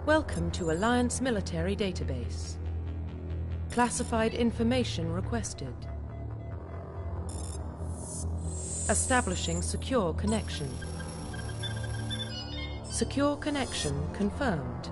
Welcome to Alliance Military Database. Classified information requested. Establishing secure connection. Secure connection confirmed.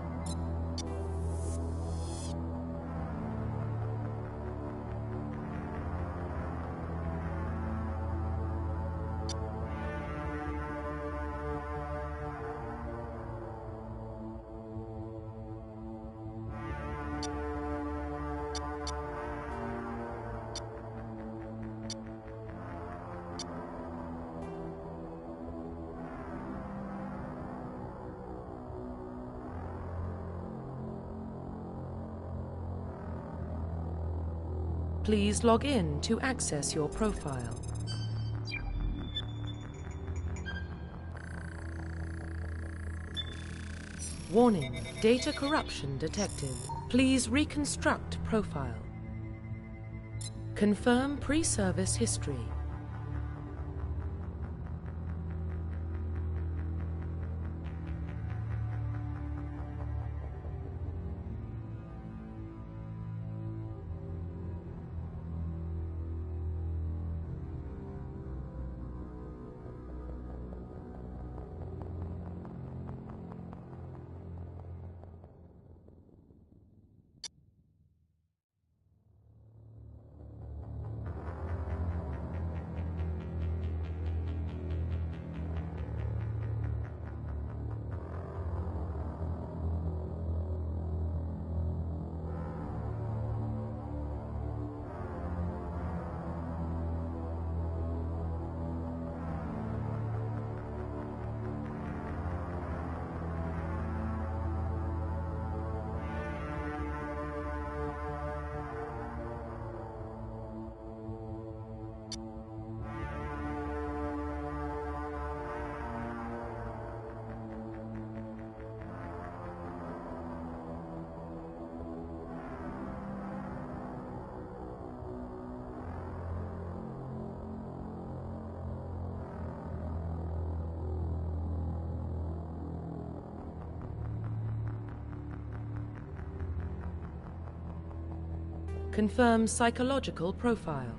Please log in to access your profile. Warning, data corruption detected. Please reconstruct profile. Confirm pre-service history. Confirm psychological profile.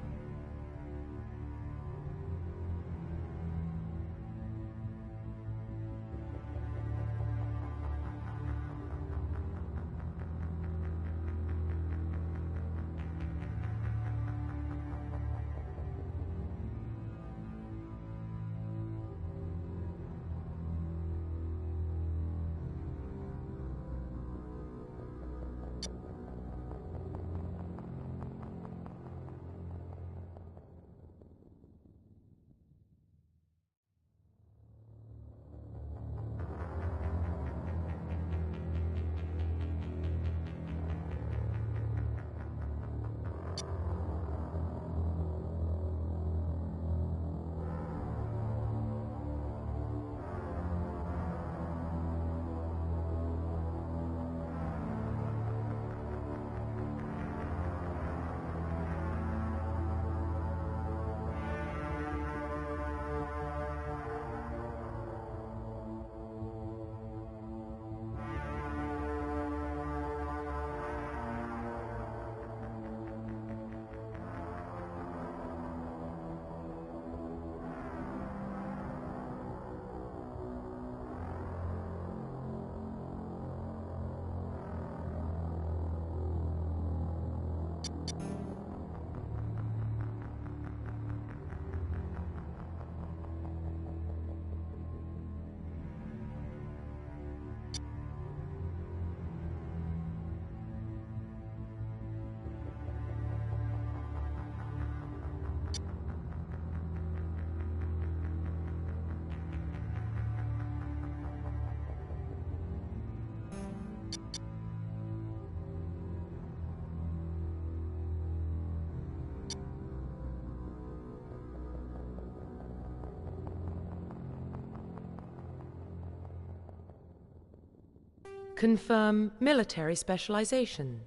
Confirm military specialization.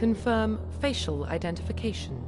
Confirm facial identification.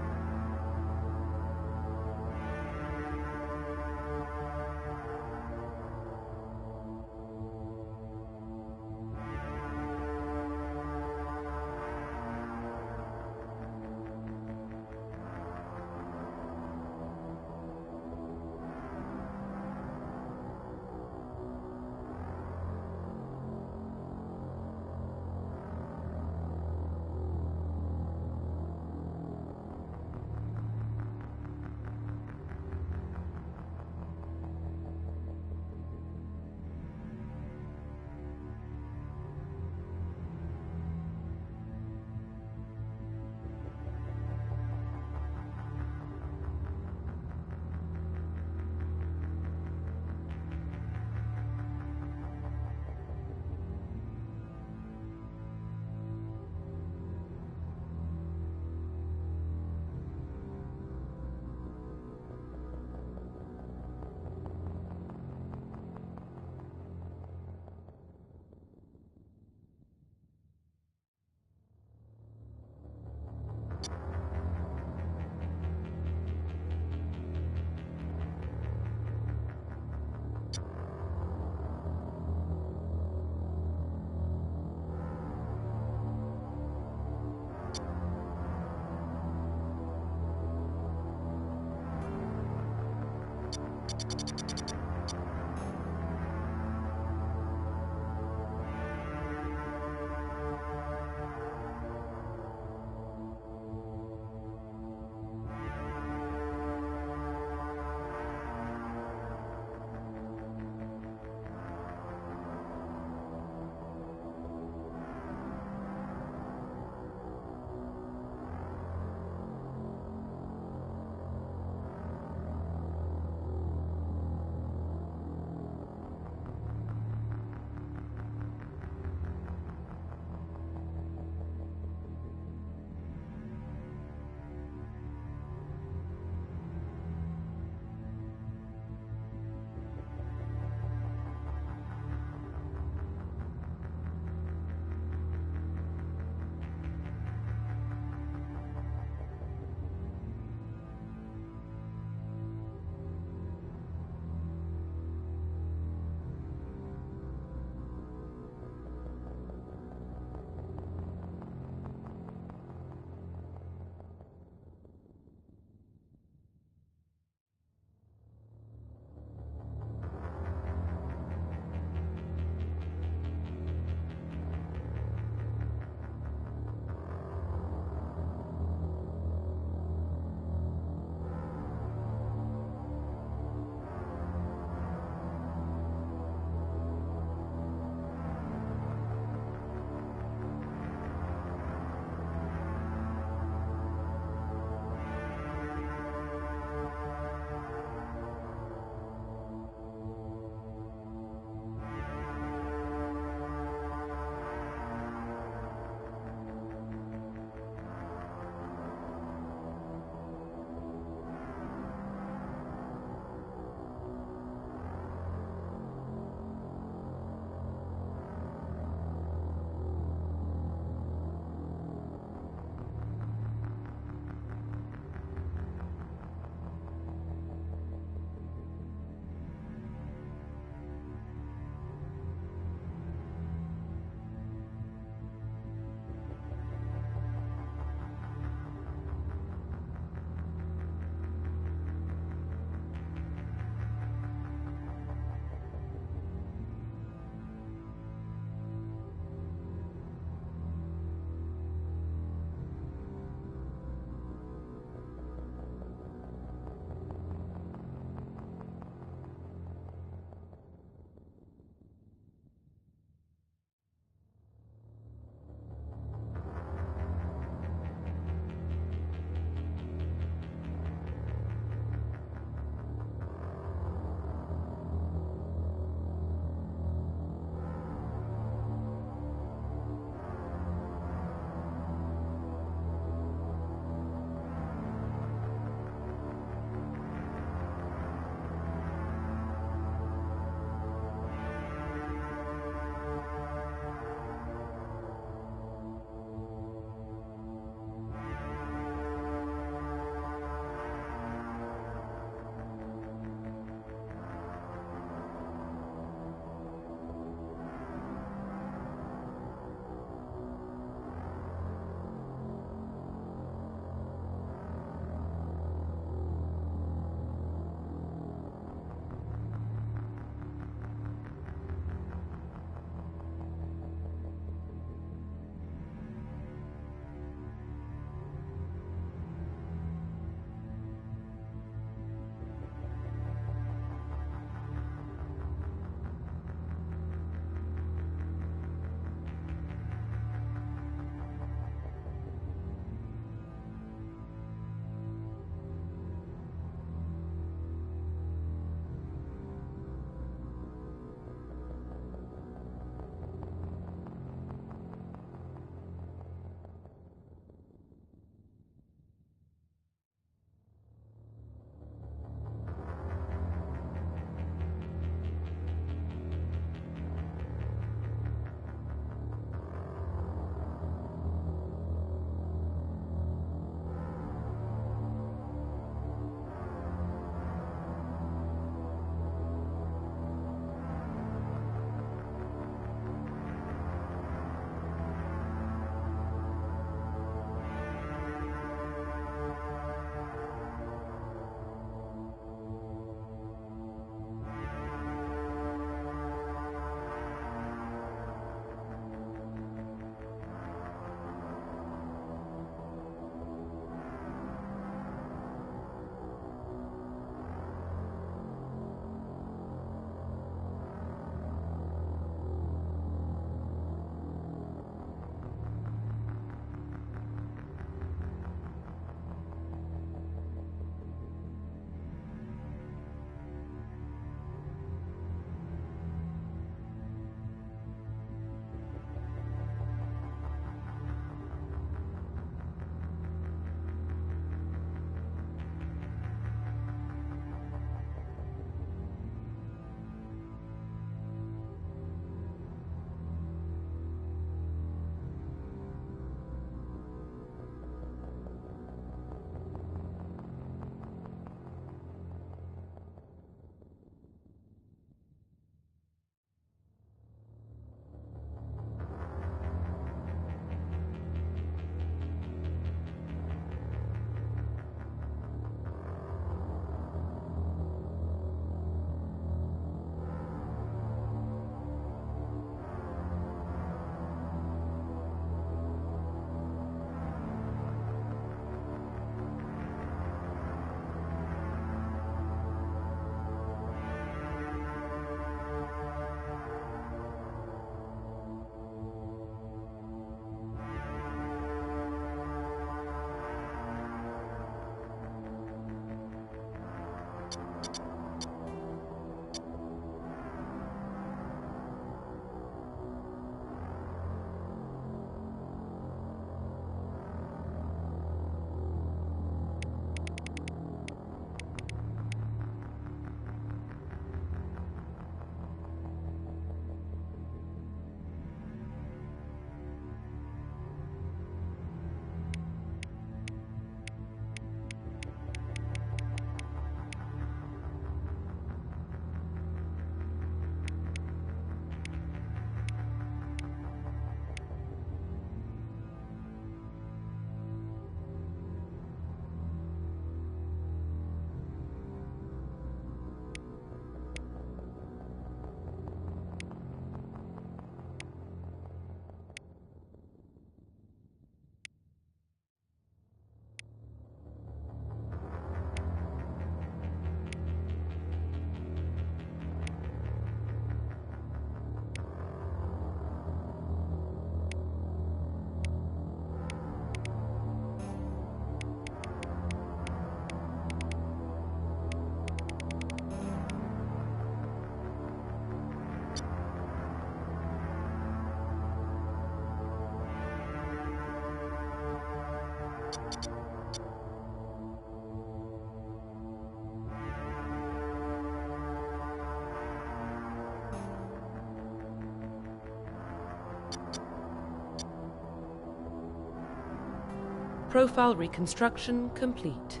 Profile reconstruction complete.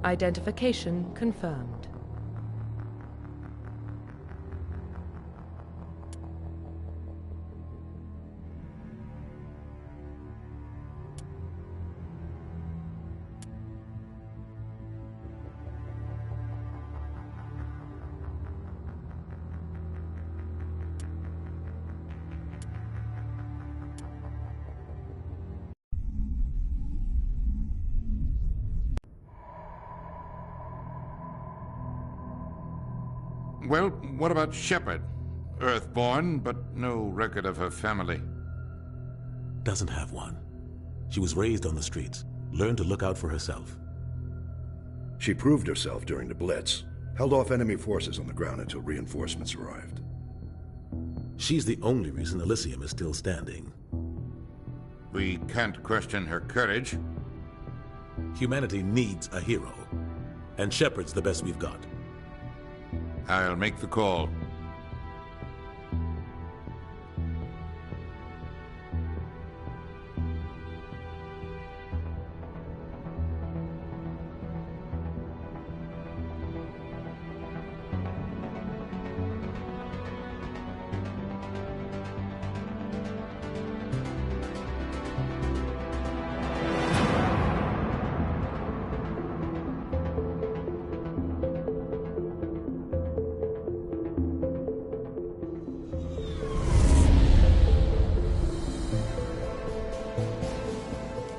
Identification confirmed. Well, what about Shepard? Earthborn, but no record of her family. Doesn't have one. She was raised on the streets, learned to look out for herself. She proved herself during the Blitz, held off enemy forces on the ground until reinforcements arrived. She's the only reason Elysium is still standing. We can't question her courage. Humanity needs a hero, and Shepard's the best we've got. I'll make the call.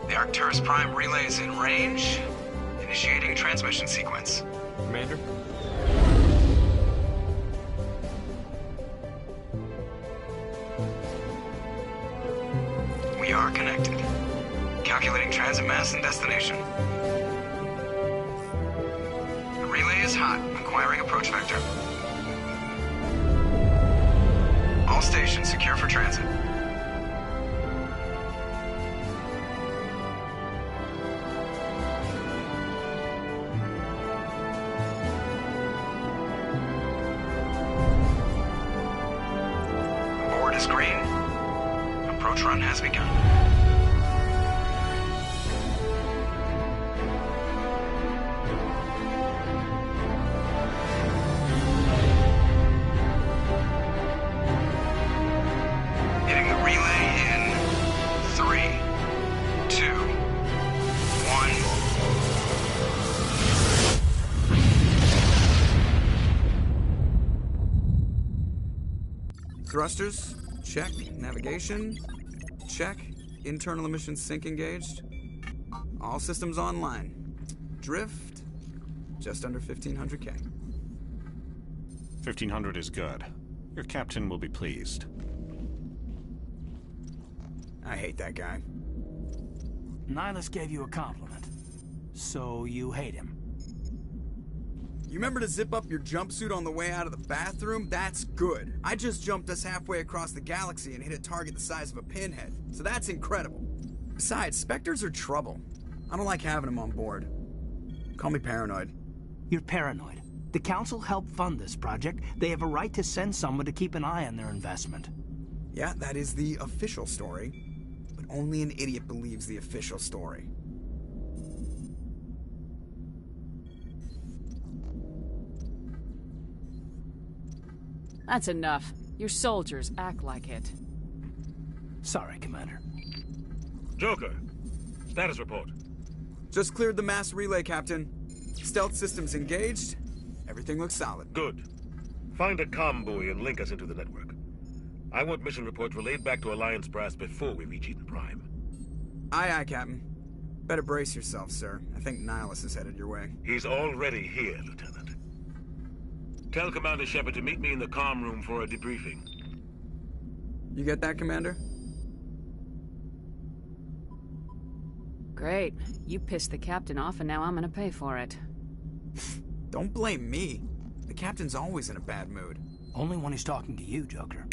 The Arcturus Prime relay is in range. Initiating transmission sequence. Commander? We are connected. Calculating transit mass and destination. The relay is hot, acquiring approach vector. All stations secure for transit. Board is green. Approach run has begun. Hitting the relay in 3, 2, 1. Thrusters, check. Navigation, check. Internal emissions sync engaged. All systems online. Drift, just under 1,500 K. 1,500 is good. Your captain will be pleased. I hate that guy. Nihilus gave you a compliment. So you hate him. You remember to zip up your jumpsuit on the way out of the bathroom? That's good. I just jumped us halfway across the galaxy and hit a target the size of a pinhead. So that's incredible. Besides, Spectres are trouble. I don't like having them on board. Call me paranoid. You're paranoid. The Council helped fund this project. They have a right to send someone to keep an eye on their investment. Yeah, that is the official story. But only an idiot believes the official story. That's enough. Your soldiers act like it. Sorry, Commander. Joker, status report. Just cleared the mass relay, Captain. Stealth systems engaged. Everything looks solid. Good. Find a comm buoy and link us into the network. I want mission reports relayed back to Alliance brass before we reach Eden Prime. Aye, aye, Captain. Better brace yourself, sir. I think Nihilus is headed your way. He's already here, Lieutenant. Tell Commander Shepard to meet me in the comm room for a debriefing. You get that, Commander? Great. You pissed the captain off and now I'm gonna pay for it. Don't blame me. The captain's always in a bad mood. Only when he's talking to you, Joker.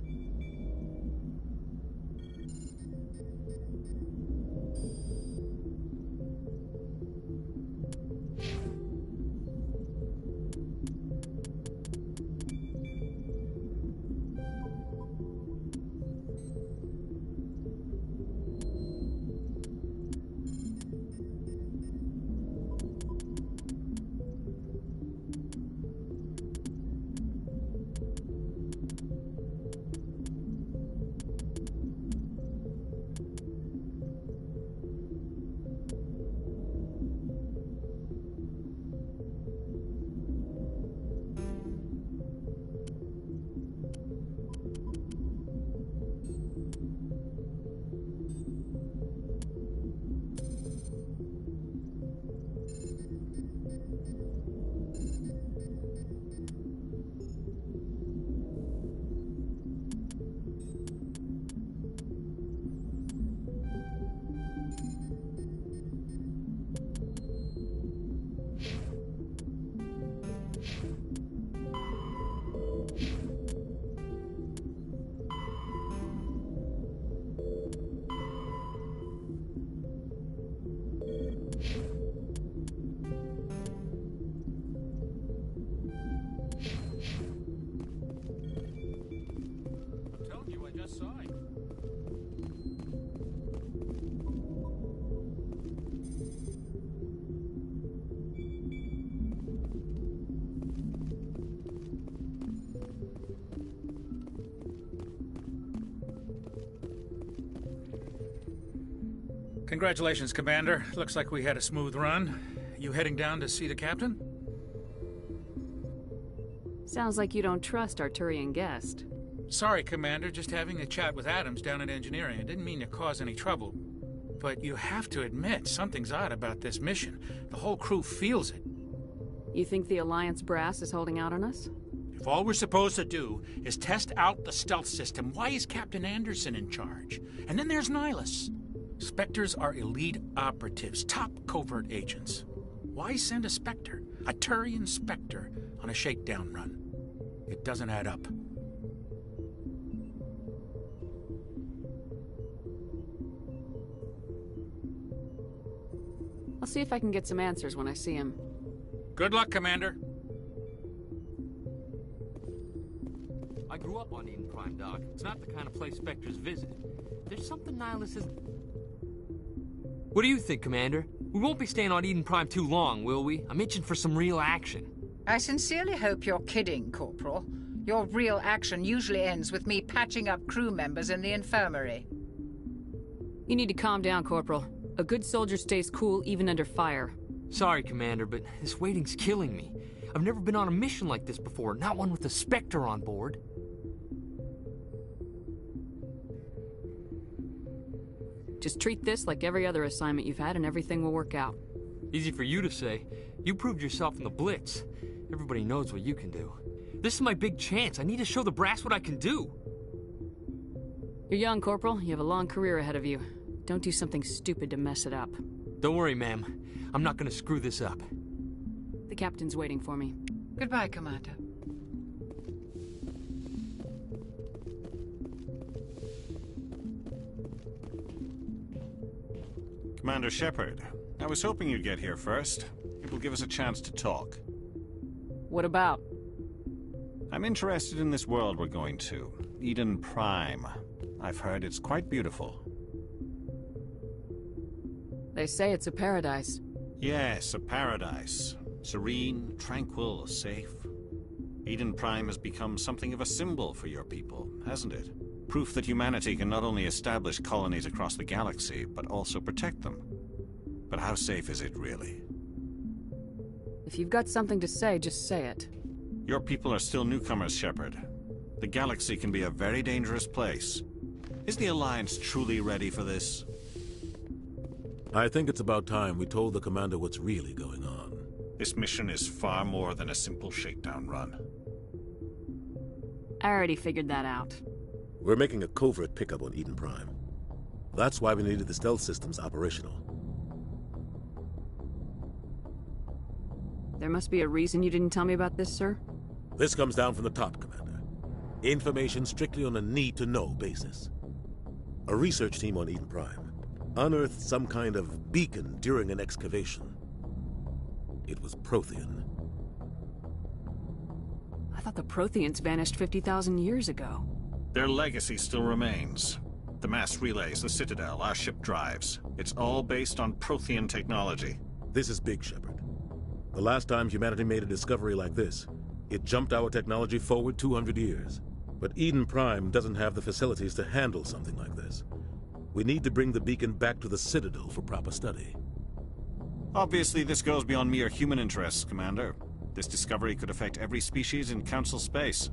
Congratulations, Commander. Looks like we had a smooth run. You heading down to see the captain? Sounds like you don't trust Arturian guest. Sorry, Commander. Just having a chat with Adams down at engineering. I didn't mean to cause any trouble. But you have to admit, something's odd about this mission. The whole crew feels it. You think the Alliance brass is holding out on us? If all we're supposed to do is test out the stealth system, why is Captain Anderson in charge? And then there's Nihilus. Spectres are elite operatives, top covert agents. Why send a Spectre, a Turian Spectre, on a shakedown run? It doesn't add up. I'll see if I can get some answers when I see him. Good luck, Commander. I grew up on Eden Prime, Doc. It's not the kind of place Spectres visit. There's something Nihilus is... What do you think, Commander? We won't be staying on Eden Prime too long, will we? I'm itching for some real action. I sincerely hope you're kidding, Corporal. Your real action usually ends with me patching up crew members in the infirmary. You need to calm down, Corporal. A good soldier stays cool even under fire. Sorry, Commander, but this waiting's killing me. I've never been on a mission like this before, not one with a Spectre on board. Just treat this like every other assignment you've had and everything will work out. Easy for you to say. You proved yourself in the Blitz. Everybody knows what you can do. This is my big chance. I need to show the brass what I can do. You're young, Corporal. You have a long career ahead of you. Don't do something stupid to mess it up. Don't worry, ma'am. I'm not gonna screw this up. The captain's waiting for me. Goodbye, Commander. Commander Shepard, I was hoping you'd get here first. It will give us a chance to talk. What about? I'm interested in this world we're going to, Eden Prime. I've heard it's quite beautiful. They say it's a paradise. Yes, a paradise. Serene, tranquil, safe. Eden Prime has become something of a symbol for your people, hasn't it? Proof that humanity can not only establish colonies across the galaxy, but also protect them. But how safe is it, really? If you've got something to say, just say it. Your people are still newcomers, Shepard. The galaxy can be a very dangerous place. Is the Alliance truly ready for this? I think it's about time we told the commander what's really going on. This mission is far more than a simple shakedown run. I already figured that out. We're making a covert pickup on Eden Prime. That's why we needed the stealth systems operational. There must be a reason you didn't tell me about this, sir? This comes down from the top, Commander. Information strictly on a need-to-know basis. A research team on Eden Prime unearthed some kind of beacon during an excavation. It was Prothean. I thought the Protheans vanished 50,000 years ago. Their legacy still remains. The mass relays, the Citadel, our ship drives. It's all based on Prothean technology. This is big, Shepard. The last time humanity made a discovery like this, it jumped our technology forward 200 years. But Eden Prime doesn't have the facilities to handle something like this. We need to bring the beacon back to the Citadel for proper study. Obviously, this goes beyond mere human interests, Commander. This discovery could affect every species in Council space.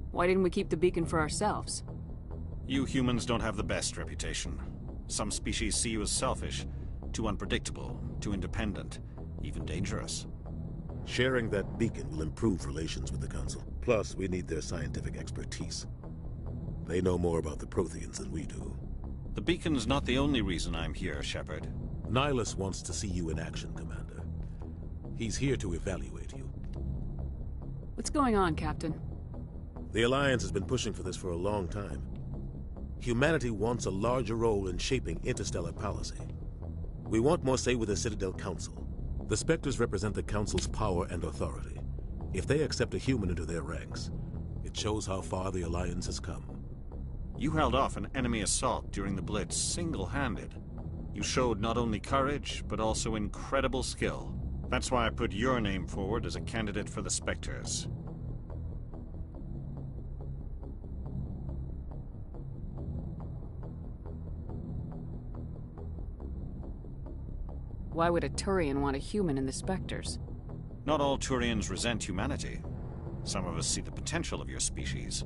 Why didn't we keep the beacon for ourselves? You humans don't have the best reputation. Some species see you as selfish, too unpredictable, too independent, even dangerous. Sharing that beacon will improve relations with the Council. Plus, we need their scientific expertise. They know more about the Protheans than we do. The beacon's not the only reason I'm here, Shepard. Nihilus wants to see you in action, Commander. He's here to evaluate you. What's going on, Captain? The Alliance has been pushing for this for a long time. Humanity wants a larger role in shaping interstellar policy. We want more say with the Citadel Council. The Spectres represent the Council's power and authority. If they accept a human into their ranks, it shows how far the Alliance has come. You held off an enemy assault during the Blitz single-handed. You showed not only courage, but also incredible skill. That's why I put your name forward as a candidate for the Spectres. Why would a Turian want a human in the Spectres? Not all Turians resent humanity. Some of us see the potential of your species.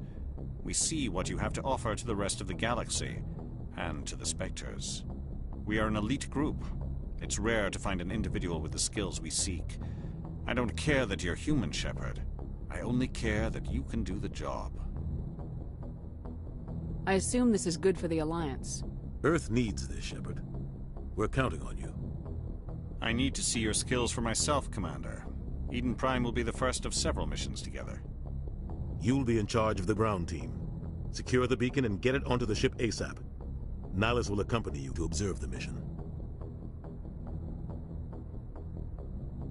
We see what you have to offer to the rest of the galaxy, and to the Spectres. We are an elite group. It's rare to find an individual with the skills we seek. I don't care that you're human, Shepard. I only care that you can do the job. I assume this is good for the Alliance. Earth needs this, Shepard. We're counting on you. I need to see your skills for myself, Commander. Eden Prime will be the first of several missions together. You'll be in charge of the ground team. Secure the beacon and get it onto the ship ASAP. Nihilus will accompany you to observe the mission.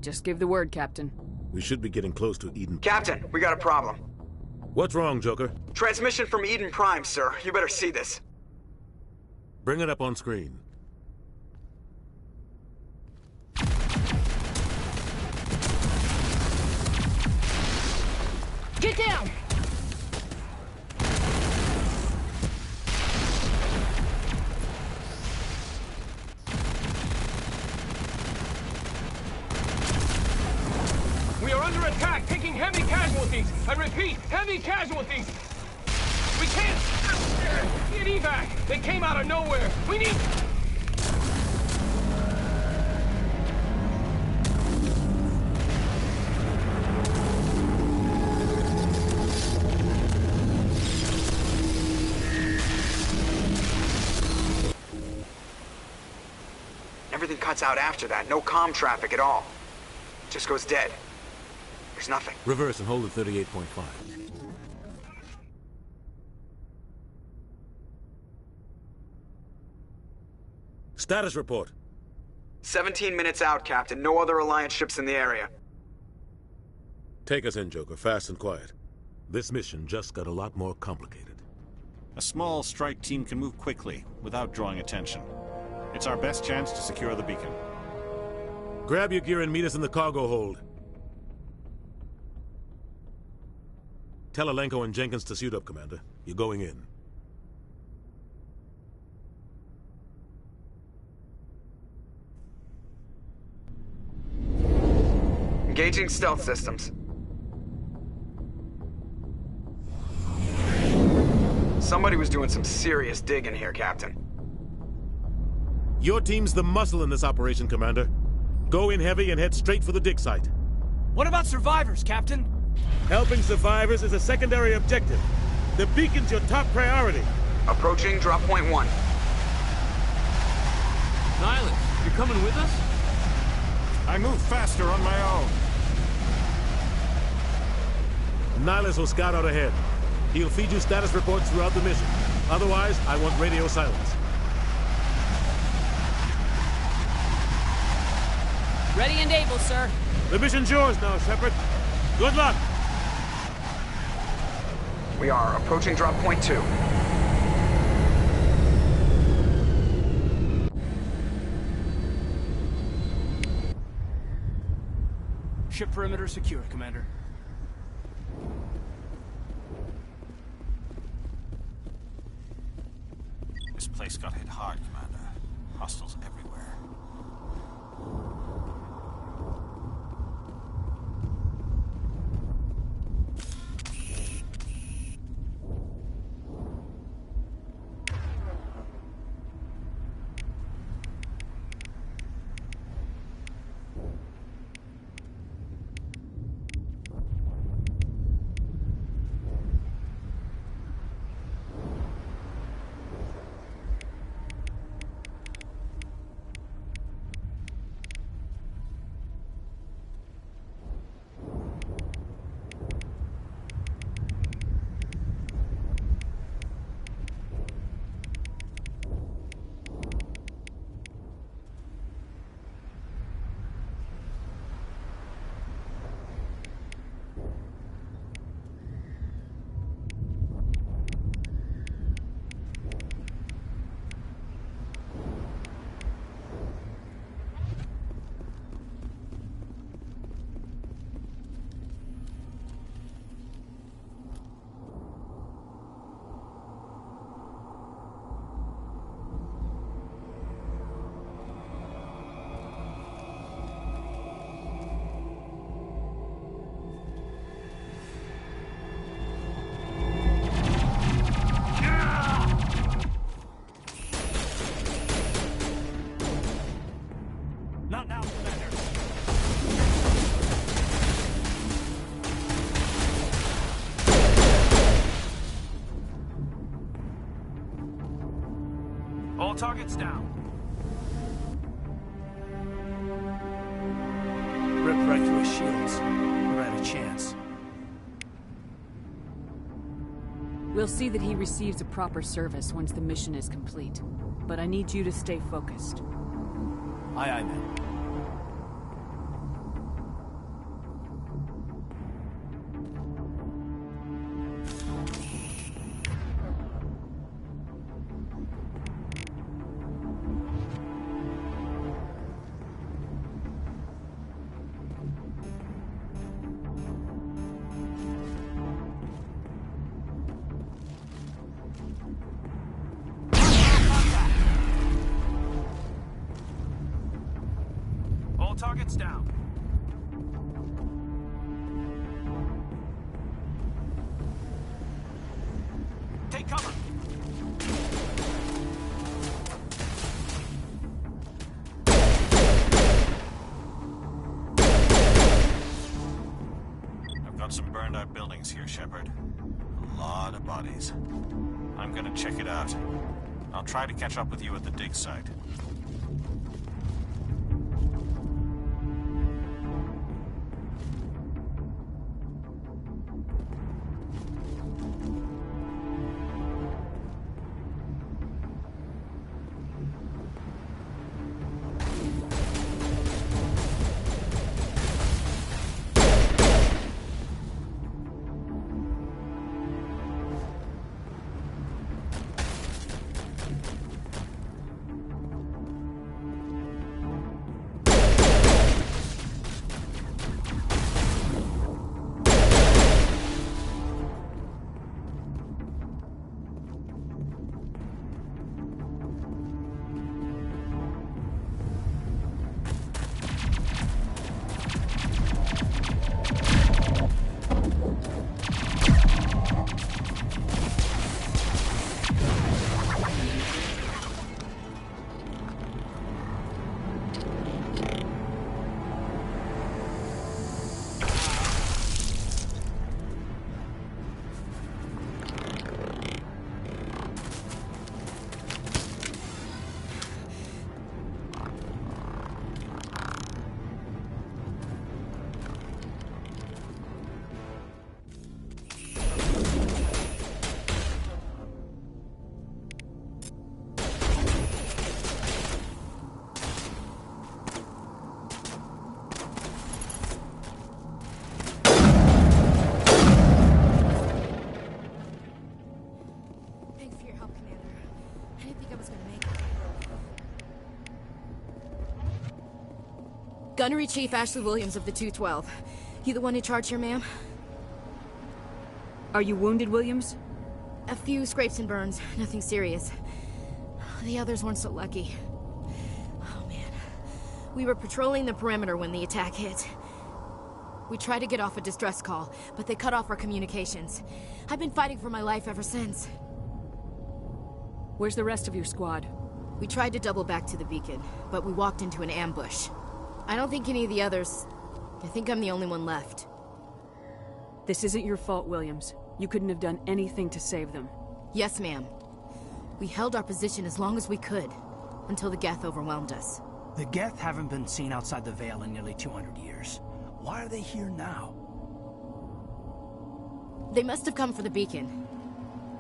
Just give the word, Captain. We should be getting close to Eden. Captain, we got a problem. What's wrong, Joker? Transmission from Eden Prime, sir. You better see this. Bring it up on screen. Get down! We are under attack, taking heavy casualties. I repeat, heavy casualties. We can't get evac. They came out of nowhere. We need... Everything cuts out after that. No comm traffic at all. Just goes dead. There's nothing. Reverse and hold at 38.5. Status report. 17 minutes out, Captain. No other Alliance ships in the area. Take us in, Joker, fast and quiet. This mission just got a lot more complicated. A small strike team can move quickly, without drawing attention. It's our best chance to secure the beacon. Grab your gear and meet us in the cargo hold. Tell Alenko and Jenkins to suit up, Commander. You're going in. Engaging stealth systems. Somebody was doing some serious digging here, Captain. Your team's the muscle in this operation, Commander. Go in heavy and head straight for the dig site. What about survivors, Captain? Helping survivors is a secondary objective. The beacon's your top priority. Approaching drop point 1. Nihilus, you're coming with us? I move faster on my own. Nihilus will scout out ahead. He'll feed you status reports throughout the mission. Otherwise, I want radio silence. Ready and able, sir. The mission's yours now, Shepard. Good luck! We are approaching drop point 2. Ship perimeter secure, Commander. This place got hit hard, Commander. Hostiles everywhere. Not now, Commander. All targets down. Ripped right through his shields. We're out of chance. We'll see that he receives a proper service once the mission is complete. But I need you to stay focused. Aye, aye, man. All targets down. Take cover. I've got some burned out buildings here, Shepard. A lot of bodies. I'm gonna check it out. I'll try to catch up with you at the dig site. Gunnery Chief Ashley Williams of the 212. You the one in charge here, ma'am? Are you wounded, Williams? A few scrapes and burns, nothing serious. The others weren't so lucky. Oh man. We were patrolling the perimeter when the attack hit. We tried to get off a distress call, but they cut off our communications. I've been fighting for my life ever since. Where's the rest of your squad? We tried to double back to the beacon, but we walked into an ambush. I don't think any of the others... I think I'm the only one left. This isn't your fault, Williams. You couldn't have done anything to save them. Yes, ma'am. We held our position as long as we could, until the Geth overwhelmed us. The Geth haven't been seen outside the Veil in nearly 200 years. Why are they here now? They must have come for the beacon.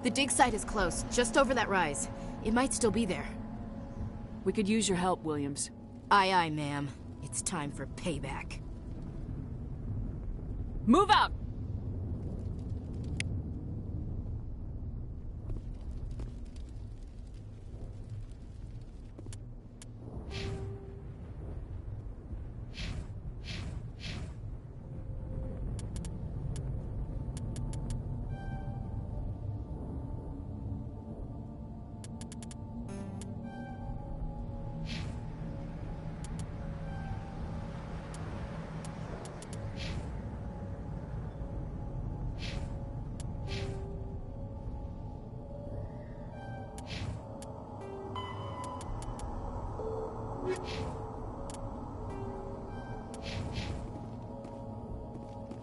The dig site is close, just over that rise. It might still be there. We could use your help, Williams. Aye, aye, ma'am. It's time for payback. Move out!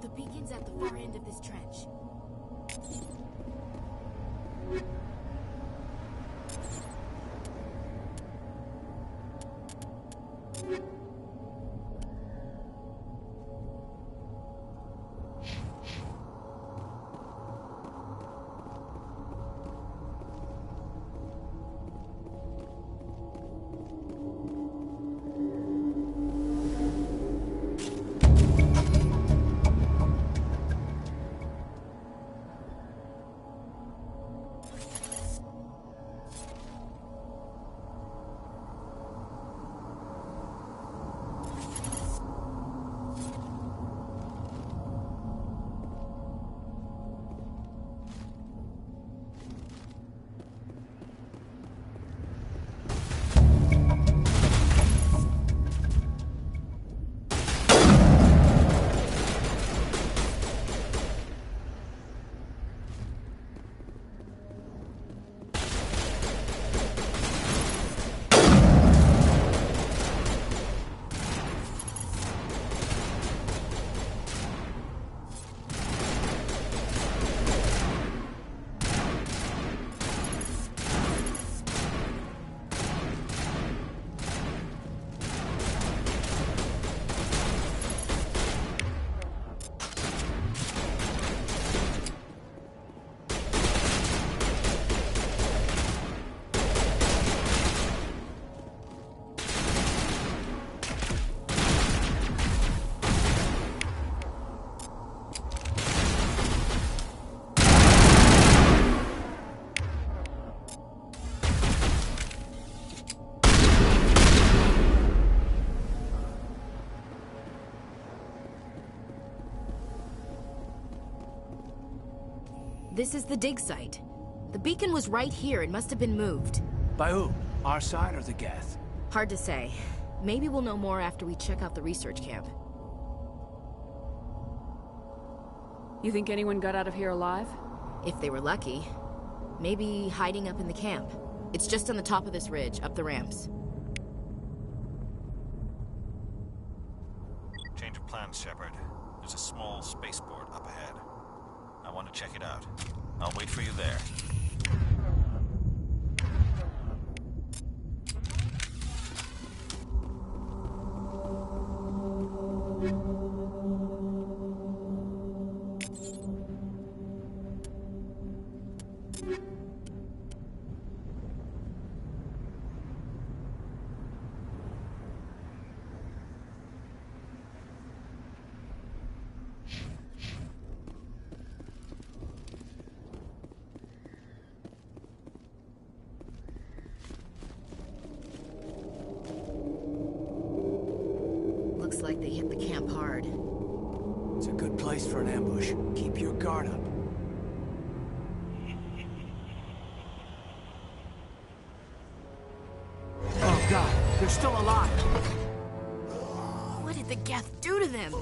The beacon's at the far end of this trench. This is the dig site. The beacon was right here. It must have been moved. By who? Our side or the Geth? Hard to say. Maybe we'll know more after we check out the research camp. You think anyone got out of here alive? If they were lucky. Maybe hiding up in the camp. It's just on the top of this ridge, up the ramps. Change of plans, Shepard. There's a small spaceport up ahead. I want to check it out. I'll wait for you there. Looks like they hit the camp hard. It's a good place for an ambush. Keep your guard up. Oh god, they're still alive! What did the Geth do to them?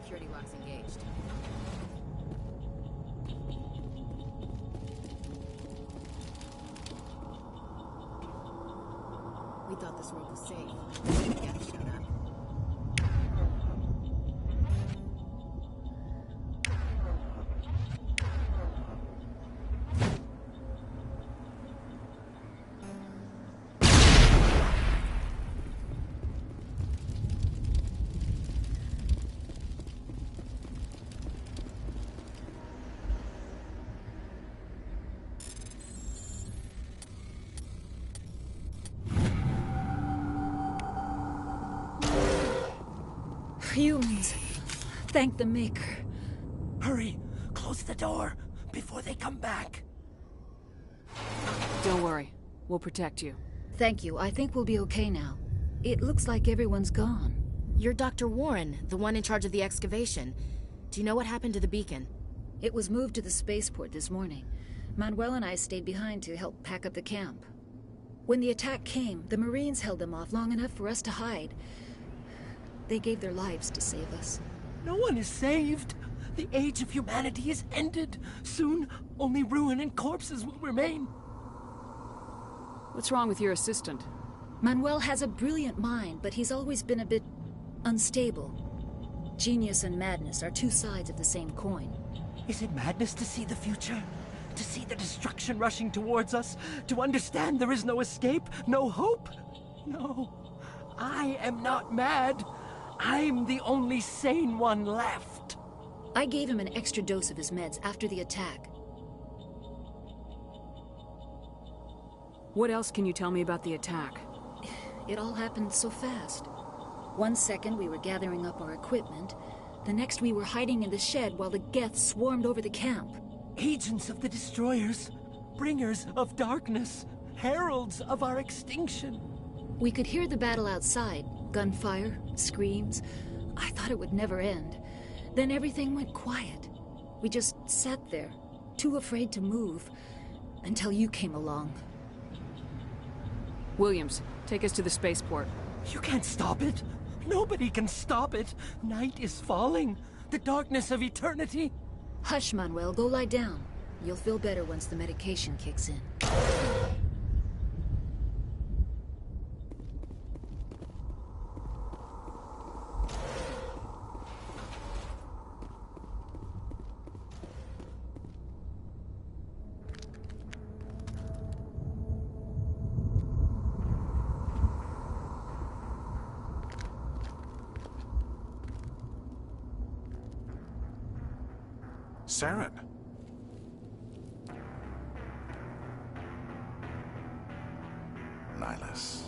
Security lock's engaged. We thought this world was safe. Death showed up. Humans. Thank the Maker. Hurry! Close the door before they come back. Don't worry. We'll protect you. Thank you. I think we'll be okay now. It looks like everyone's gone. You're Dr. Warren, the one in charge of the excavation. Do you know what happened to the beacon? It was moved to the spaceport this morning. Manuel and I stayed behind to help pack up the camp. When the attack came, the Marines held them off long enough for us to hide. They gave their lives to save us. No one is saved. The age of humanity is ended. Soon, only ruin and corpses will remain. What's wrong with your assistant? Manuel has a brilliant mind, but he's always been a bit unstable. Genius and madness are two sides of the same coin. Is it madness to see the future? To see the destruction rushing towards us? To understand there is no escape? No hope? No. I am not mad. I'm the only sane one left. I gave him an extra dose of his meds after the attack. What else can you tell me about the attack? It all happened so fast. 1 second we were gathering up our equipment. The next we were hiding in the shed while the Geth swarmed over the camp. Agents of the Destroyers, bringers of darkness, heralds of our extinction. We could hear the battle outside. Gunfire, screams. I thought it would never end. Then everything went quiet. We just sat there, too afraid to move, until you came along. Williams, take us to the spaceport. You can't stop it. Nobody can stop it. Night is falling. The darkness of eternity. Hush, Manuel. Go lie down. You'll feel better once the medication kicks in. Saren. Nihilus.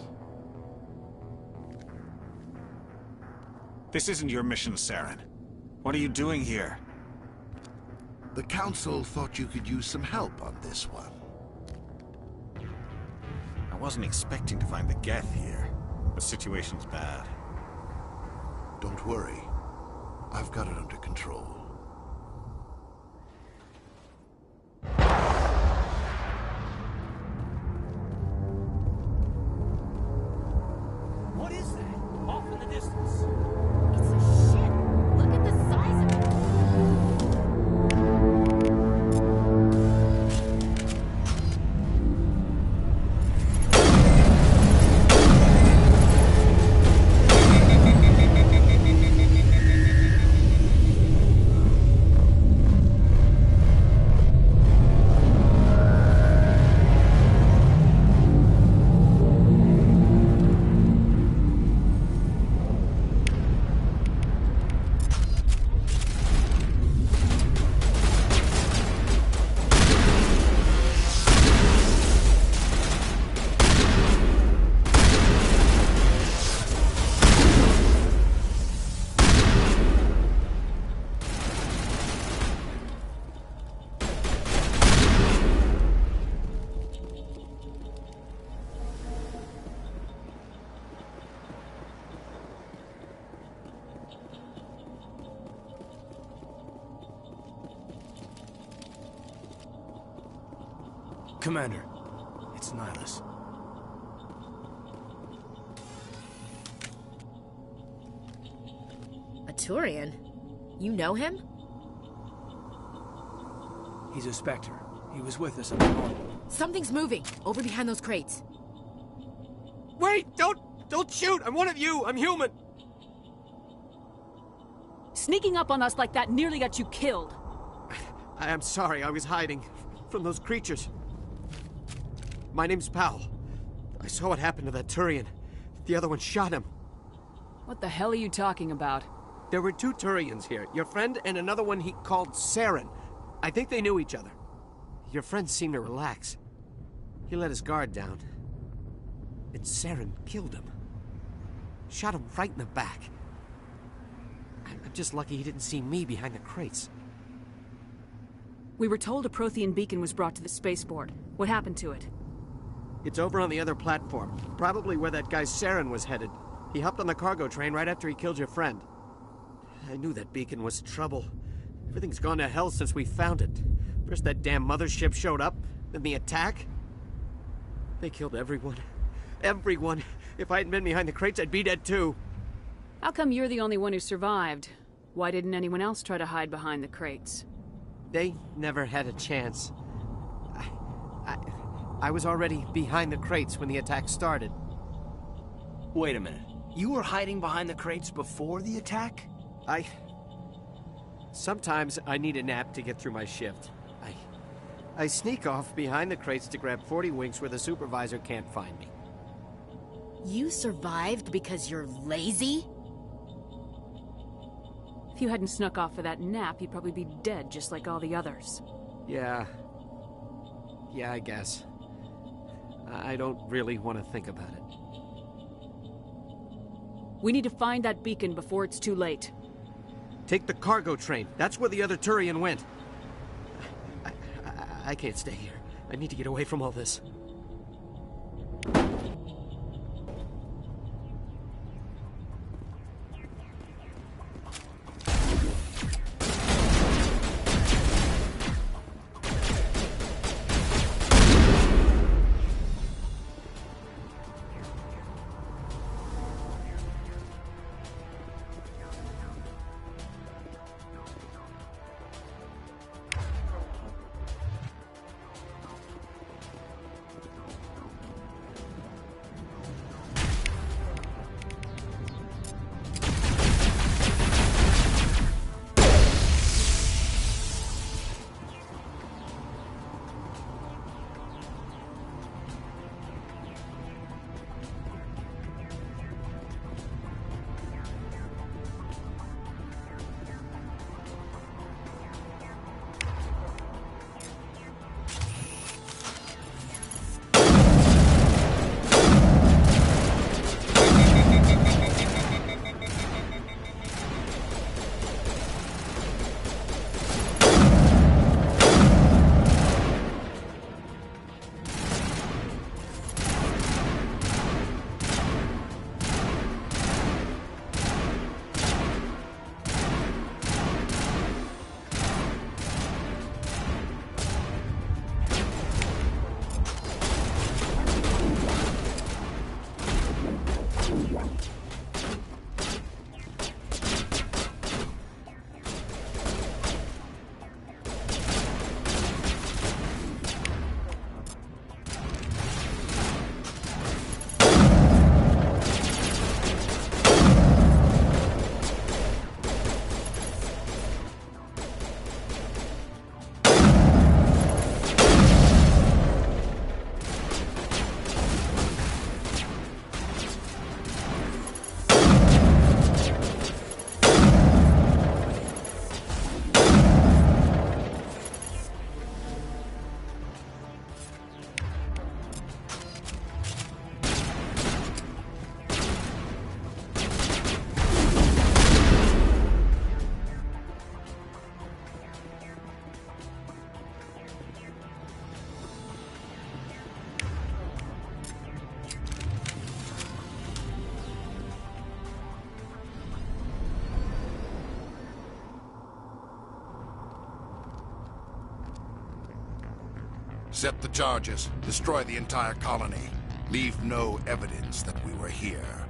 This isn't your mission, Saren. What are you doing here? The Council thought you could use some help on this one. I wasn't expecting to find the Geth here. The situation's bad. Don't worry. I've got it under control. What is that? Off in the distance. It's a ship. Look at the size of it. Commander, it's Nihilus. A Turian? You know him? He's a Spectre. He was with us on the morning. Something's moving, over behind those crates. Wait! Don't shoot! I'm one of you! I'm human! Sneaking up on us like that nearly got you killed. I am sorry, I was hiding from those creatures. My name's Powell. I saw what happened to that Turian. The other one shot him. What the hell are you talking about? There were two Turians here. Your friend and another one he called Saren. I think they knew each other. Your friend seemed to relax. He let his guard down. And Saren killed him. Shot him right in the back. I'm just lucky he didn't see me behind the crates. We were told a Prothean beacon was brought to the spaceport. What happened to it? It's over on the other platform. Probably where that guy Saren was headed. He hopped on the cargo train right after he killed your friend. I knew that beacon was trouble. Everything's gone to hell since we found it. First that damn mothership showed up, then the attack. They killed everyone. Everyone. If I hadn't been behind the crates, I'd be dead too. How come you're the only one who survived? Why didn't anyone else try to hide behind the crates? They never had a chance. I was already behind the crates when the attack started. Wait a minute. You were hiding behind the crates before the attack? Sometimes I need a nap to get through my shift. I sneak off behind the crates to grab 40 winks where the supervisor can't find me. You survived because you're lazy? If you hadn't snuck off for that nap, you'd probably be dead just like all the others. Yeah, I guess. I don't really want to think about it. We need to find that beacon before it's too late. Take the cargo train. That's where the other Turian went. I can't stay here. I need to get away from all this. Set the charges. Destroy the entire colony. Leave no evidence that we were here.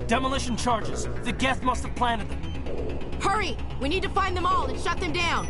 Demolition charges. The Geth must have planted them. Hurry! We need to find them all and shut them down!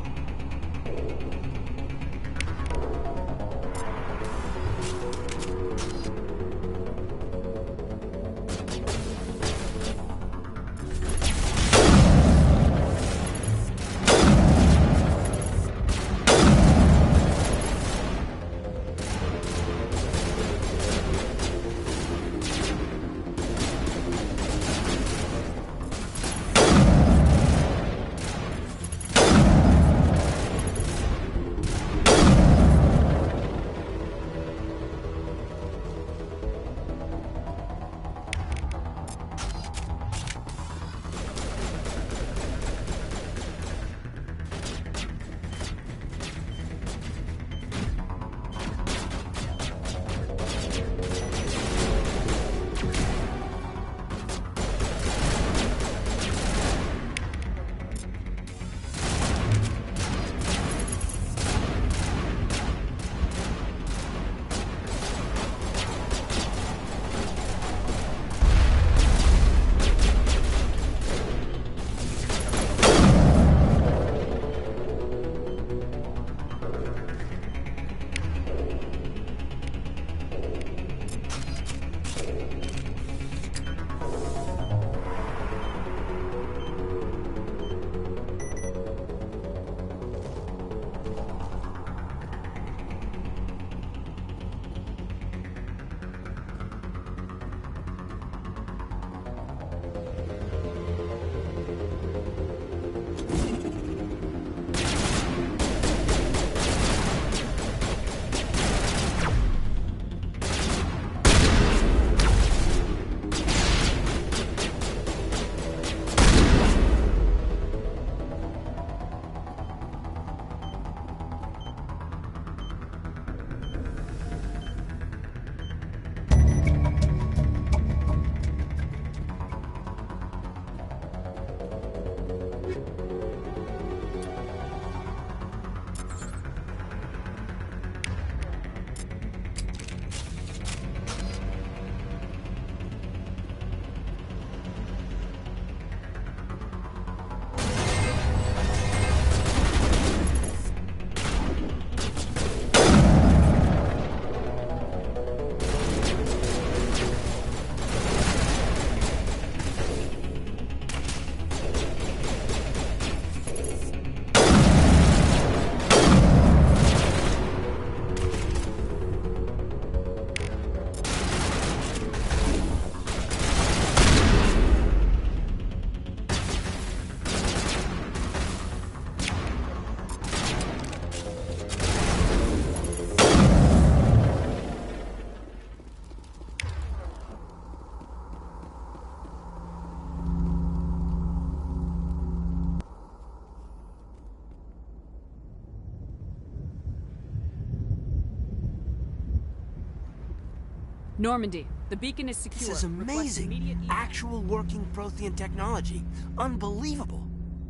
Normandy, the beacon is secure. This is amazing. Actual working Prothean technology. Unbelievable.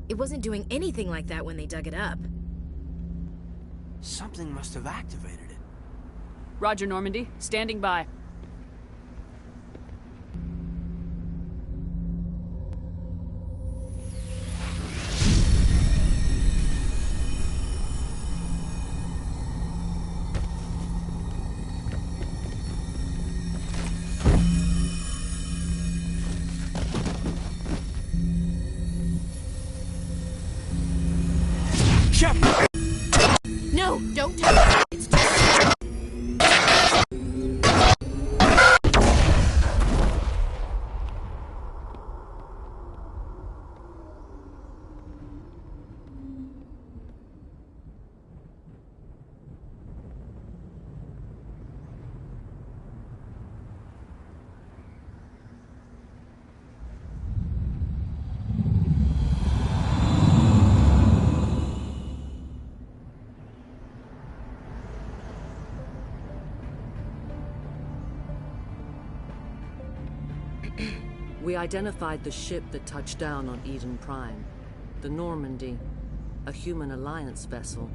It wasn't doing anything like that when they dug it up. Something must have activated it. Roger, Normandy. Standing by. No, don't touch it. It's too... We identified the ship that touched down on Eden Prime. The Normandy, a human alliance vessel.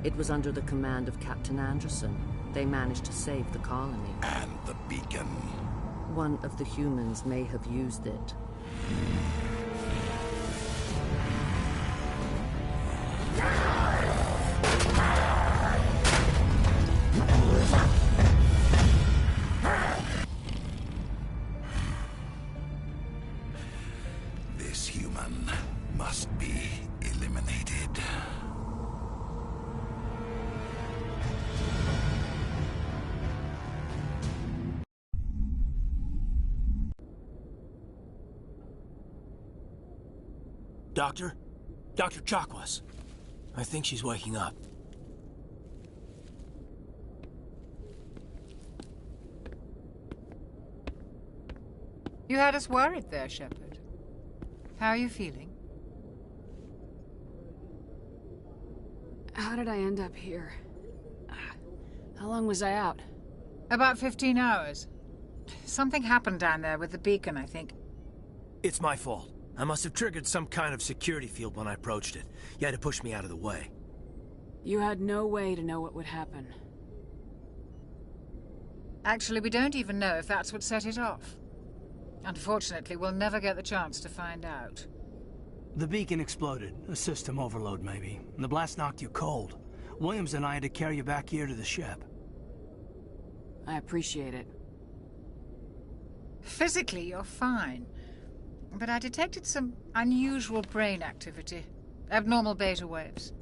It was under the command of Captain Anderson. They managed to save the colony. And the beacon. One of the humans may have used it. This human must be eliminated. Doctor? Dr. Chakwas. I think she's waking up. You had us worried there, Shepard. How are you feeling? How did I end up here? How long was I out? About 15 hours. Something happened down there with the beacon, I think. It's my fault. I must have triggered some kind of security field when I approached it. You had to push me out of the way. You had no way to know what would happen. Actually, we don't even know if that's what set it off. Unfortunately, we'll never get the chance to find out. The beacon exploded. A system overload, maybe. And the blast knocked you cold. Williams and I had to carry you back here to the ship. I appreciate it. Physically, you're fine. But I detected some unusual brain activity. Abnormal beta waves.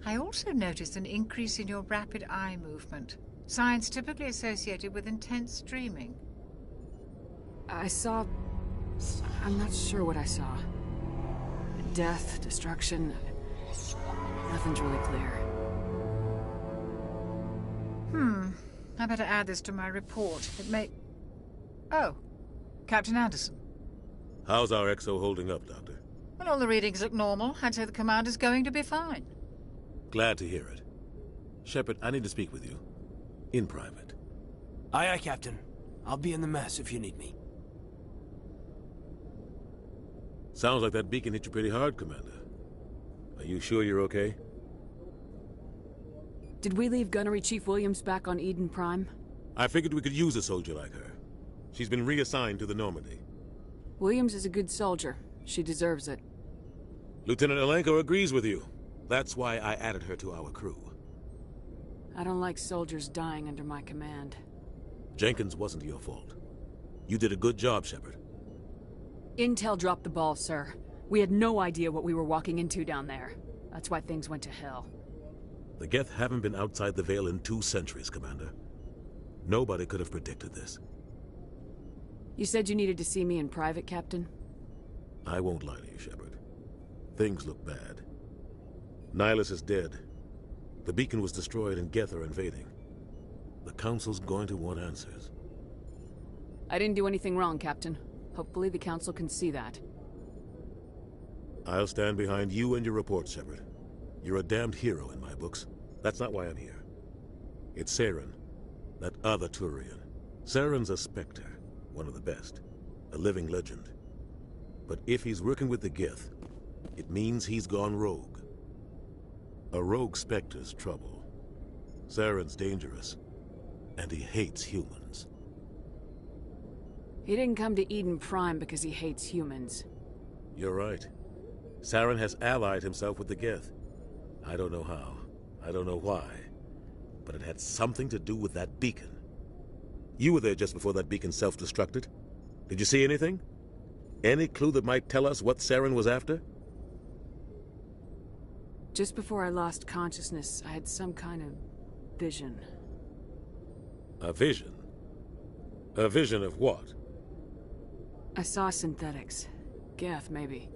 I also noticed an increase in your rapid eye movement. Signs typically associated with intense dreaming. I saw... I'm not sure what I saw. Death, destruction... Nothing's really clear. I better add this to my report. It may... Oh, Captain Anderson. How's our XO holding up, Doctor? Well, all the readings look normal. I'd say the commander's going to be fine. Glad to hear it. Shepard, I need to speak with you. In private. Aye, aye, Captain. I'll be in the mess if you need me. Sounds like that beacon hit you pretty hard, Commander. Are you sure you're okay? Did we leave Gunnery Chief Williams back on Eden Prime? I figured we could use a soldier like her. She's been reassigned to the Normandy. Williams is a good soldier. She deserves it. Lieutenant Alenko agrees with you. That's why I added her to our crew. I don't like soldiers dying under my command. Jenkins wasn't your fault. You did a good job, Shepard. Intel dropped the ball, sir. We had no idea what we were walking into down there. That's why things went to hell. The Geth haven't been outside the Veil in 2 centuries, Commander. Nobody could have predicted this. You said you needed to see me in private, Captain? I won't lie to you, Shepard. Things look bad. Nihilus is dead. The beacon was destroyed and Geth are invading. The Council's going to want answers. I didn't do anything wrong, Captain. Hopefully the Council can see that. I'll stand behind you and your report, Shepard. You're a damned hero in my books. That's not why I'm here. It's Saren, that other Turian. Saren's a Spectre, one of the best, a living legend. But if he's working with the Gith, it means he's gone rogue. A rogue Spectre's trouble. Saren's dangerous, and he hates humans. He didn't come to Eden Prime because he hates humans. You're right. Saren has allied himself with the Gith. I don't know how. I don't know why. But it had something to do with that beacon. You were there just before that beacon self-destructed. Did you see anything? Any clue that might tell us what Saren was after? Just before I lost consciousness, I had some kind of vision. A vision? A vision of what? I saw synthetics. Geth, maybe.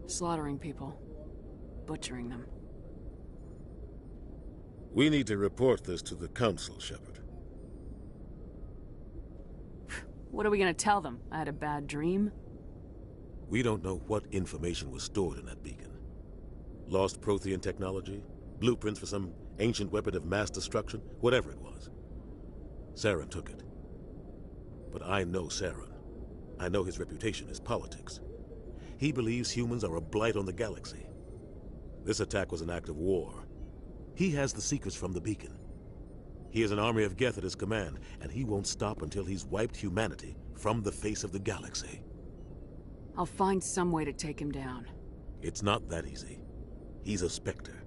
Slaughtering people. Butchering them. We need to report this to the Council, Shepard. What are we gonna tell them? I had a bad dream? We don't know what information was stored in that beacon. Lost Prothean technology? Blueprints for some ancient weapon of mass destruction? Whatever it was. Saren took it. But I know Saren. I know his reputation is politics. He believes humans are a blight on the galaxy. This attack was an act of war. He has the secrets from the beacon. He has an army of Geth at his command, and he won't stop until he's wiped humanity from the face of the galaxy. I'll find some way to take him down. It's not that easy. He's a Spectre.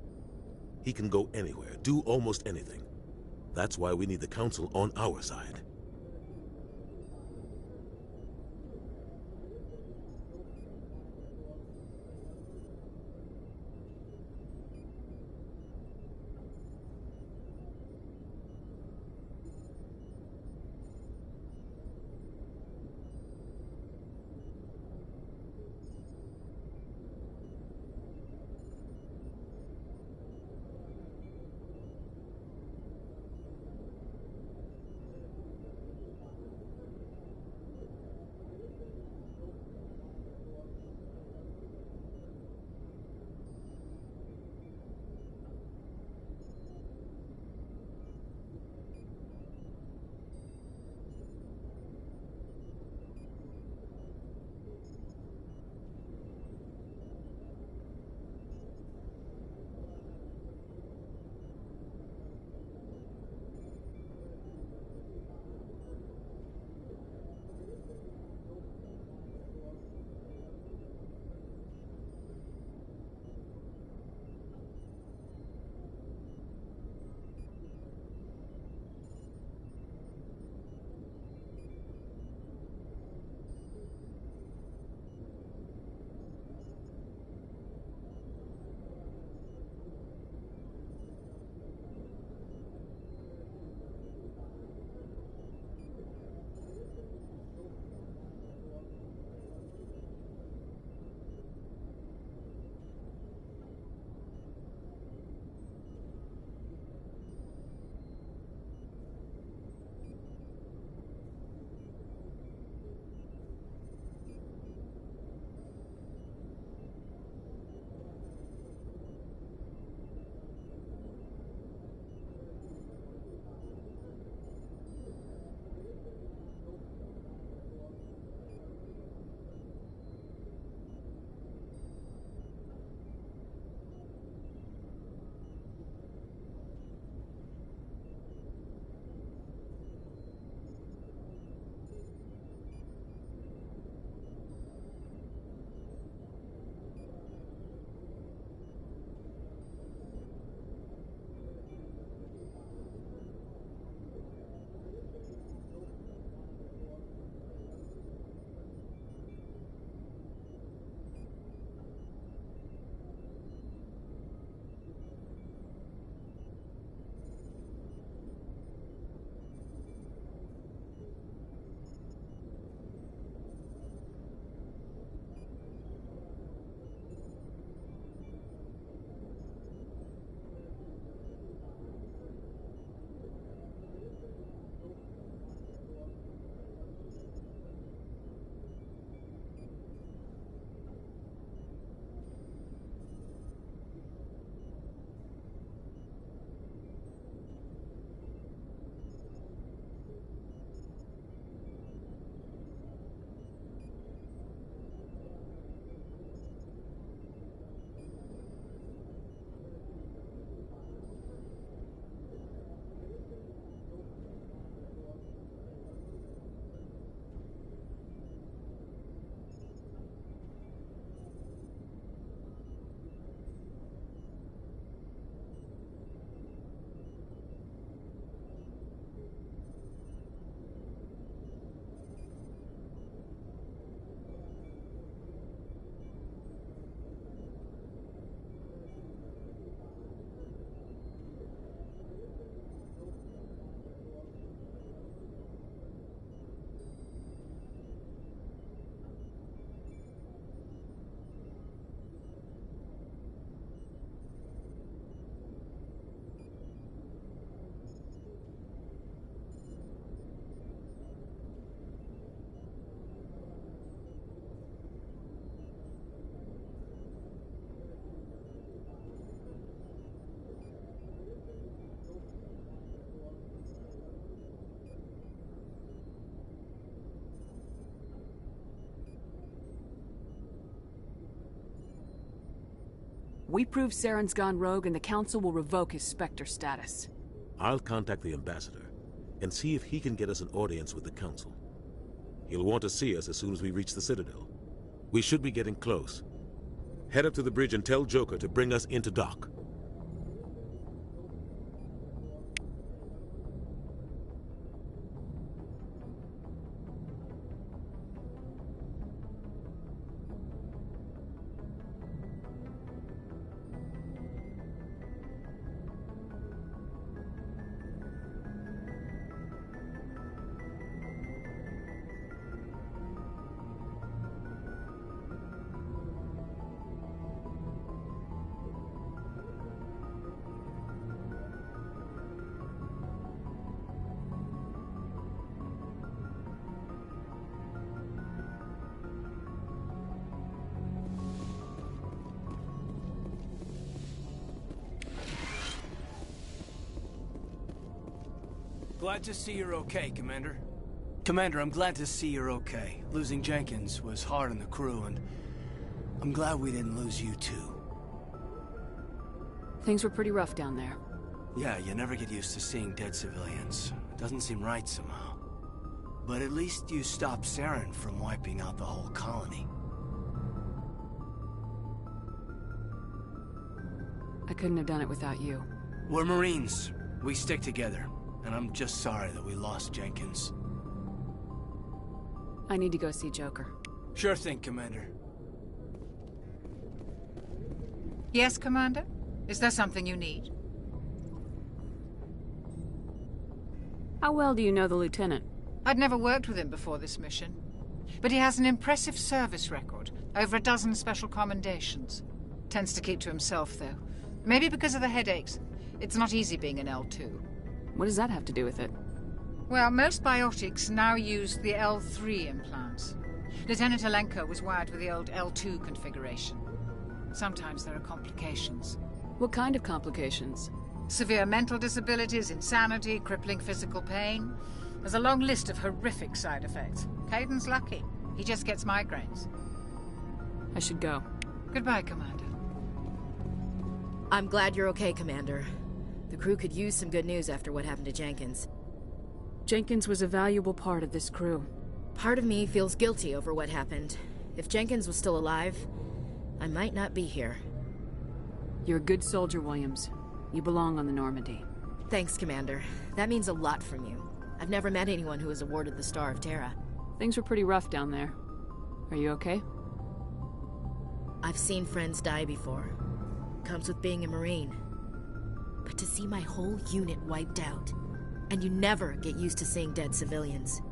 He can go anywhere, do almost anything. That's why we need the Council on our side. We prove Saren's gone rogue and the Council will revoke his Spectre status. I'll contact the ambassador and see if he can get us an audience with the Council. He'll want to see us as soon as we reach the Citadel. We should be getting close. Head up to the bridge and tell Joker to bring us into dock. Glad to see you're okay, Commander. Commander, I'm glad to see you're okay. Losing Jenkins was hard on the crew, and I'm glad we didn't lose you too. Things were pretty rough down there. Yeah, you never get used to seeing dead civilians. It doesn't seem right somehow. But at least you stopped Saren from wiping out the whole colony. I couldn't have done it without you. We're Marines. We stick together. And I'm just sorry that we lost Jenkins. I need to go see Joker. Sure thing, Commander. Yes, Commander? Is there something you need? How well do you know the Lieutenant? I'd never worked with him before this mission. But he has an impressive service record. Over a dozen special commendations. Tends to keep to himself, though. Maybe because of the headaches. It's not easy being an L2. What does that have to do with it? Well, most biotics now use the L3 implants. Lieutenant Alenko was wired with the old L2 configuration. Sometimes there are complications. What kind of complications? Severe mental disabilities, insanity, crippling physical pain. There's a long list of horrific side effects. Caden's lucky. He just gets migraines. I should go. Goodbye, Commander. I'm glad you're okay, Commander. The crew could use some good news after what happened to Jenkins. Jenkins was a valuable part of this crew. Part of me feels guilty over what happened. If Jenkins was still alive, I might not be here. You're a good soldier, Williams. You belong on the Normandy. Thanks, Commander. That means a lot from you. I've never met anyone who was awarded the Star of Terra. Things were pretty rough down there. Are you okay? I've seen friends die before. Comes with being a Marine. But to see my whole unit wiped out, and you never get used to seeing dead civilians.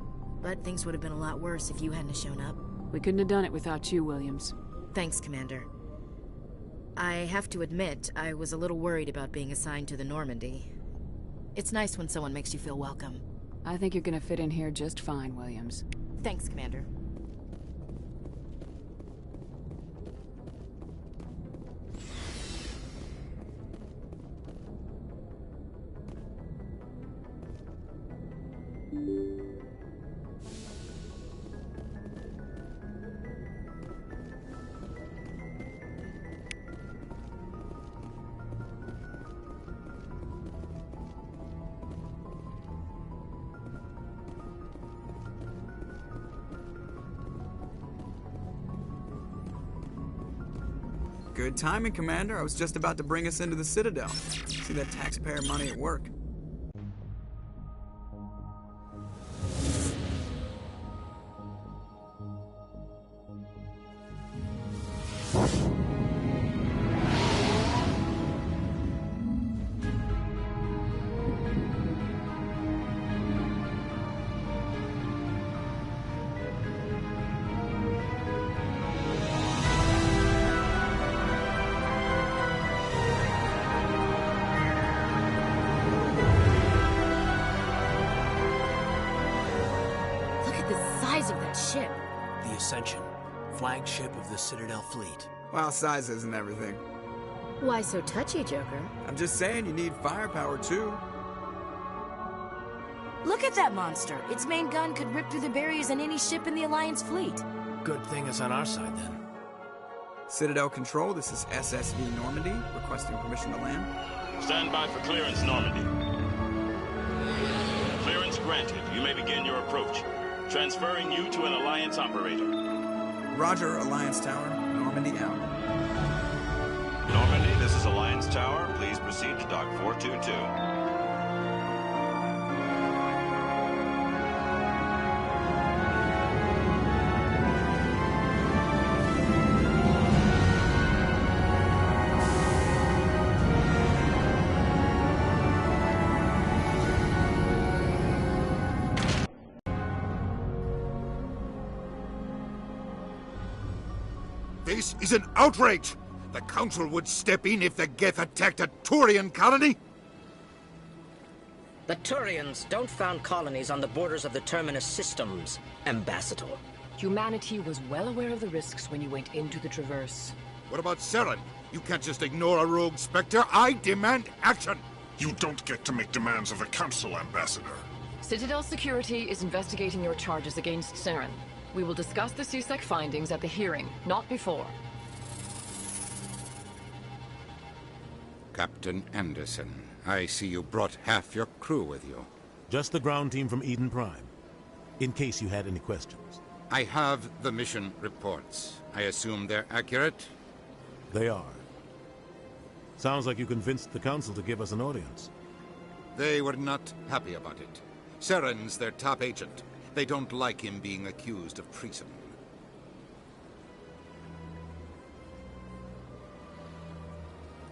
But things would have been a lot worse if you hadn't shown up. We couldn't have done it without you, Williams. Thanks, Commander. I have to admit, I was a little worried about being assigned to the Normandy. It's nice when someone makes you feel welcome. I think you're gonna fit in here just fine, Williams. Thanks, Commander. Good timing, Commander. I was just about to bring us into the Citadel. See that taxpayer money at work. Ship. The Ascension, flagship of the Citadel fleet. Well, size isn't everything. Why so touchy, Joker? I'm just saying you need firepower, too. Look at that monster. Its main gun could rip through the barriers in any ship in the Alliance fleet. Good thing it's on our side, then. Citadel Control, this is SSV Normandy, requesting permission to land. Stand by for clearance, Normandy. Clearance granted. You may begin your approach. Transferring you to an Alliance operator. Roger, Alliance Tower. Normandy out. Normandy, this is Alliance Tower. Please proceed to Dock 422. This is an outrage! The Council would step in if the Geth attacked a Turian colony? The Turians don't found colonies on the borders of the Terminus systems, Ambassador. Humanity was well aware of the risks when you went into the Traverse. What about Saren? You can't just ignore a rogue Spectre. I demand action! You don't get to make demands of the Council, Ambassador. Citadel Security is investigating your charges against Saren. We will discuss the CSEC findings at the hearing, not before. Captain Anderson, I see you brought half your crew with you. Just the ground team from Eden Prime, in case you had any questions. I have the mission reports. I assume they're accurate? They are. Sounds like you convinced the Council to give us an audience. They were not happy about it. Saren's their top agent. They don't like him being accused of treason.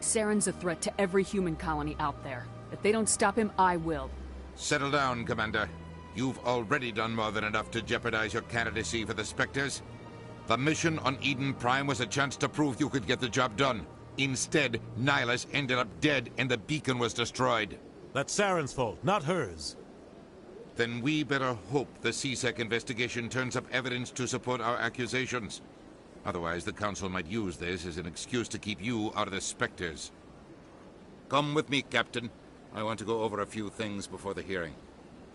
Saren's a threat to every human colony out there. If they don't stop him, I will. Settle down, Commander. You've already done more than enough to jeopardize your candidacy for the Spectres. The mission on Eden Prime was a chance to prove you could get the job done. Instead, Nihilus ended up dead and the beacon was destroyed. That's Saren's fault, not hers. Then we better hope the CSEC investigation turns up evidence to support our accusations. Otherwise, the Council might use this as an excuse to keep you out of the Spectres. Come with me, Captain. I want to go over a few things before the hearing.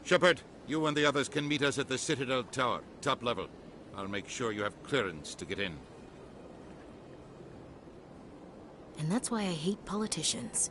Shepard, you and the others can meet us at the Citadel Tower, top level. I'll make sure you have clearance to get in. And that's why I hate politicians.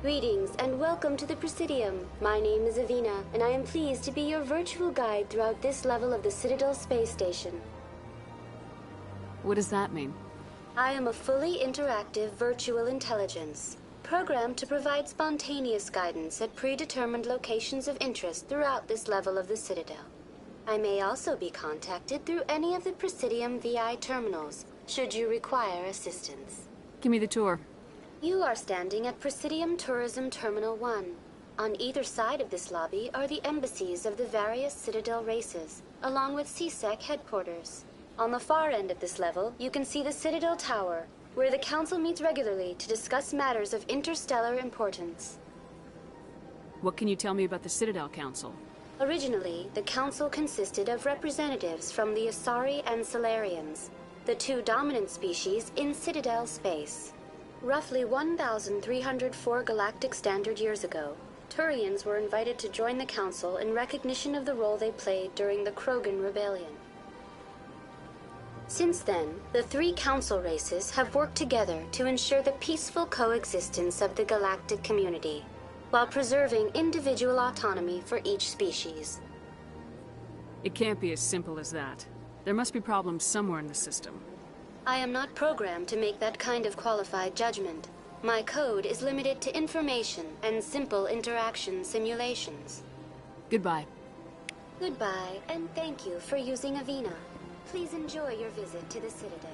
Greetings and welcome to the Presidium. My name is Avina, and I am pleased to be your virtual guide throughout this level of the Citadel space station. What does that mean? I am a fully interactive virtual intelligence, programmed to provide spontaneous guidance at predetermined locations of interest throughout this level of the Citadel. I may also be contacted through any of the Presidium VI terminals, should you require assistance. Give me the tour. You are standing at Presidium Tourism Terminal 1. On either side of this lobby are the embassies of the various Citadel races, along with CSEC headquarters. On the far end of this level, you can see the Citadel Tower, where the Council meets regularly to discuss matters of interstellar importance. What can you tell me about the Citadel Council? Originally, the Council consisted of representatives from the Asari and Solarians, the two dominant species in Citadel space. Roughly 1,304 galactic standard years ago, Turians were invited to join the Council in recognition of the role they played during the Krogan Rebellion. Since then, the three Council races have worked together to ensure the peaceful coexistence of the galactic community, while preserving individual autonomy for each species. It can't be as simple as that. There must be problems somewhere in the system. I am not programmed to make that kind of qualified judgment. My code is limited to information and simple interaction simulations. Goodbye. Goodbye, and thank you for using Avena. Please enjoy your visit to the Citadel.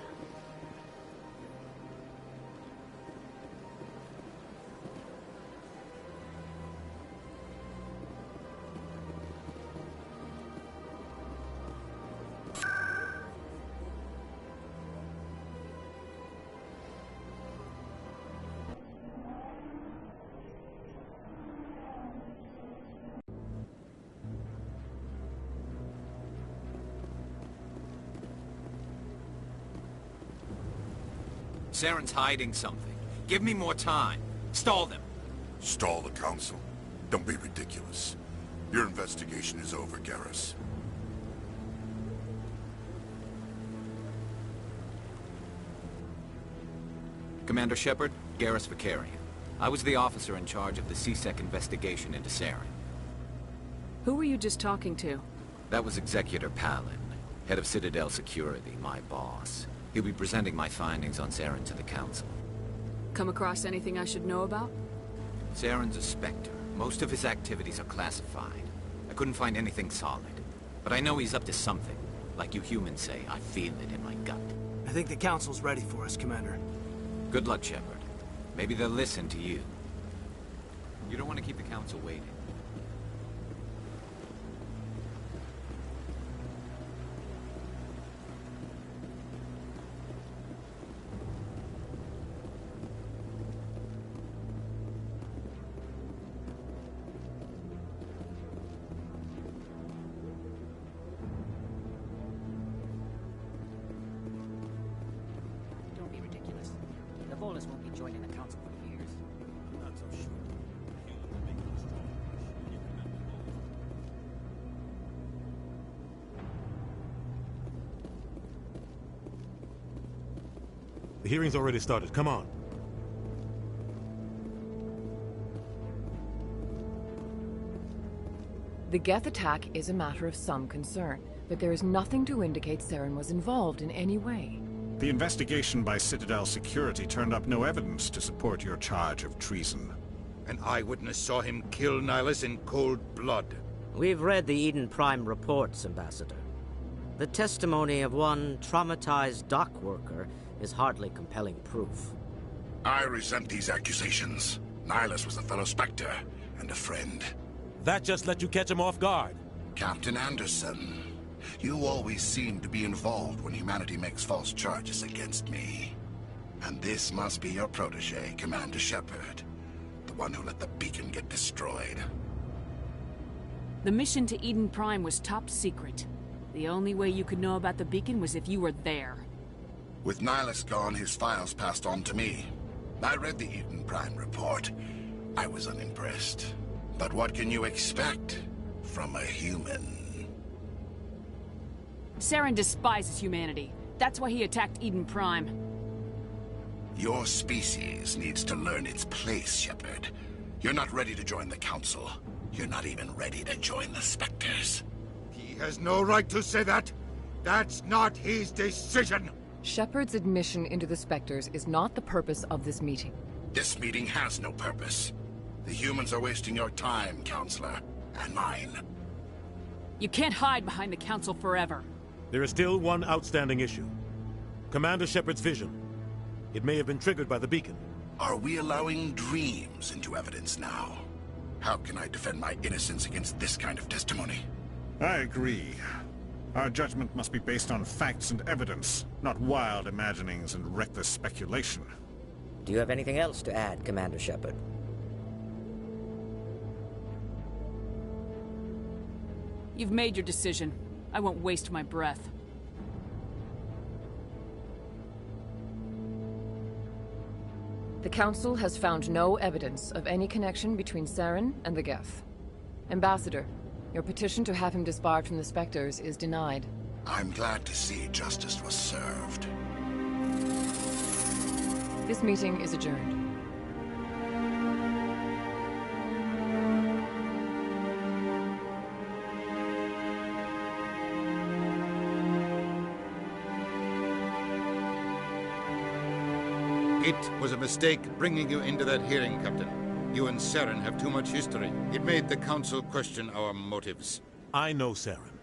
Saren's hiding something. Give me more time. Stall them. Stall the Council? Don't be ridiculous. Your investigation is over, Garrus. Commander Shepard, Garrus Vakarian. I was the officer in charge of the CSEC investigation into Saren. Who were you just talking to? That was Executor Palin, head of Citadel Security, my boss. He'll be presenting my findings on Saren to the Council. Come across anything I should know about? Saren's a Spectre. Most of his activities are classified. I couldn't find anything solid. But I know he's up to something. Like you humans say, I feel it in my gut. I think the Council's ready for us, Commander. Good luck, Shepard. Maybe they'll listen to you. You don't want to keep the Council waiting. Won't be joining the Council for years. Not so sure. The hearing's already started. Come on. The Geth attack is a matter of some concern, but there is nothing to indicate Saren was involved in any way. The investigation by Citadel Security turned up no evidence to support your charge of treason. An eyewitness saw him kill Nihilus in cold blood. We've read the Eden Prime reports, Ambassador. The testimony of one traumatized dock worker is hardly compelling proof. I resent these accusations. Nihilus was a fellow Spectre and a friend. That just let you catch him off guard. Captain Anderson, you always seem to be involved when humanity makes false charges against me. And this must be your protege, Commander Shepard. The one who let the beacon get destroyed. The mission to Eden Prime was top secret. The only way you could know about the beacon was if you were there. With Nihilus gone, his files passed on to me. I read the Eden Prime report. I was unimpressed. But what can you expect from a human? Saren despises humanity. That's why he attacked Eden Prime. Your species needs to learn its place, Shepard. You're not ready to join the Council. You're not even ready to join the Spectres. He has no right to say that. That's not his decision. Shepard's admission into the Spectres is not the purpose of this meeting. This meeting has no purpose. The humans are wasting your time, Counselor, and mine. You can't hide behind the Council forever. There is still one outstanding issue. Commander Shepard's vision. It may have been triggered by the beacon. Are we allowing dreams into evidence now? How can I defend my innocence against this kind of testimony? I agree. Our judgment must be based on facts and evidence, not wild imaginings and reckless speculation. Do you have anything else to add, Commander Shepard? You've made your decision. I won't waste my breath. The Council has found no evidence of any connection between Saren and the Geth. Ambassador, your petition to have him disbarred from the Spectres is denied. I'm glad to see justice was served. This meeting is adjourned. It was a mistake bringing you into that hearing, Captain. You and Saren have too much history. It made the Council question our motives. I know Saren.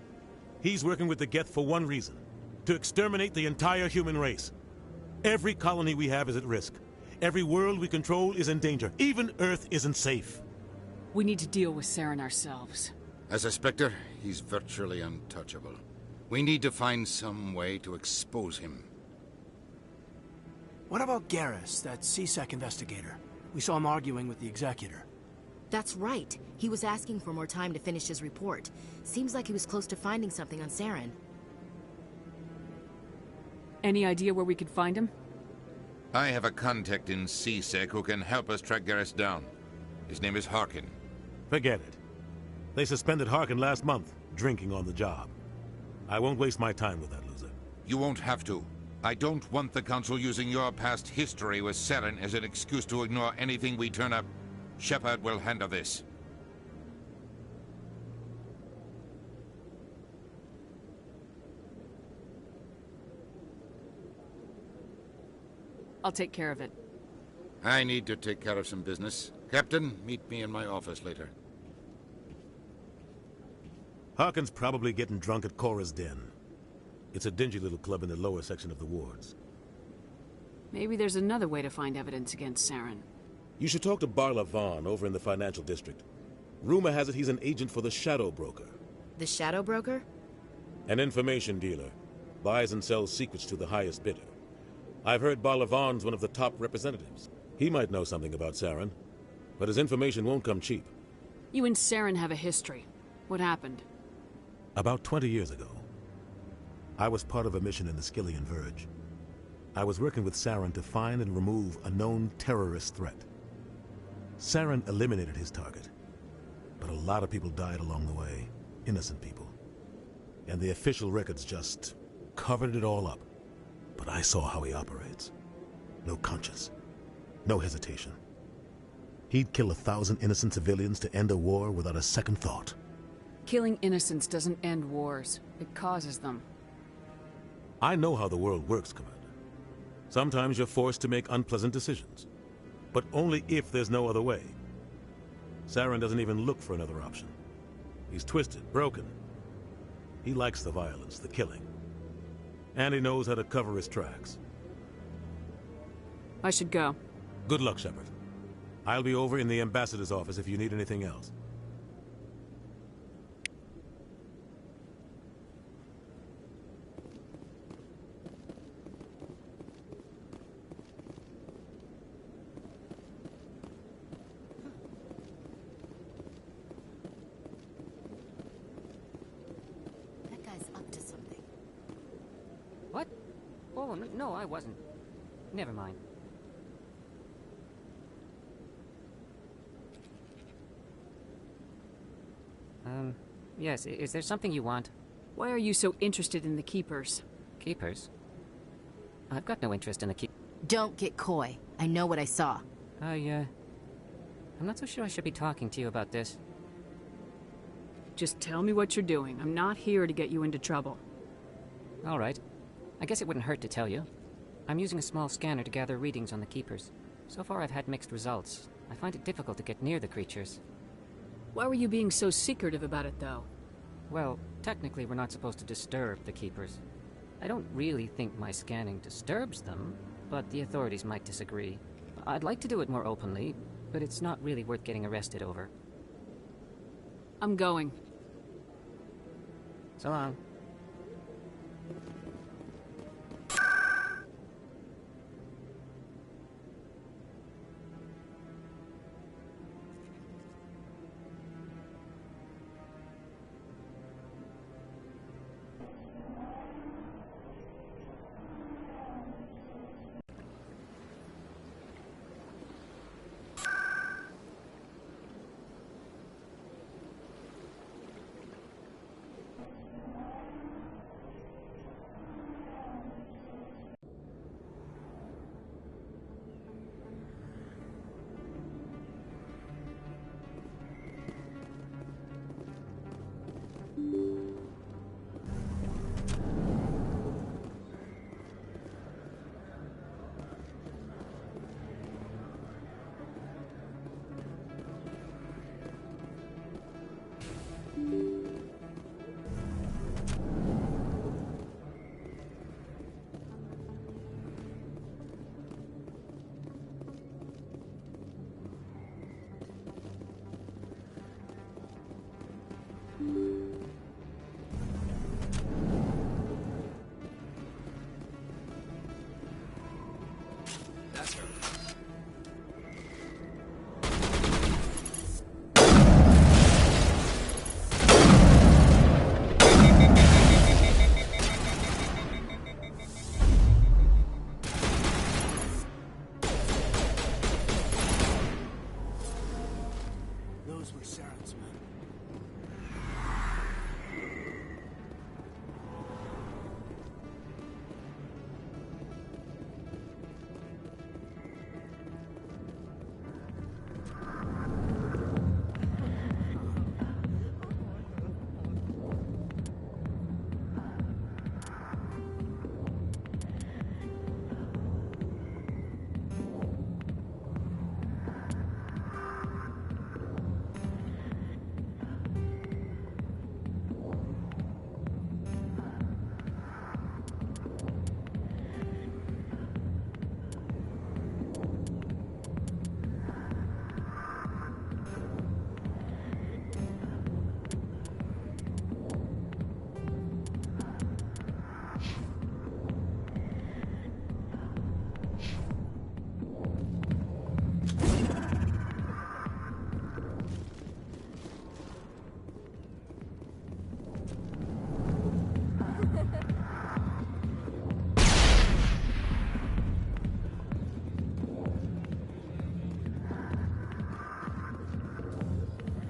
He's working with the Geth for one reason. To exterminate the entire human race. Every colony we have is at risk. Every world we control is in danger. Even Earth isn't safe. We need to deal with Saren ourselves. As a Spectre, he's virtually untouchable. We need to find some way to expose him. What about Garrus, that CSEC investigator? We saw him arguing with the Executor. That's right. He was asking for more time to finish his report. Seems like he was close to finding something on Saren. Any idea where we could find him? I have a contact in CSEC who can help us track Garrus down. His name is Harkin. Forget it. They suspended Harkin last month, drinking on the job. I won't waste my time with that loser. You won't have to. I don't want the Council using your past history with Saren as an excuse to ignore anything we turn up. Shepard will handle this. I'll take care of it. I need to take care of some business. Captain, meet me in my office later. Harkin's probably getting drunk at Cora's Den. It's a dingy little club in the lower section of the wards. Maybe there's another way to find evidence against Saren. You should talk to Barla Vaughn over in the financial district. Rumor has it he's an agent for the Shadow Broker. The Shadow Broker? An information dealer. Buys and sells secrets to the highest bidder. I've heard Barla Vaughn's one of the top representatives. He might know something about Saren, but his information won't come cheap. You and Saren have a history. What happened? About 20 years ago, I was part of a mission in the Skillian Verge. I was working with Saren to find and remove a known terrorist threat. Saren eliminated his target, but a lot of people died along the way, innocent people. And the official records just covered it all up. But I saw how he operates. No conscience, no hesitation. He'd kill 1,000 innocent civilians to end a war without a second thought. Killing innocents doesn't end wars. It causes them. I know how the world works, Commander. Sometimes you're forced to make unpleasant decisions, but only if there's no other way. Saren doesn't even look for another option. He's twisted, broken. He likes the violence, the killing. And he knows how to cover his tracks. I should go. Good luck, Shepard. I'll be over in the ambassador's office if you need anything else. That guy's up to something. What? Oh, no, I wasn't. Never mind. Yes, is there something you want? Why are you so interested in the Keepers? Keepers? I've got no interest in the Don't get coy. I know what I saw. I'm not so sure I should be talking to you about this. Just tell me what you're doing. I'm not here to get you into trouble. All right. I guess it wouldn't hurt to tell you. I'm using a small scanner to gather readings on the Keepers. So far I've had mixed results. I find it difficult to get near the creatures. Why were you being so secretive about it, though? Well, technically we're not supposed to disturb the Keepers. I don't really think my scanning disturbs them, but the authorities might disagree. I'd like to do it more openly, but it's not really worth getting arrested over. I'm going. So long.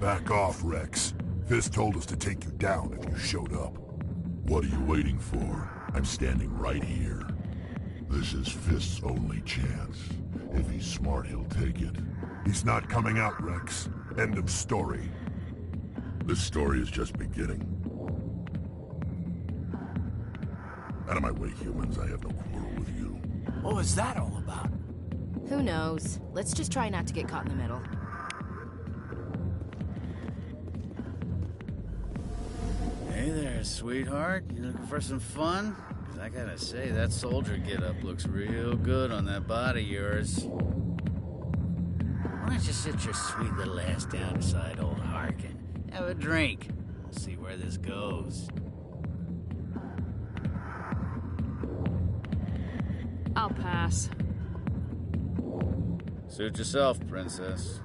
Back off, Rex. Fist told us to take you down if you showed up. What are you waiting for? I'm standing right here. This is Fist's only chance. If he's smart, he'll take it. He's not coming out, Rex. End of story. This story is just beginning. Out of my way, humans. I have no quarrel with you. What was that all about? Who knows? Let's just try not to get caught in the middle. Hey there, sweetheart. You looking for some fun? 'Cause I gotta say, that soldier get-up looks real good on that body of yours. Why don't you sit your sweet little ass down beside old Harkin? Have a drink. We'll see where this goes. I'll pass. Suit yourself, princess.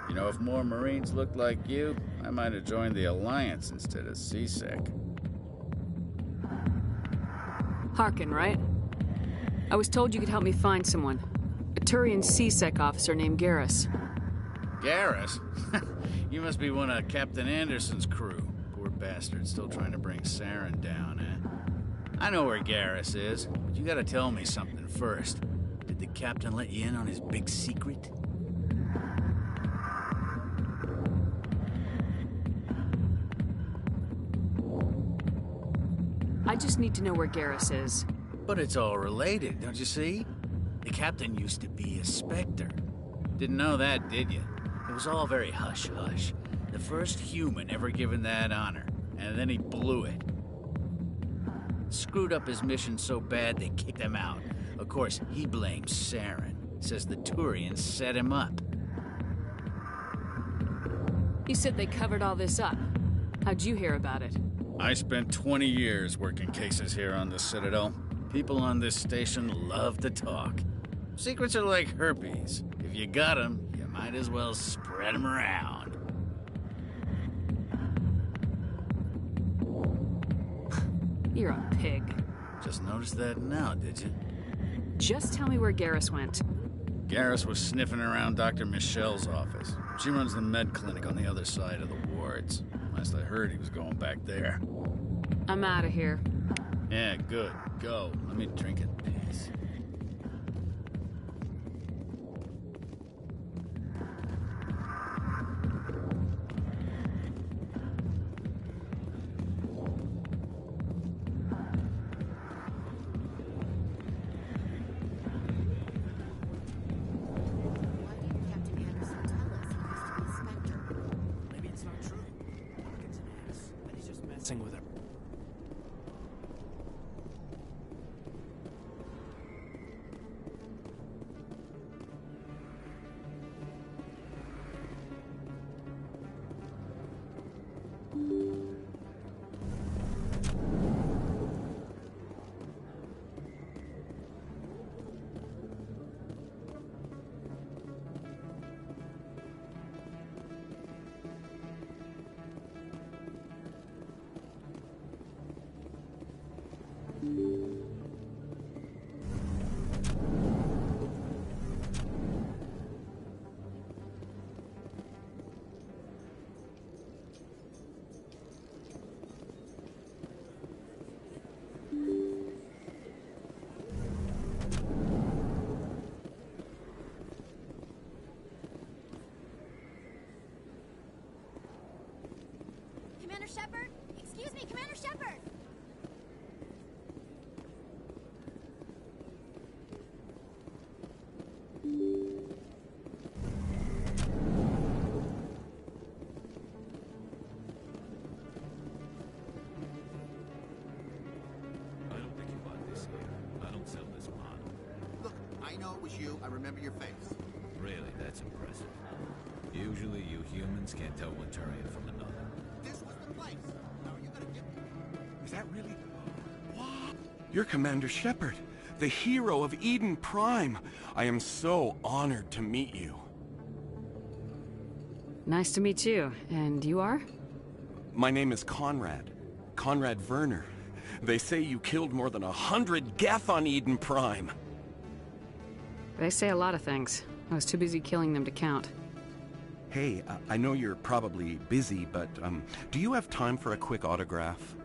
You know, if more Marines looked like you, I might have joined the Alliance instead of CSEC. Harkin, right? I was told you could help me find someone. A Turian CSEC officer named Garrus. Garrus? You must be one of Captain Anderson's crew. Poor bastard, still trying to bring Saren down, eh? I know where Garrus is, but you gotta tell me something first. Did the captain let you in on his big secret? I just need to know where Garrus is. But it's all related, don't you see? The captain used to be a Spectre. Didn't know that, did you? It was all very hush-hush. The first human ever given that honor, and then he blew it. Screwed up his mission so bad they kicked him out. Of course, he blames Saren. Says the Turians set him up. You said they covered all this up. How'd you hear about it? I spent 20 years working cases here on the Citadel. People on this station love to talk. Secrets are like herpes. If you got them, you might as well spread them around. You're a pig. Just noticed that now, did you? Just tell me where Garrus went. Garrus was sniffing around Dr. Michelle's office. She runs the med clinic on the other side of the wards. Last I heard, he was going back there. I'm out of here. Yeah, good. Go. Let me drink in peace. With her. Commander Shepard? Excuse me, Commander Shepard! I don't think you bought this here. I don't sell this pot. Look, I know it was you. I remember your face. Really, that's impressive. Usually you humans can't tell one Turian from another. This was the place. How are you gonna get me? Is that really... What? You're Commander Shepard, the hero of Eden Prime. I am so honored to meet you. Nice to meet you. And you are? My name is Conrad. Conrad Werner. They say you killed more than 100 Geth on Eden Prime. They say a lot of things. I was too busy killing them to count. Hey, I know you're probably busy, but do you have time for a quick autograph?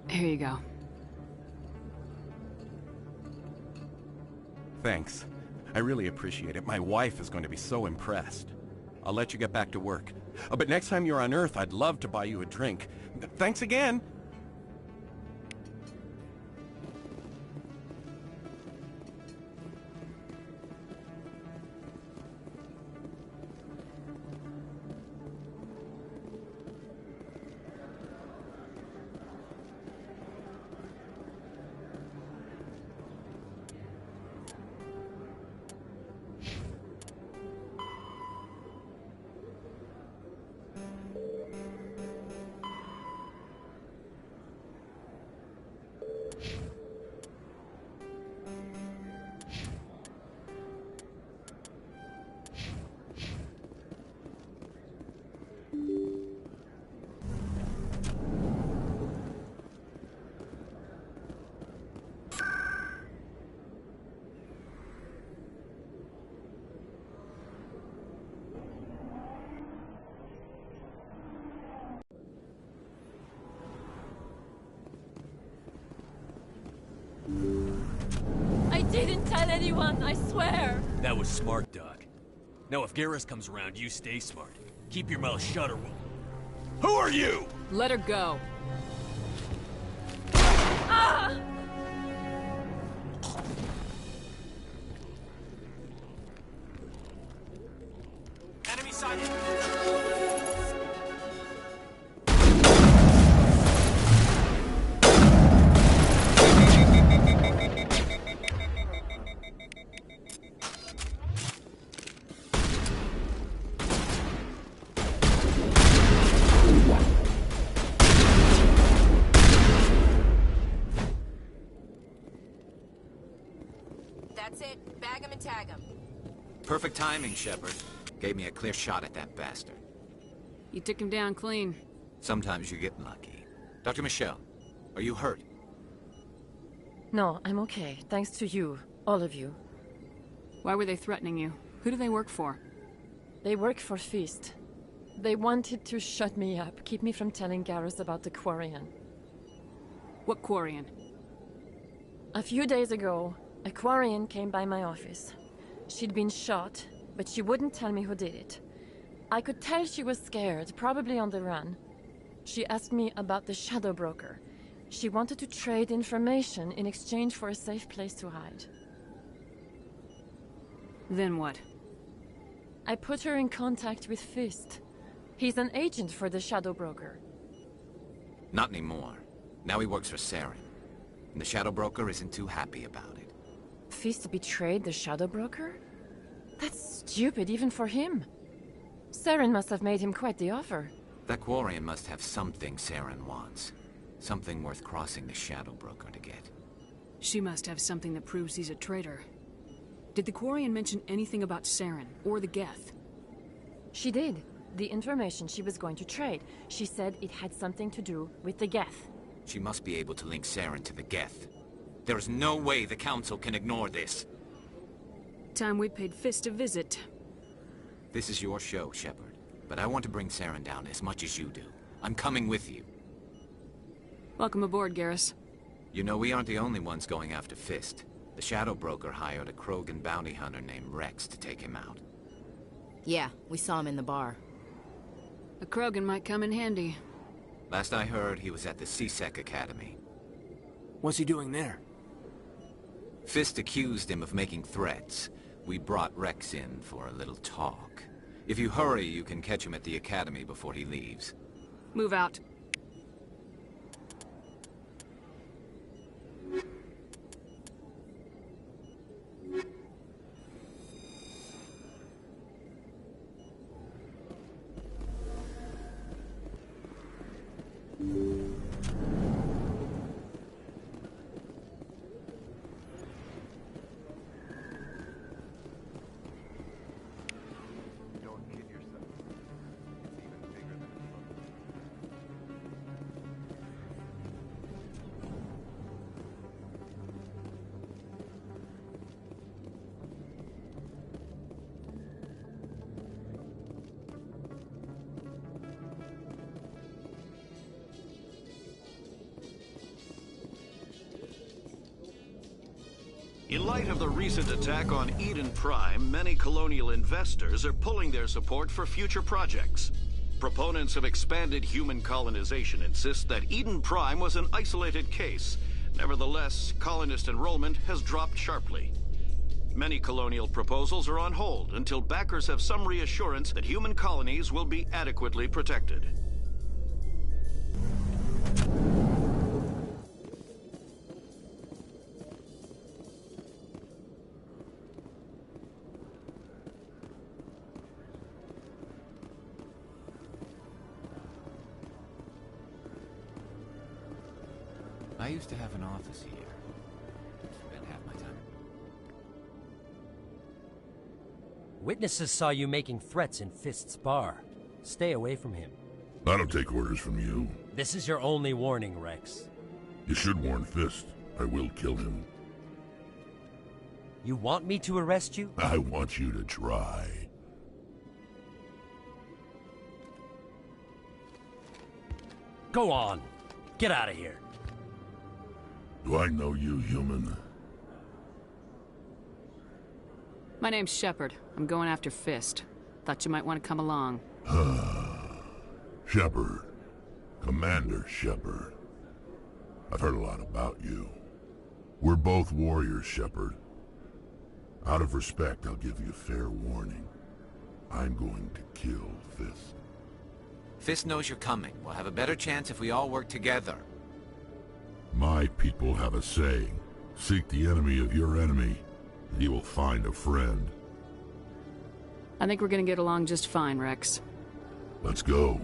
Here you go. Thanks. I really appreciate it. My wife is going to be so impressed. I'll let you get back to work. But next time you're on Earth, I'd love to buy you a drink. Thanks again! I didn't tell anyone, I swear! That was smart, Doc. Now if Garrus comes around, you stay smart. Keep your mouth shut or we'll... Who are you? Let her go. Ah! Enemy sighted! That's it. Bag him and tag him. Perfect timing, Shepard. Gave me a clear shot at that bastard. You took him down clean. Sometimes you get lucky. Dr. Michelle, are you hurt? No, I'm okay. Thanks to you. All of you. Why were they threatening you? Who do they work for? They work for Feast. They wanted to shut me up, keep me from telling Garrus about the Quarian. What Quarian? A few days ago, a Quarian came by my office. She'd been shot, but she wouldn't tell me who did it. I could tell she was scared, probably on the run. She asked me about the Shadow Broker. She wanted to trade information in exchange for a safe place to hide. Then what? I put her in contact with Fist. He's an agent for the Shadow Broker. Not anymore. Now he works for Saren. And the Shadow Broker isn't too happy about it. Fist betrayed the Shadow Broker? That's stupid even for him. Saren must have made him quite the offer. That Quarian must have something Saren wants. Something worth crossing the Shadow Broker to get. She must have something that proves he's a traitor. Did the Quarian mention anything about Saren, or the Geth? She did. The information she was going to trade. She said it had something to do with the Geth. She must be able to link Saren to the Geth. There is no way the Council can ignore this. Time we paid Fist a visit. This is your show, Shepard. But I want to bring Saren down as much as you do. I'm coming with you. Welcome aboard, Garrus. You know, we aren't the only ones going after Fist. The Shadow Broker hired a Krogan bounty hunter named Rex to take him out. Yeah, we saw him in the bar. A Krogan might come in handy. Last I heard, he was at the C-Sec Academy. What's he doing there? Fist accused him of making threats. We brought Rex in for a little talk. If you hurry, you can catch him at the Academy before he leaves. Move out. In light of the recent attack on Eden Prime, many colonial investors are pulling their support for future projects. Proponents of expanded human colonization insist that Eden Prime was an isolated case. Nevertheless, colonist enrollment has dropped sharply. Many colonial proposals are on hold until backers have some reassurance that human colonies will be adequately protected. I used to have an office here. Spent half my time. Witnesses saw you making threats in Fist's bar. Stay away from him. I don't take orders from you. This is your only warning, Rex. You should warn Fist. I will kill him. You want me to arrest you? I want you to try. Go on. Get out of here. Do I know you, human? My name's Shepard. I'm going after Fist. Thought you might want to come along. Shepard. Commander Shepard. I've heard a lot about you. We're both warriors, Shepard. Out of respect, I'll give you fair warning. I'm going to kill Fist. Fist knows you're coming. We'll have a better chance if we all work together. My people have a saying. Seek the enemy of your enemy, and you will find a friend. I think we're gonna get along just fine, Rex. Let's go.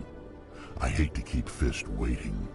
I hate to keep Fist waiting.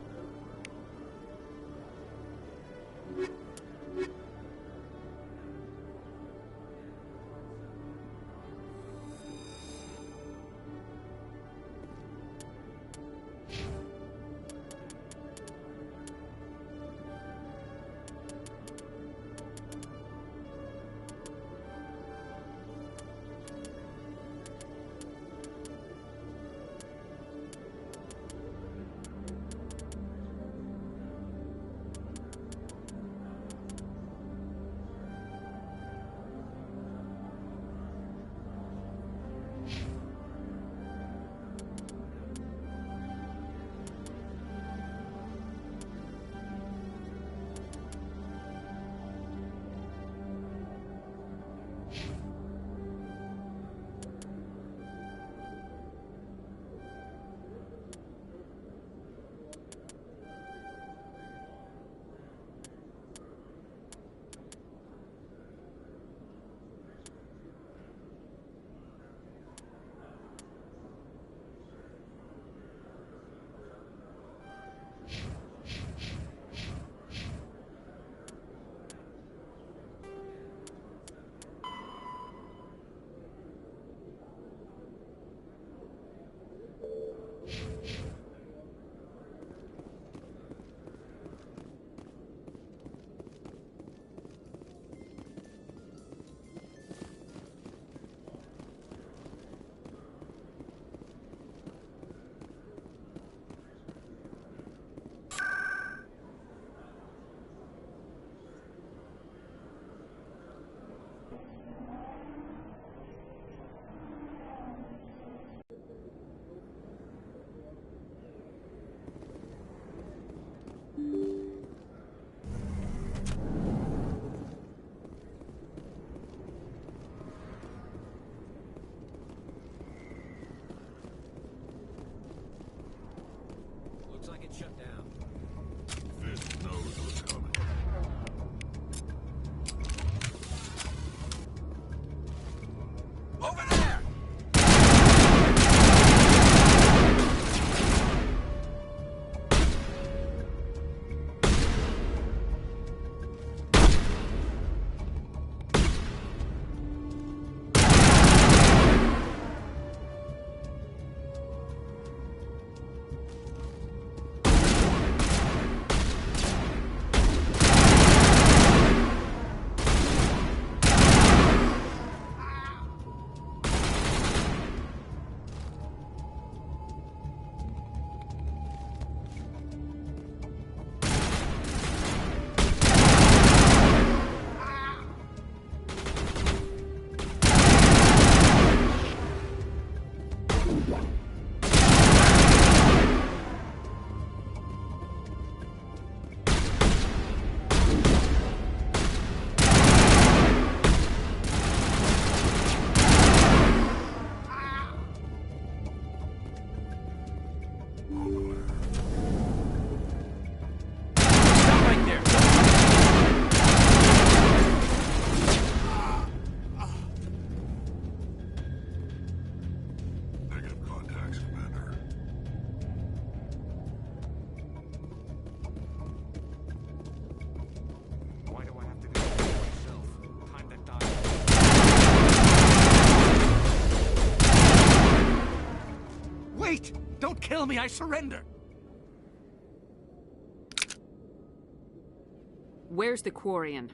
kill me, I surrender. Where's the Quarian?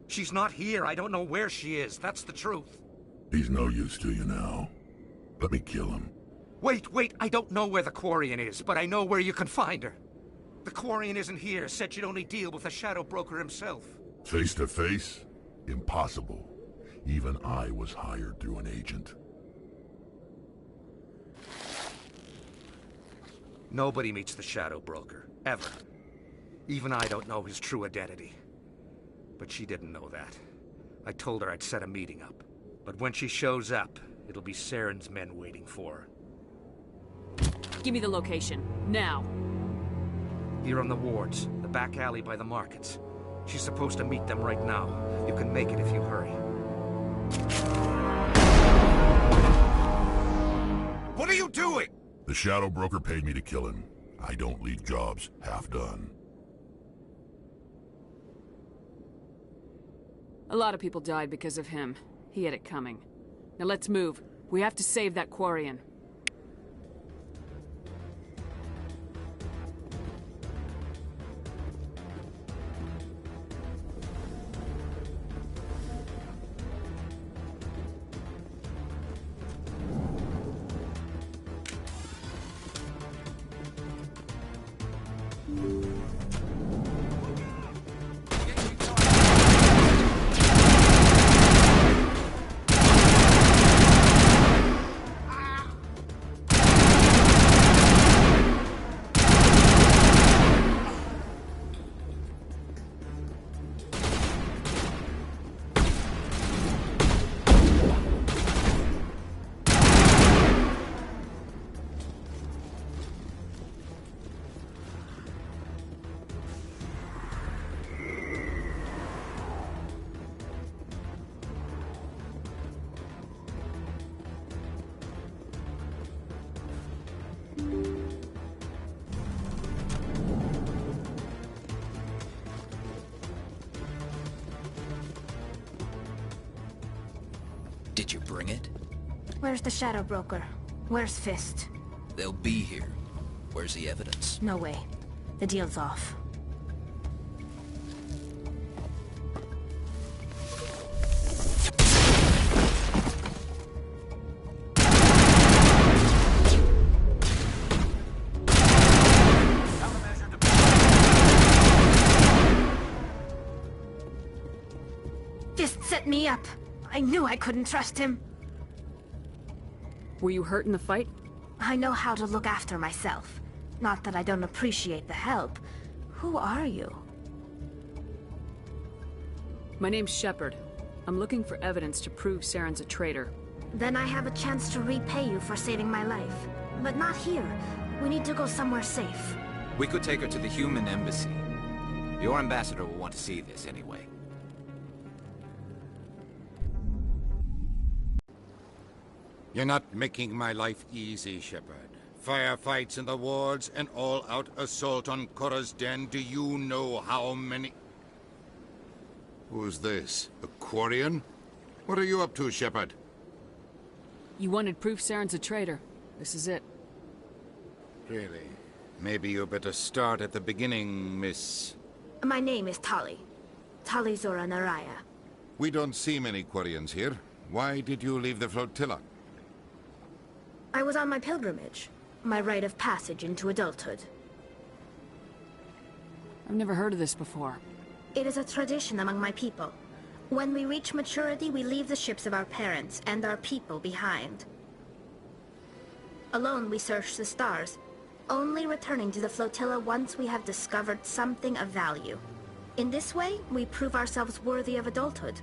She's not here. I don't know where she is. That's the truth. He's no use to you now. Let me kill him. Wait. I don't know where the Quarian is, but I know where you can find her. The Quarian isn't here. Said she'd only deal with the Shadow Broker himself. Face to face? Impossible. Even I was hired through an agent. Nobody meets the Shadow Broker. Ever. Even I don't know his true identity. But she didn't know that. I told her I'd set a meeting up. But when she shows up, it'll be Saren's men waiting for her. Give me the location. Now. Here on the wards, the back alley by the markets. She's supposed to meet them right now. You can make it if you hurry. What are you doing? The Shadow Broker paid me to kill him. I don't leave jobs half done. A lot of people died because of him. He had it coming. Now let's move. We have to save that Quarian. Did you bring it? Where's the Shadow Broker? Where's Fist? They'll be here. Where's the evidence? No way. The deal's off. Fist set me up. I knew I couldn't trust him. Were you hurt in the fight? I know how to look after myself. Not that I don't appreciate the help. Who are you? My name's Shepard. I'm looking for evidence to prove Saren's a traitor. Then I have a chance to repay you for saving my life. But not here. We need to go somewhere safe. We could take her to the human embassy. Your ambassador will want to see this anyway. You're not making my life easy, Shepard. Firefights in the wards, an all-out assault on Korra's den. Do you know how many... Who's this? A Quarian? What are you up to, Shepard? You wanted proof Saren's a traitor. This is it. Really? Maybe you better start at the beginning, Miss... My name is Tali. Tali Zora Naraya. We don't see many Quarians here. Why did you leave the flotilla? I was on my pilgrimage. My rite of passage into adulthood. I've never heard of this before. It is a tradition among my people. When we reach maturity, we leave the ships of our parents and our people behind. Alone, we search the stars, only returning to the flotilla once we have discovered something of value. In this way, we prove ourselves worthy of adulthood.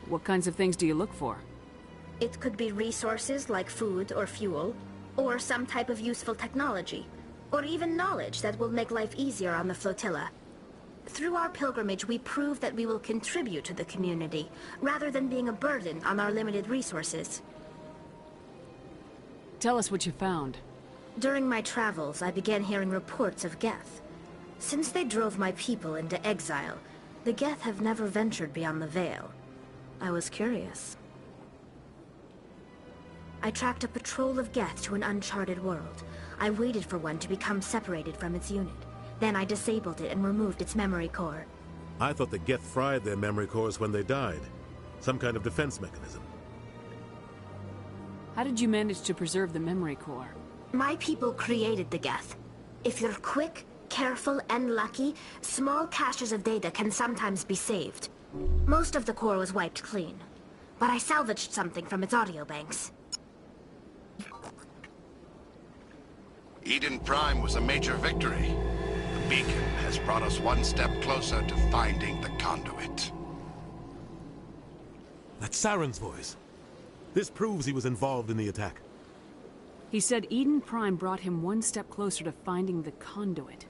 What kinds of things do you look for? It could be resources like food or fuel, or some type of useful technology, or even knowledge that will make life easier on the flotilla. Through our pilgrimage, we prove that we will contribute to the community, rather than being a burden on our limited resources. Tell us what you found. During my travels, I began hearing reports of Geth. Since they drove my people into exile, the Geth have never ventured beyond the Veil. I was curious. I tracked a patrol of Geth to an uncharted world. I waited for one to become separated from its unit. Then I disabled it and removed its memory core. I thought the Geth fried their memory cores when they died. Some kind of defense mechanism. How did you manage to preserve the memory core? My people created the Geth. If you're quick, careful, and lucky, small caches of data can sometimes be saved. Most of the core was wiped clean, but I salvaged something from its audio banks. Eden Prime was a major victory. The beacon has brought us one step closer to finding the conduit. That's Saren's voice. This proves he was involved in the attack. He said Eden Prime brought him one step closer to finding the conduit.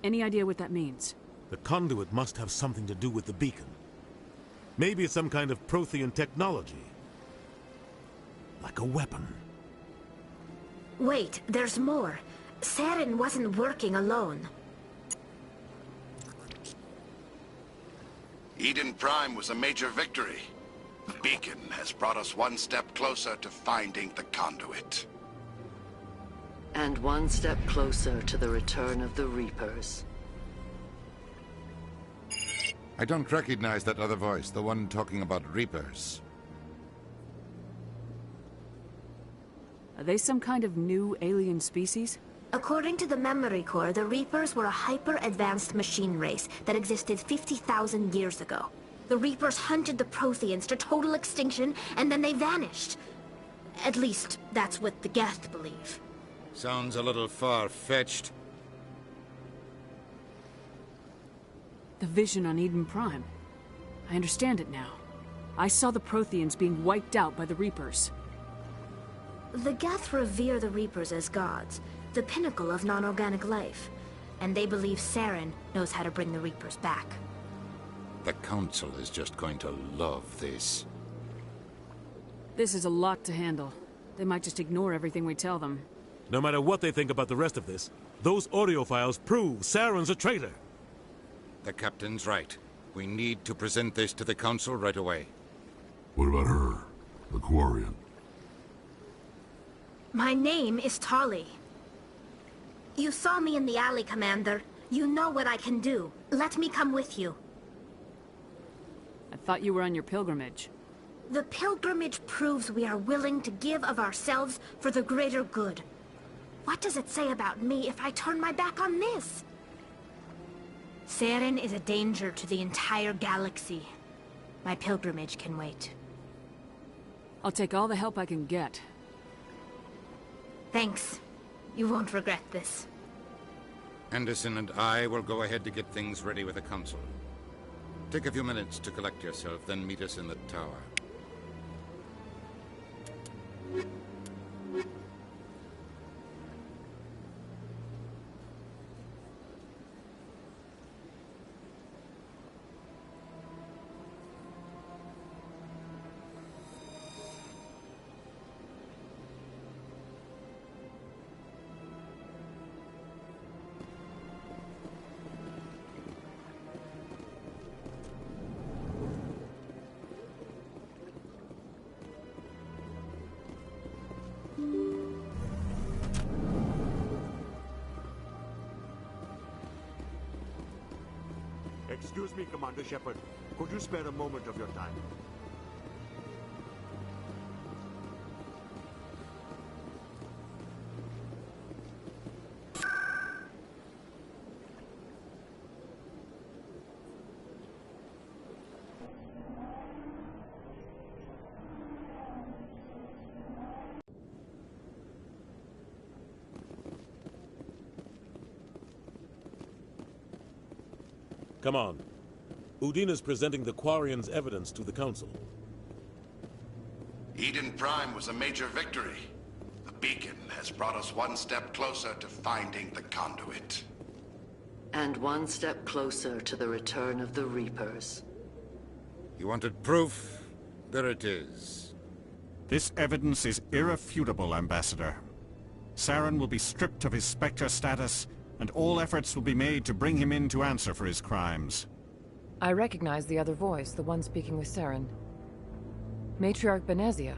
Any idea what that means? The conduit must have something to do with the beacon. Maybe it's some kind of Prothean technology. Like a weapon. Wait, there's more. Saren wasn't working alone. Eden Prime was a major victory. The beacon has brought us one step closer to finding the conduit. And one step closer to the return of the Reapers. I don't recognize that other voice, the one talking about Reapers. Are they some kind of new alien species? According to the memory core, the Reapers were a hyper-advanced machine race that existed 50,000 years ago. The Reapers hunted the Protheans to total extinction, and then they vanished. At least, that's what the Geth believe. Sounds a little far-fetched. The vision on Eden Prime. I understand it now. I saw the Protheans being wiped out by the Reapers. The Geth revere the Reapers as gods, the pinnacle of non-organic life. And they believe Saren knows how to bring the Reapers back. The Council is just going to love this. This is a lot to handle. They might just ignore everything we tell them. No matter what they think about the rest of this, those audio files prove Saren's a traitor. The Captain's right. We need to present this to the Council right away. What about her? The Quarian? My name is Tali. You saw me in the alley, Commander. You know what I can do. Let me come with you. I thought you were on your pilgrimage. The pilgrimage proves we are willing to give of ourselves for the greater good. What does it say about me if I turn my back on this? Saren is a danger to the entire galaxy. My pilgrimage can wait. I'll take all the help I can get. Thanks. You won't regret this. Anderson and I will go ahead to get things ready with the Council. Take a few minutes to collect yourself, then meet us in the tower. Excuse me, Commander Shepard. Could you spare a moment of your time? Come on. Udina's presenting the Quarian's evidence to the Council. Eden Prime was a major victory. The beacon has brought us one step closer to finding the conduit. And one step closer to the return of the Reapers. You wanted proof? There it is. This evidence is irrefutable, Ambassador. Saren will be stripped of his Spectre status, and all efforts will be made to bring him in to answer for his crimes. I recognize the other voice, the one speaking with Saren. Matriarch Benezia.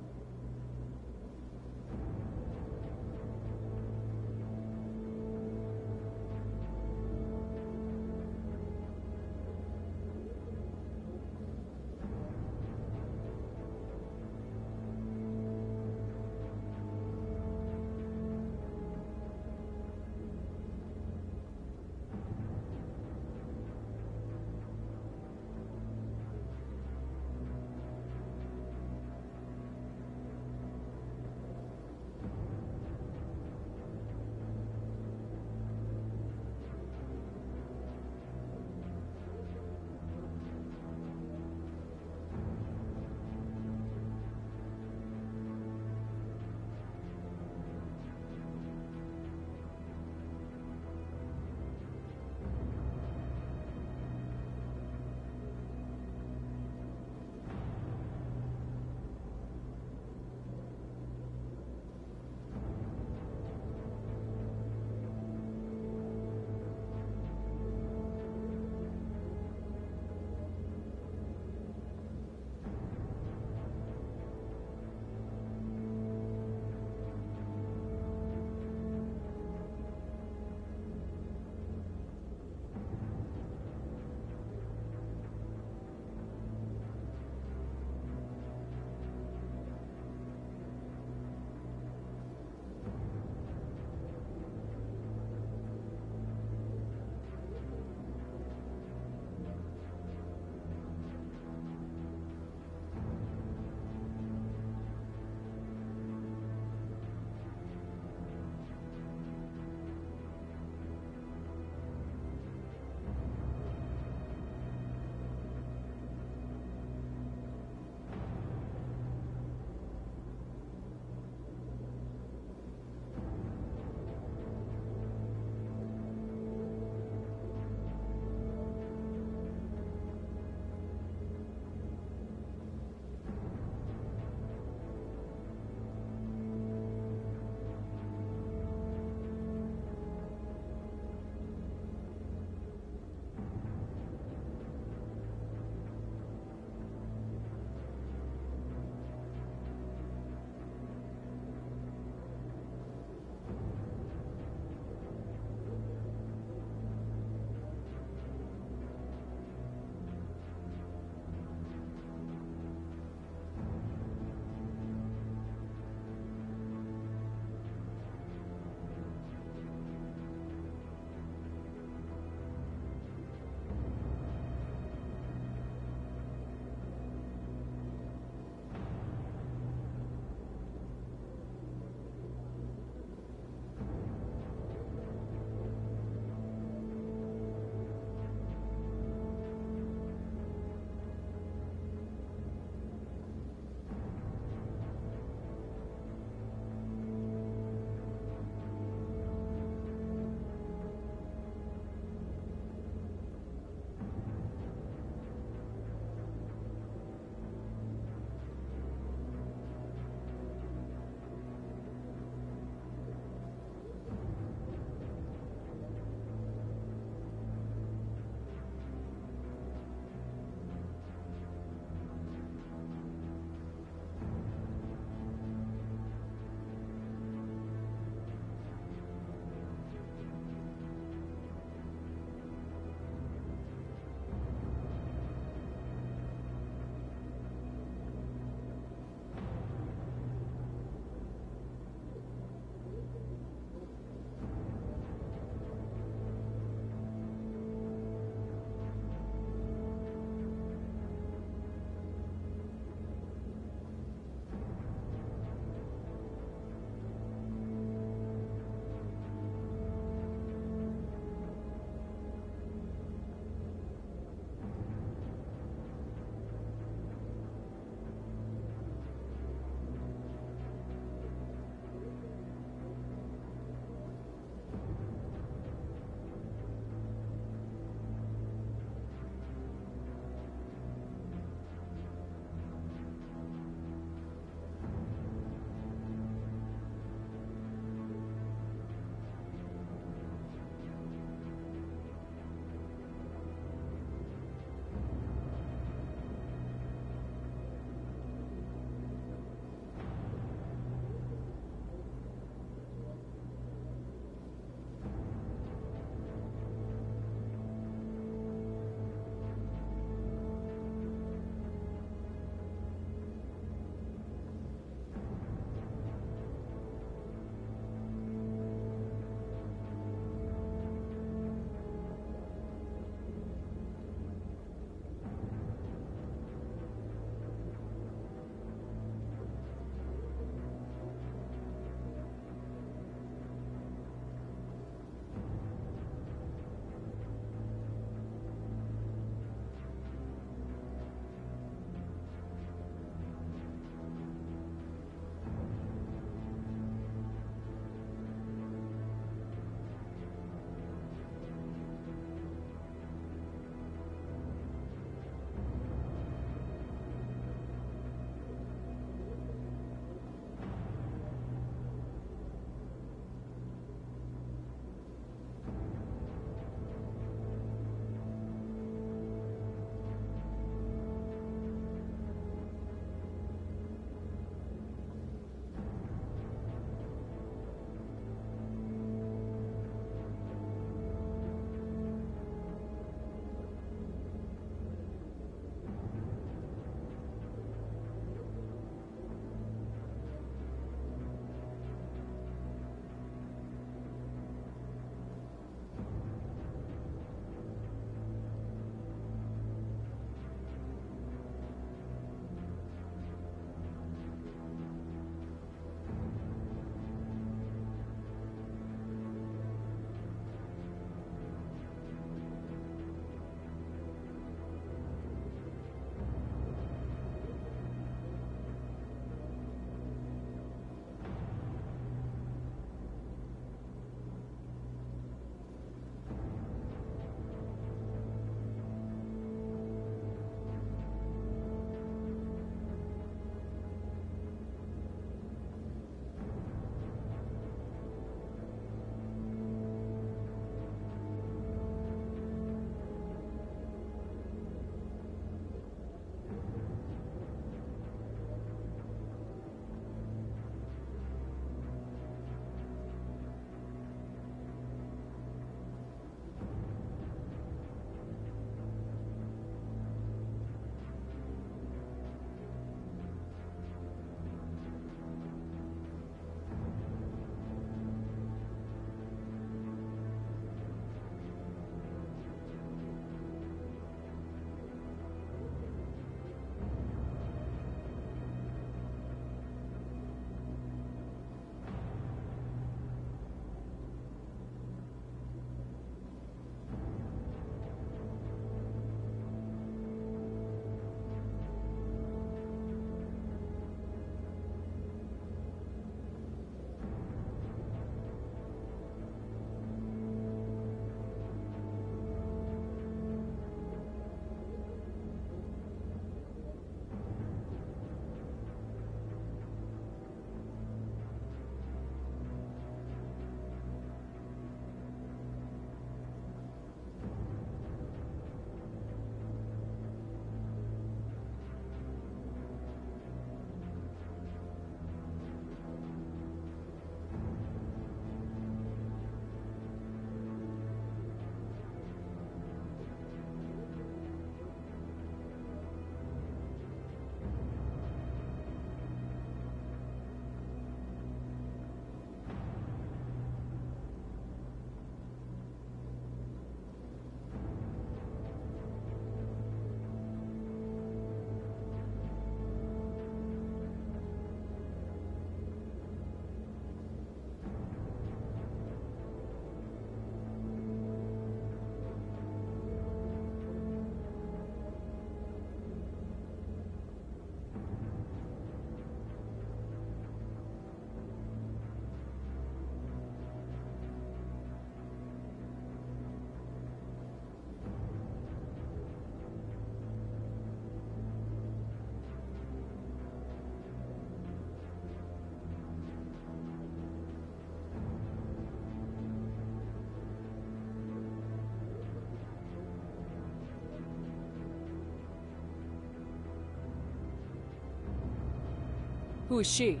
Who is she?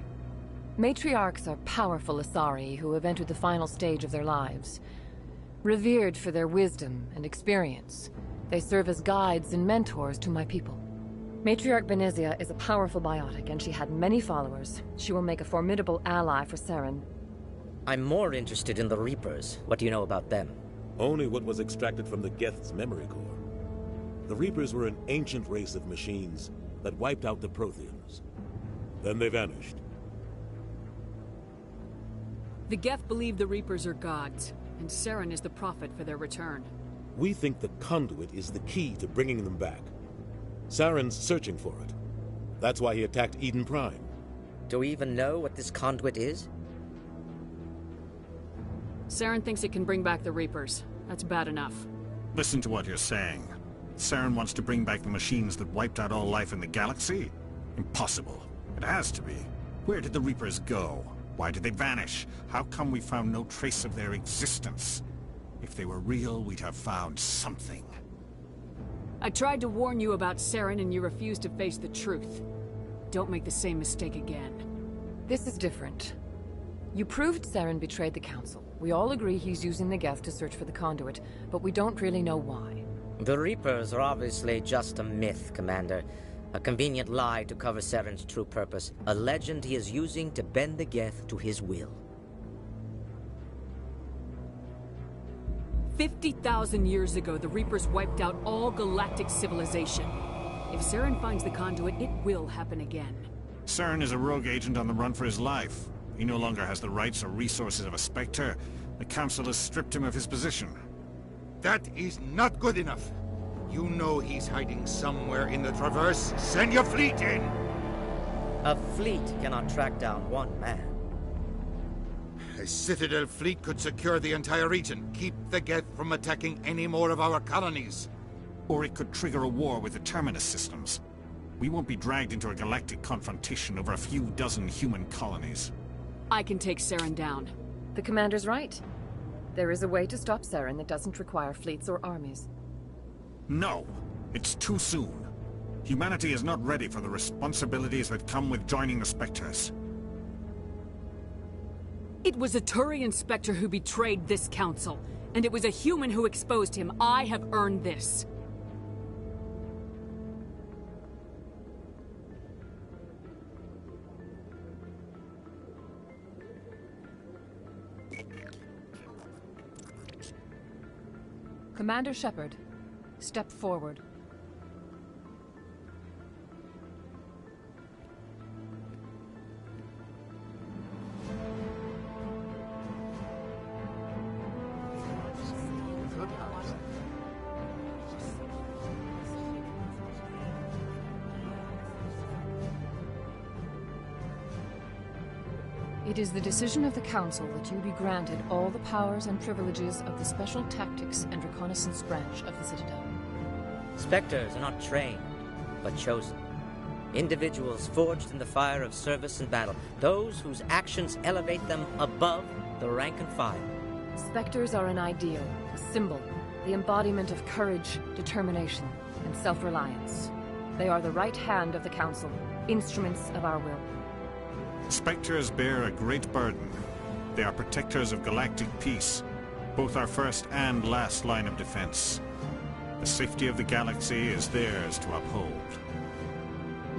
Matriarchs are powerful Asari who have entered the final stage of their lives. Revered for their wisdom and experience, they serve as guides and mentors to my people. Matriarch Benezia is a powerful biotic, and she had many followers. She will make a formidable ally for Saren. I'm more interested in the Reapers. What do you know about them? Only what was extracted from the Geth's memory core. The Reapers were an ancient race of machines that wiped out the Protheans. Then they vanished. The Geth believe the Reapers are gods, and Saren is the prophet for their return. We think the conduit is the key to bringing them back. Saren's searching for it. That's why he attacked Eden Prime. Do we even know what this conduit is? Saren thinks it can bring back the Reapers. That's bad enough. Listen to what you're saying. Saren wants to bring back the machines that wiped out all life in the galaxy? Impossible. It has to be. Where did the Reapers go? Why did they vanish? How come we found no trace of their existence? If they were real, we'd have found something. I tried to warn you about Saren and you refused to face the truth. Don't make the same mistake again. This is different. You proved Saren betrayed the Council. We all agree he's using the Geth to search for the conduit, but we don't really know why. The Reapers are obviously just a myth, Commander. A convenient lie to cover Saren's true purpose. A legend he is using to bend the Geth to his will. 50,000 years ago, the Reapers wiped out all galactic civilization. If Saren finds the conduit, it will happen again. Saren is a rogue agent on the run for his life. He no longer has the rights or resources of a Spectre. The Council has stripped him of his position. That is not good enough. You know he's hiding somewhere in the Traverse. Send your fleet in! A fleet cannot track down one man. A Citadel fleet could secure the entire region, keep the Geth from attacking any more of our colonies. Or it could trigger a war with the Terminus systems. We won't be dragged into a galactic confrontation over a few dozen human colonies. I can take Saren down. The Commander's right. There is a way to stop Saren that doesn't require fleets or armies. No! It's too soon. Humanity is not ready for the responsibilities that come with joining the Spectres. It was a Turian Spectre who betrayed this council, and it was a human who exposed him. I have earned this. Commander Shepard, step forward. It is the decision of the Council that you be granted all the powers and privileges of the Special Tactics and Reconnaissance branch of the Citadel. Spectres are not trained, but chosen. Individuals forged in the fire of service and battle. Those whose actions elevate them above the rank and file. Spectres are an ideal, a symbol, the embodiment of courage, determination, and self-reliance. They are the right hand of the Council, instruments of our will. Spectres bear a great burden. They are protectors of galactic peace, both our first and last line of defense. The safety of the galaxy is theirs to uphold.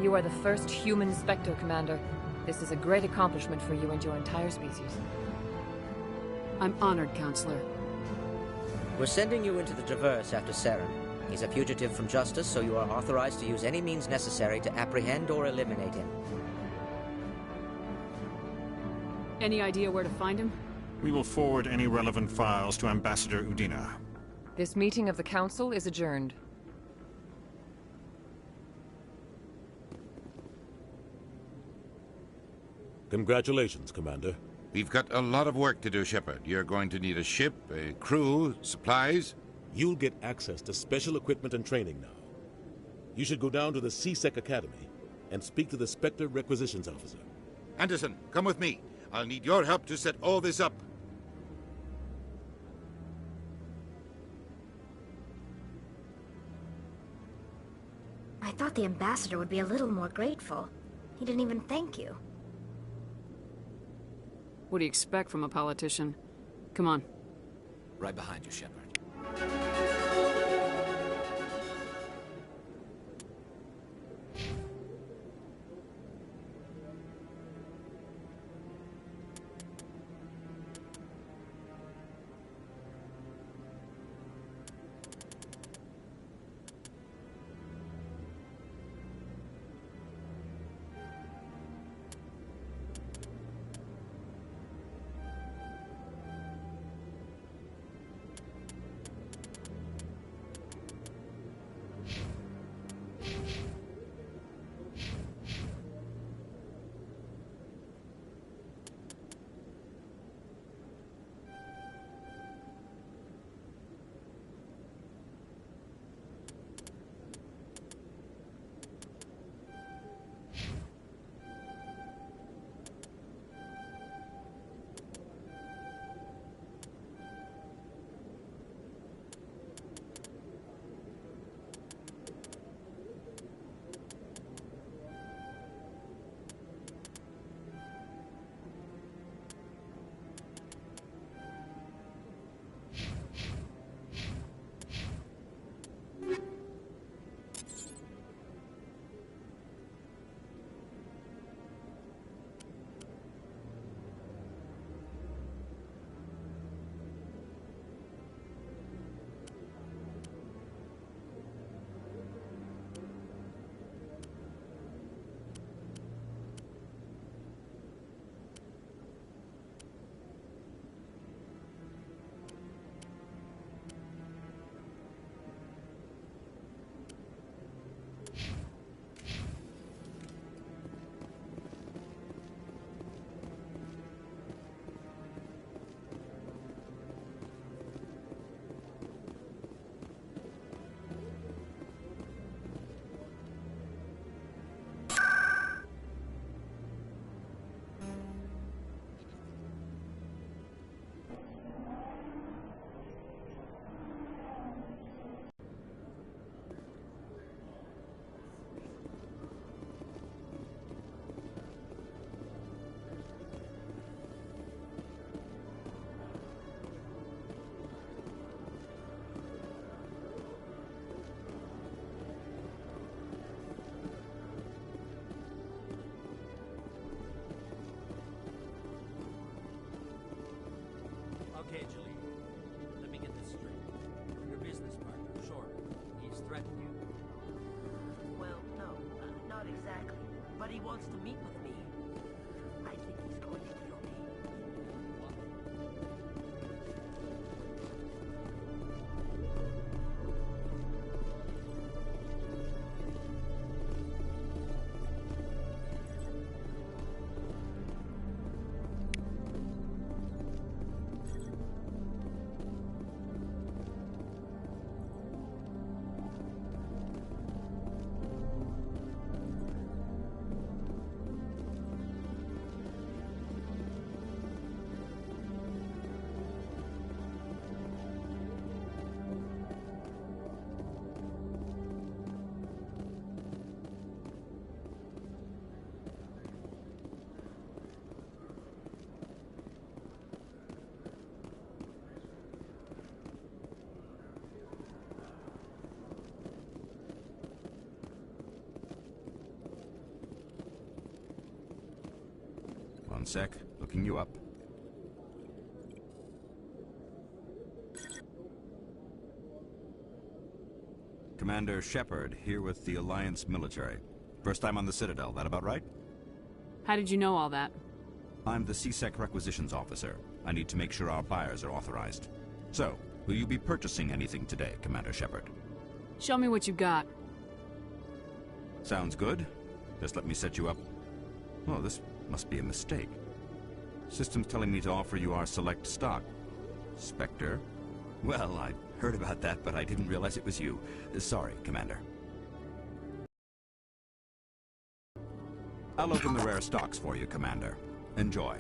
You are the first human Spectre, Commander. This is a great accomplishment for you and your entire species. I'm honored, Counselor. We're sending you into the Traverse after Saren. He's a fugitive from justice, so you are authorized to use any means necessary to apprehend or eliminate him. Any idea where to find him? We will forward any relevant files to Ambassador Udina. This meeting of the Council is adjourned. Congratulations, Commander. We've got a lot of work to do, Shepard. You're going to need a ship, a crew, supplies. You'll get access to special equipment and training now. You should go down to the CSEC Academy and speak to the Spectre Requisitions Officer. Anderson, come with me. I'll need your help to set all this up. I thought the ambassador would be a little more grateful. He didn't even thank you. What do you expect from a politician? Come on. Right behind you, Shepard. Okay, Julie. Let me get this straight. Your business partner, Short, he's threatened you. Well, no, not exactly. But he wants to meet with me. I think he's going to kill me. One sec, looking you up. Commander Shepard, here with the Alliance military. First time on the Citadel, that about right? How did you know all that? I'm the CSEC requisitions officer. I need to make sure our buyers are authorized. So, will you be purchasing anything today, Commander Shepard? Show me what you got. Sounds good. Just let me set you up. Oh, this must be a mistake. System's telling me to offer you our select stock. Spectre? Well, I heard about that, but I didn't realize it was you. Sorry, Commander. I'll open the rare stocks for you, Commander. Enjoy.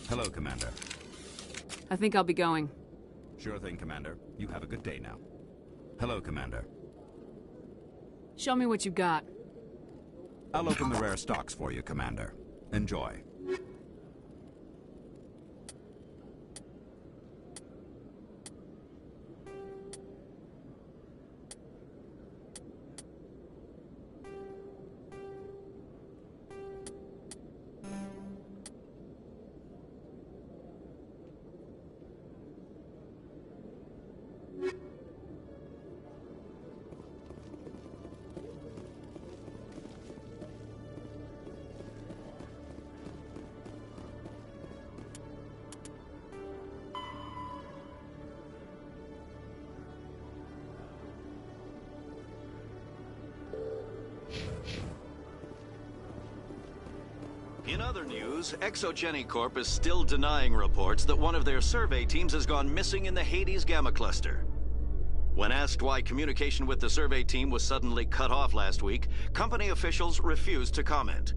Hello, Commander. I think I'll be going. Sure thing, Commander. You have a good day now. Hello, Commander. Show me what you got. I'll open the rare stocks for you, Commander. Enjoy. In other news, Exogeny Corp is still denying reports that one of their survey teams has gone missing in the Hades Gamma Cluster. When asked why communication with the survey team was suddenly cut off last week, company officials refused to comment.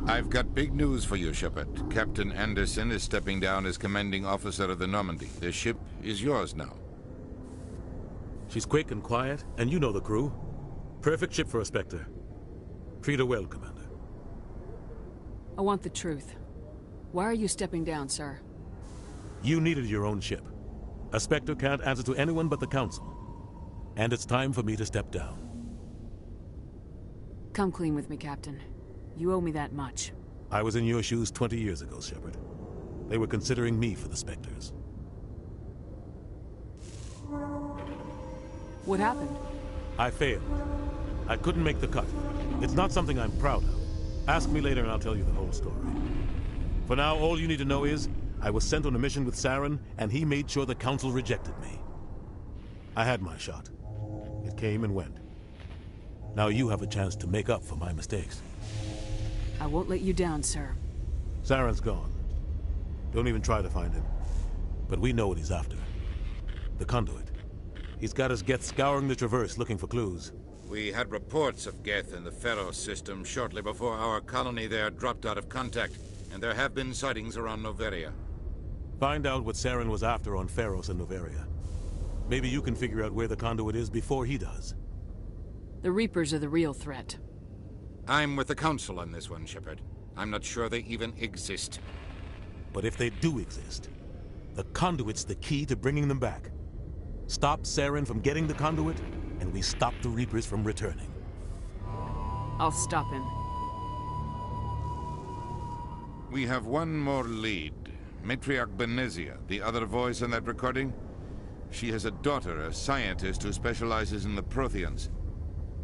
I've got big news for you, Shepard. Captain Anderson is stepping down as commanding officer of the Normandy. The ship is yours now. She's quick and quiet, and you know the crew. Perfect ship for a Spectre. Treat her well, Commander. I want the truth. Why are you stepping down, sir? You needed your own ship. A Spectre can't answer to anyone but the Council. And it's time for me to step down. Come clean with me, Captain. You owe me that much. I was in your shoes 20 years ago, Shepard. They were considering me for the Spectres. What happened? I failed. I couldn't make the cut. It's not something I'm proud of. Ask me later and I'll tell you the whole story. For now, all you need to know is, I was sent on a mission with Saren, and he made sure the Council rejected me. I had my shot. It came and went. Now you have a chance to make up for my mistakes. I won't let you down, sir. Saren's gone. Don't even try to find him. But we know what he's after. The conduit. He's got his Geth scouring the Traverse looking for clues. We had reports of Geth in the Pharos system shortly before our colony there dropped out of contact, and there have been sightings around Noveria. Find out what Saren was after on Pharos and Noveria. Maybe you can figure out where the conduit is before he does. The Reapers are the real threat. I'm with the Council on this one, Shepard. I'm not sure they even exist. But if they do exist, the conduit's the key to bringing them back. Stop Saren from getting the conduit, and we stop the Reapers from returning. I'll stop him. We have one more lead. Matriarch Benezia, the other voice in that recording. She has a daughter, a scientist who specializes in the Protheans.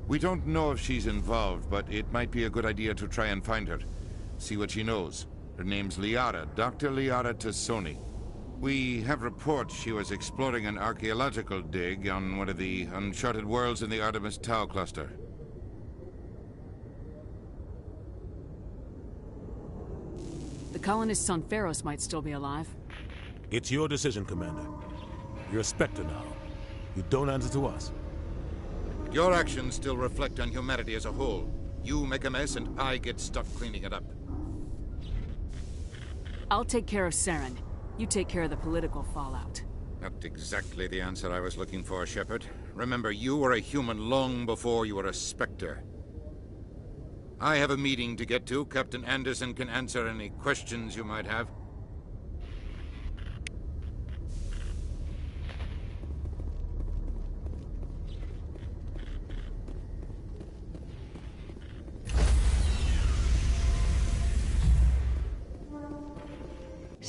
We don't know if she's involved, but it might be a good idea to try and find her. See what she knows. Her name's Liara, Dr. Liara Tassoni. We have reports she was exploring an archaeological dig on one of the uncharted worlds in the Artemis Tau cluster. The colonists on Pharos might still be alive. It's your decision, Commander. You're a Spectre now. You don't answer to us. Your actions still reflect on humanity as a whole. You make a mess and I get stuck cleaning it up. I'll take care of Saren. You take care of the political fallout. Not exactly the answer I was looking for, Shepard. Remember, you were a human long before you were a Spectre. I have a meeting to get to. Captain Anderson can answer any questions you might have.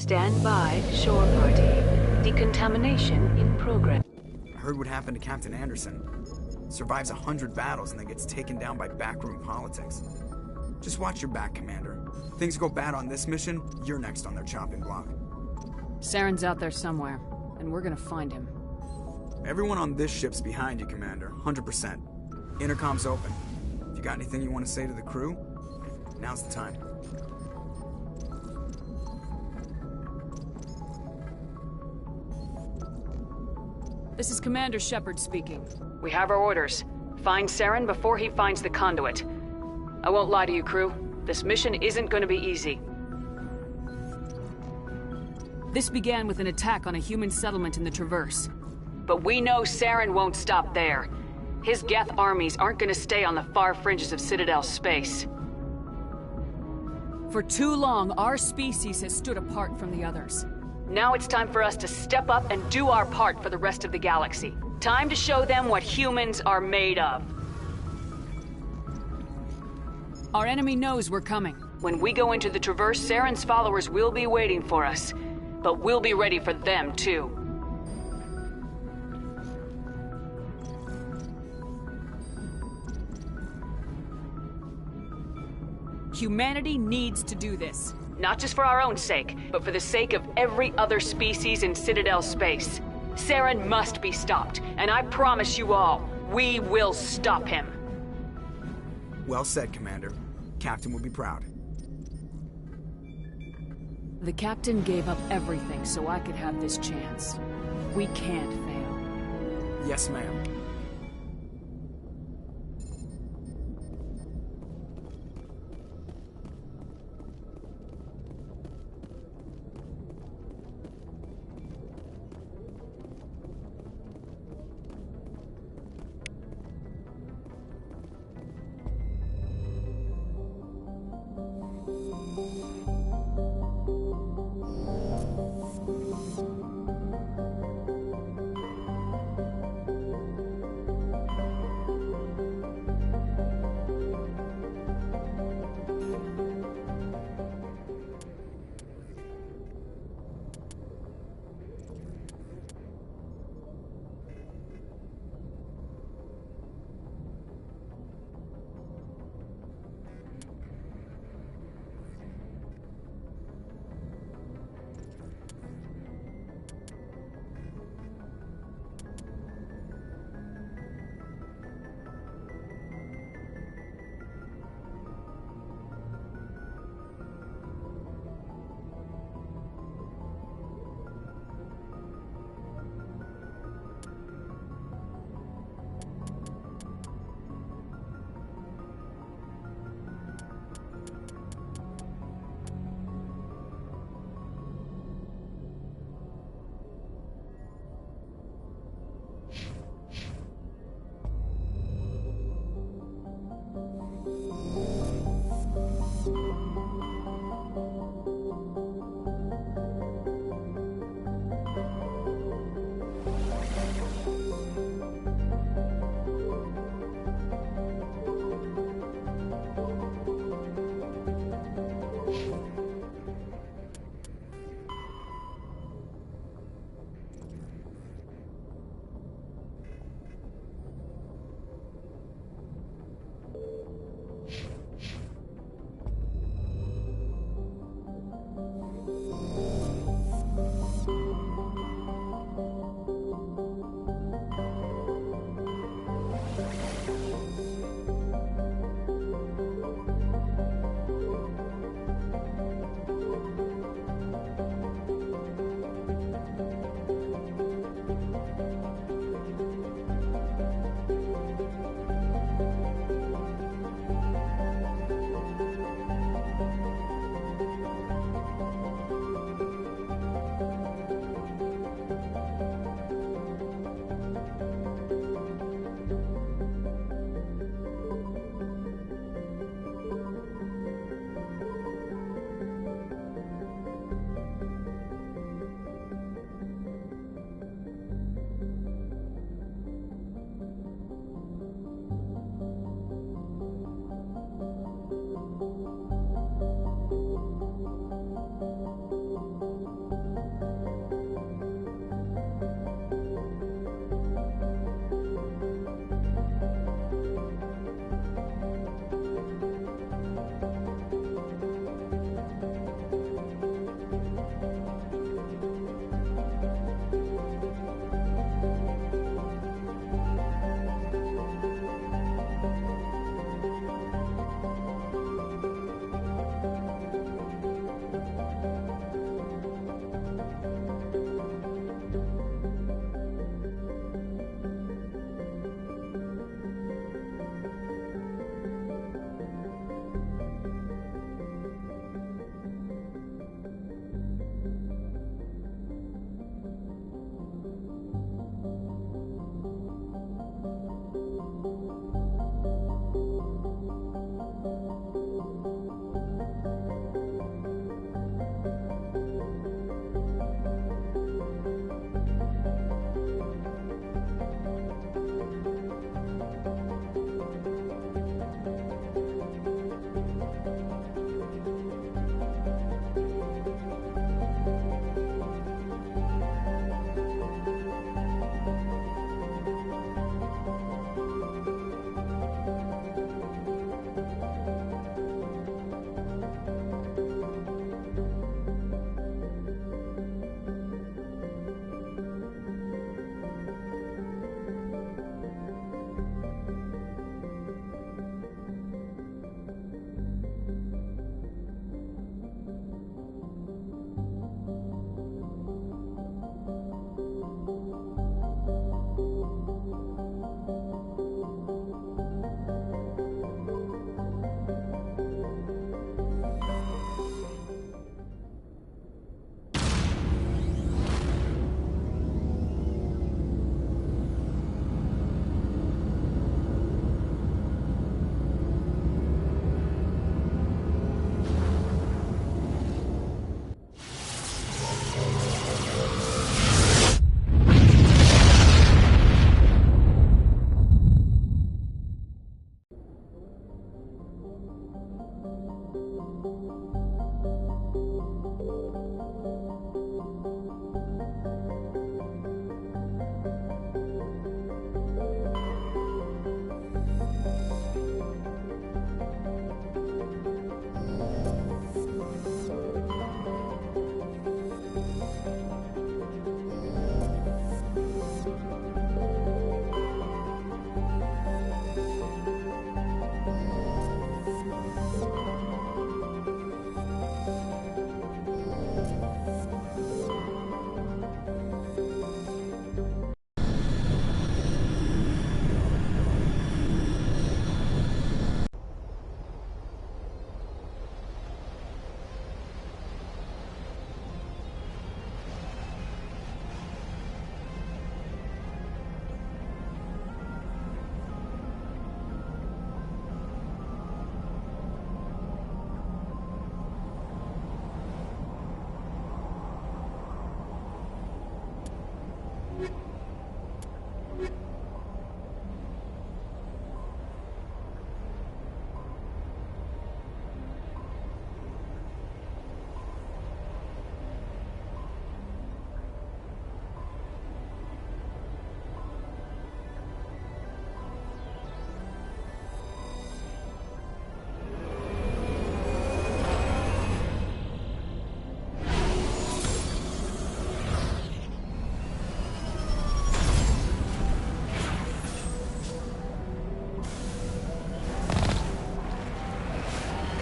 Stand by, shore party. Decontamination in progress. I heard what happened to Captain Anderson. Survives 100 battles and then gets taken down by backroom politics. Just watch your back, Commander. Things go bad on this mission, you're next on their chopping block. Saren's out there somewhere, and we're gonna find him. Everyone on this ship's behind you, Commander. 100%. Intercom's open. If you got anything you want to say to the crew, now's the time. This is Commander Shepard speaking. We have our orders. Find Saren before he finds the conduit. I won't lie to you, crew. This mission isn't going to be easy. This began with an attack on a human settlement in the Traverse. But we know Saren won't stop there. His Geth armies aren't going to stay on the far fringes of Citadel space. For too long, our species has stood apart from the others. Now it's time for us to step up and do our part for the rest of the galaxy. Time to show them what humans are made of. Our enemy knows we're coming. When we go into the Traverse, Saren's followers will be waiting for us. But we'll be ready for them, too. Humanity needs to do this. Not just for our own sake, but for the sake of every other species in Citadel space. Saren must be stopped, and I promise you all, we will stop him. Well said, Commander. Captain will be proud. The Captain gave up everything so I could have this chance. We can't fail. Yes, ma'am.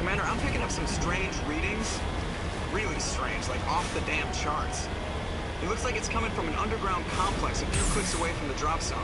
Commander, I'm picking up some strange readings. Really strange, like off the damn charts. It looks like it's coming from an underground complex a few clicks away from the drop zone.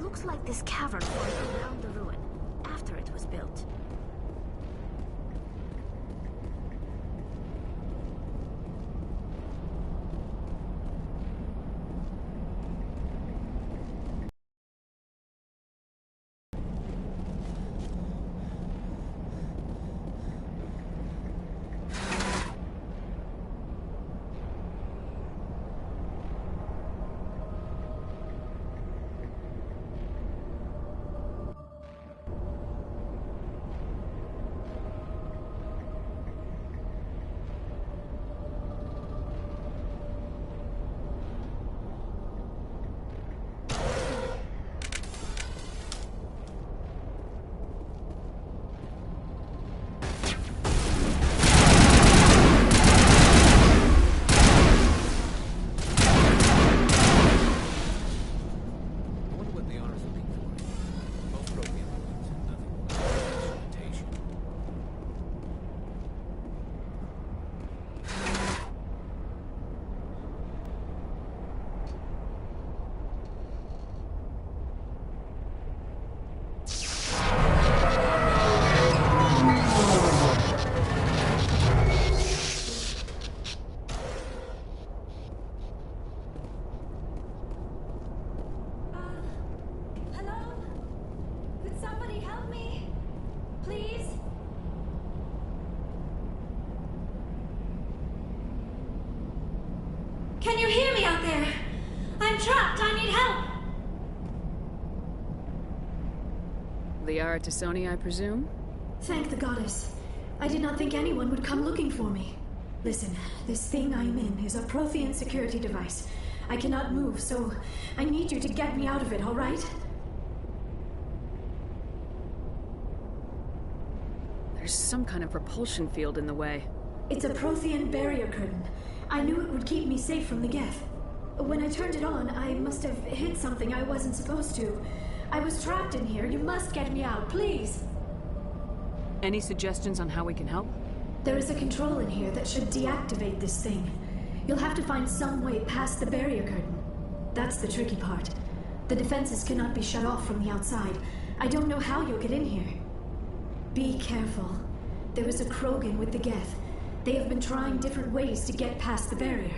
Looks like this cavern was around the ruin, after it was built. Can you hear me out there? I'm trapped. I need help. Liara Tassoni, I presume? Thank the goddess. I did not think anyone would come looking for me. Listen, this thing I'm in is a Prothean security device. I cannot move, so I need you to get me out of it, all right? There's some kind of repulsion field in the way. It's a Prothean barrier curtain. I knew it would keep me safe from the Geth. When I turned it on, I must have hit something I wasn't supposed to. I was trapped in here. You must get me out, please. Any suggestions on how we can help? There is a control in here that should deactivate this thing. You'll have to find some way past the barrier curtain. That's the tricky part. The defenses cannot be shut off from the outside. I don't know how you'll get in here. Be careful. There is a Krogan with the Geth. They have been trying different ways to get past the barrier.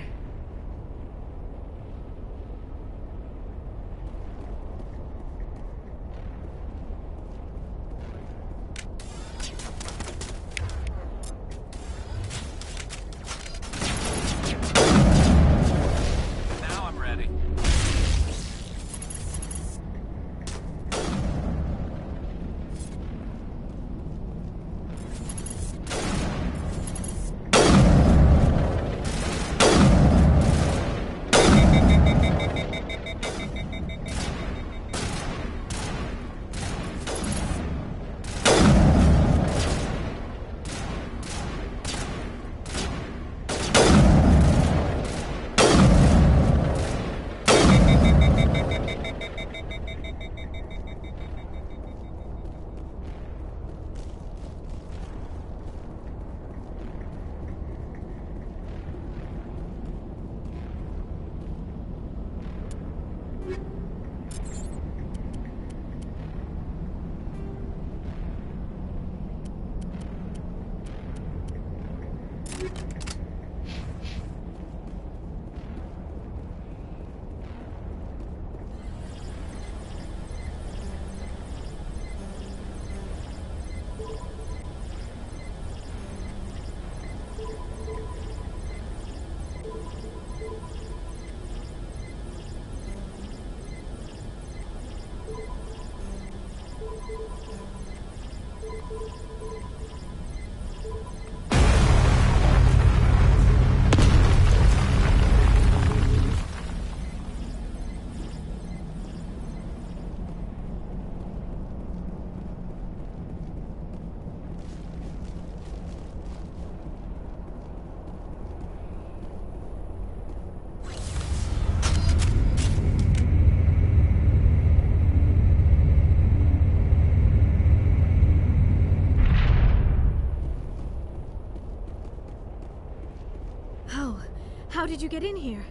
How did you get in here?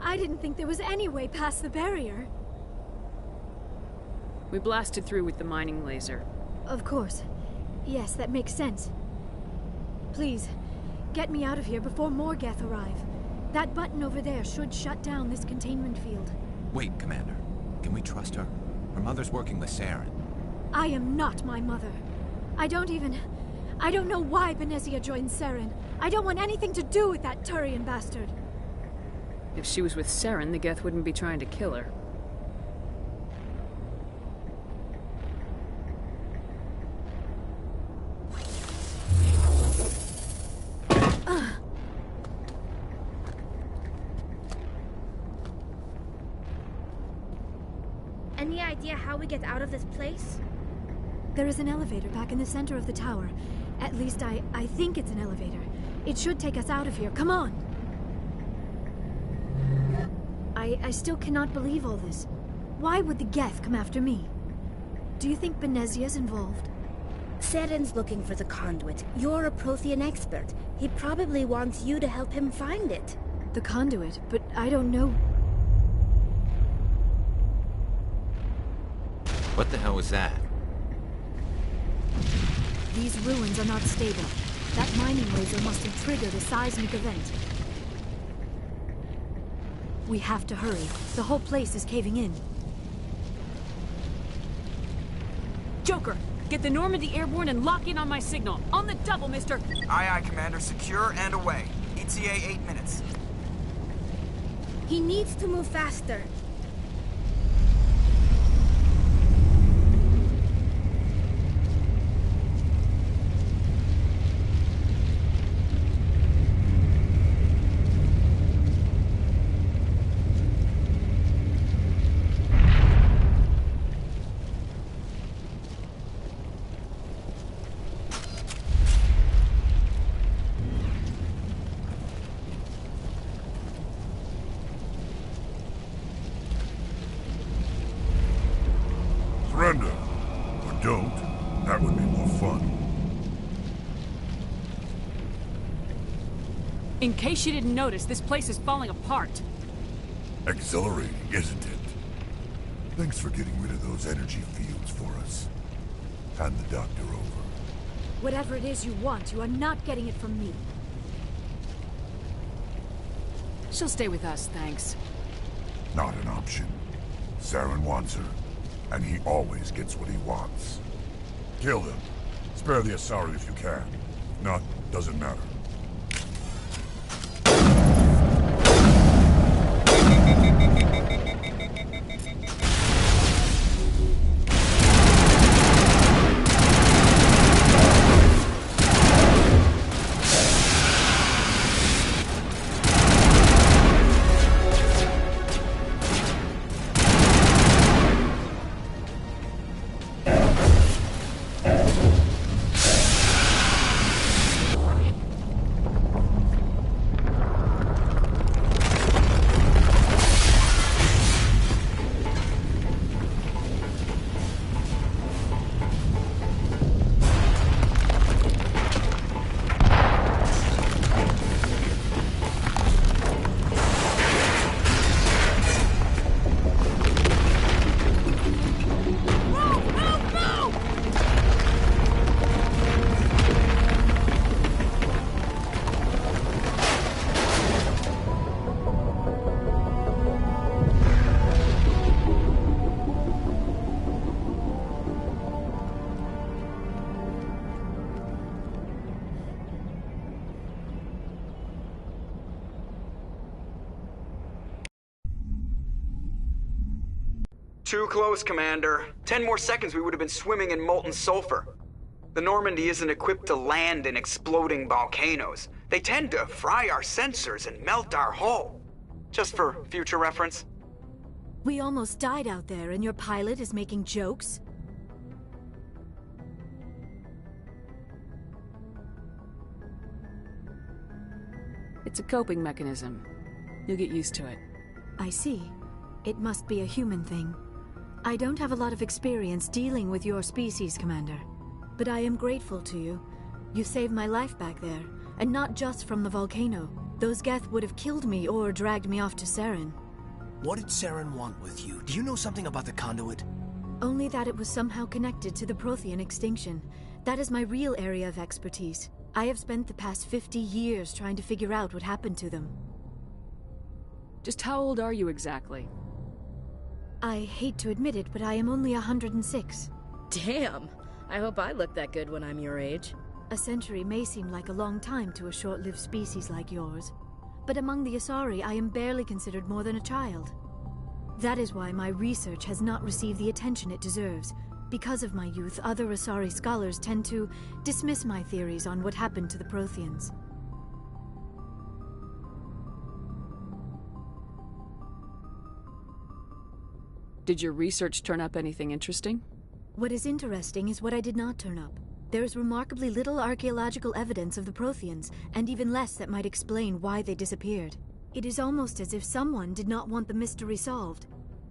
I didn't think there was any way past the barrier. We blasted through with the mining laser. Of course. Yes, that makes sense. Please, get me out of here before more Geth arrive. That button over there should shut down this containment field. Wait, Commander. Can we trust her? Her mother's working with Saren. I am not my mother. I don't know why Benezia joined Saren. I don't want anything to do with that Turian bastard. If she was with Saren, the Geth wouldn't be trying to kill her. Any idea how we get out of this place? There is an elevator back in the center of the tower. At least I think it's an elevator. It should take us out of here. Come on! I still cannot believe all this. Why would the Geth come after me? Do you think Benezia's involved? Saren's looking for the conduit. You're a Prothean expert. He probably wants you to help him find it. The conduit? But I don't know... What the hell was that? These ruins are not stable. That mining laser must have triggered a seismic event. We have to hurry. The whole place is caving in. Joker, get the Normandy airborne and lock in on my signal. On the double, mister! Aye, aye, Commander. Secure and away. ETA 8 minutes. He needs to move faster. Surrender. Or don't. That would be more fun. In case you didn't notice, this place is falling apart. Exhilarating, isn't it? Thanks for getting rid of those energy fields for us. Hand the doctor over. Whatever it is you want, you are not getting it from me. She'll stay with us, thanks. Not an option. Saren wants her, and he always gets what he wants. Kill him. Spare the Asari if you can. If not, doesn't matter. Too close, Commander. 10 more seconds we would have been swimming in molten sulfur. The Normandy isn't equipped to land in exploding volcanoes. They tend to fry our sensors and melt our hull. Just for future reference. We almost died out there, and your pilot is making jokes? It's a coping mechanism. You'll get used to it. I see. It must be a human thing. I don't have a lot of experience dealing with your species, Commander. But I am grateful to you. You saved my life back there, and not just from the volcano. Those Geth would have killed me or dragged me off to Saren. What did Saren want with you? Do you know something about the conduit? Only that it was somehow connected to the Prothean extinction. That is my real area of expertise. I have spent the past 50 years trying to figure out what happened to them. Just how old are you exactly? I hate to admit it, but I am only 106. Damn! I hope I look that good when I'm your age. A century may seem like a long time to a short-lived species like yours, but among the Asari, I am barely considered more than a child. That is why my research has not received the attention it deserves. Because of my youth, other Asari scholars tend to dismiss my theories on what happened to the Protheans. Did your research turn up anything interesting? What is interesting is what I did not turn up. There is remarkably little archaeological evidence of the Protheans, and even less that might explain why they disappeared. It is almost as if someone did not want the mystery solved.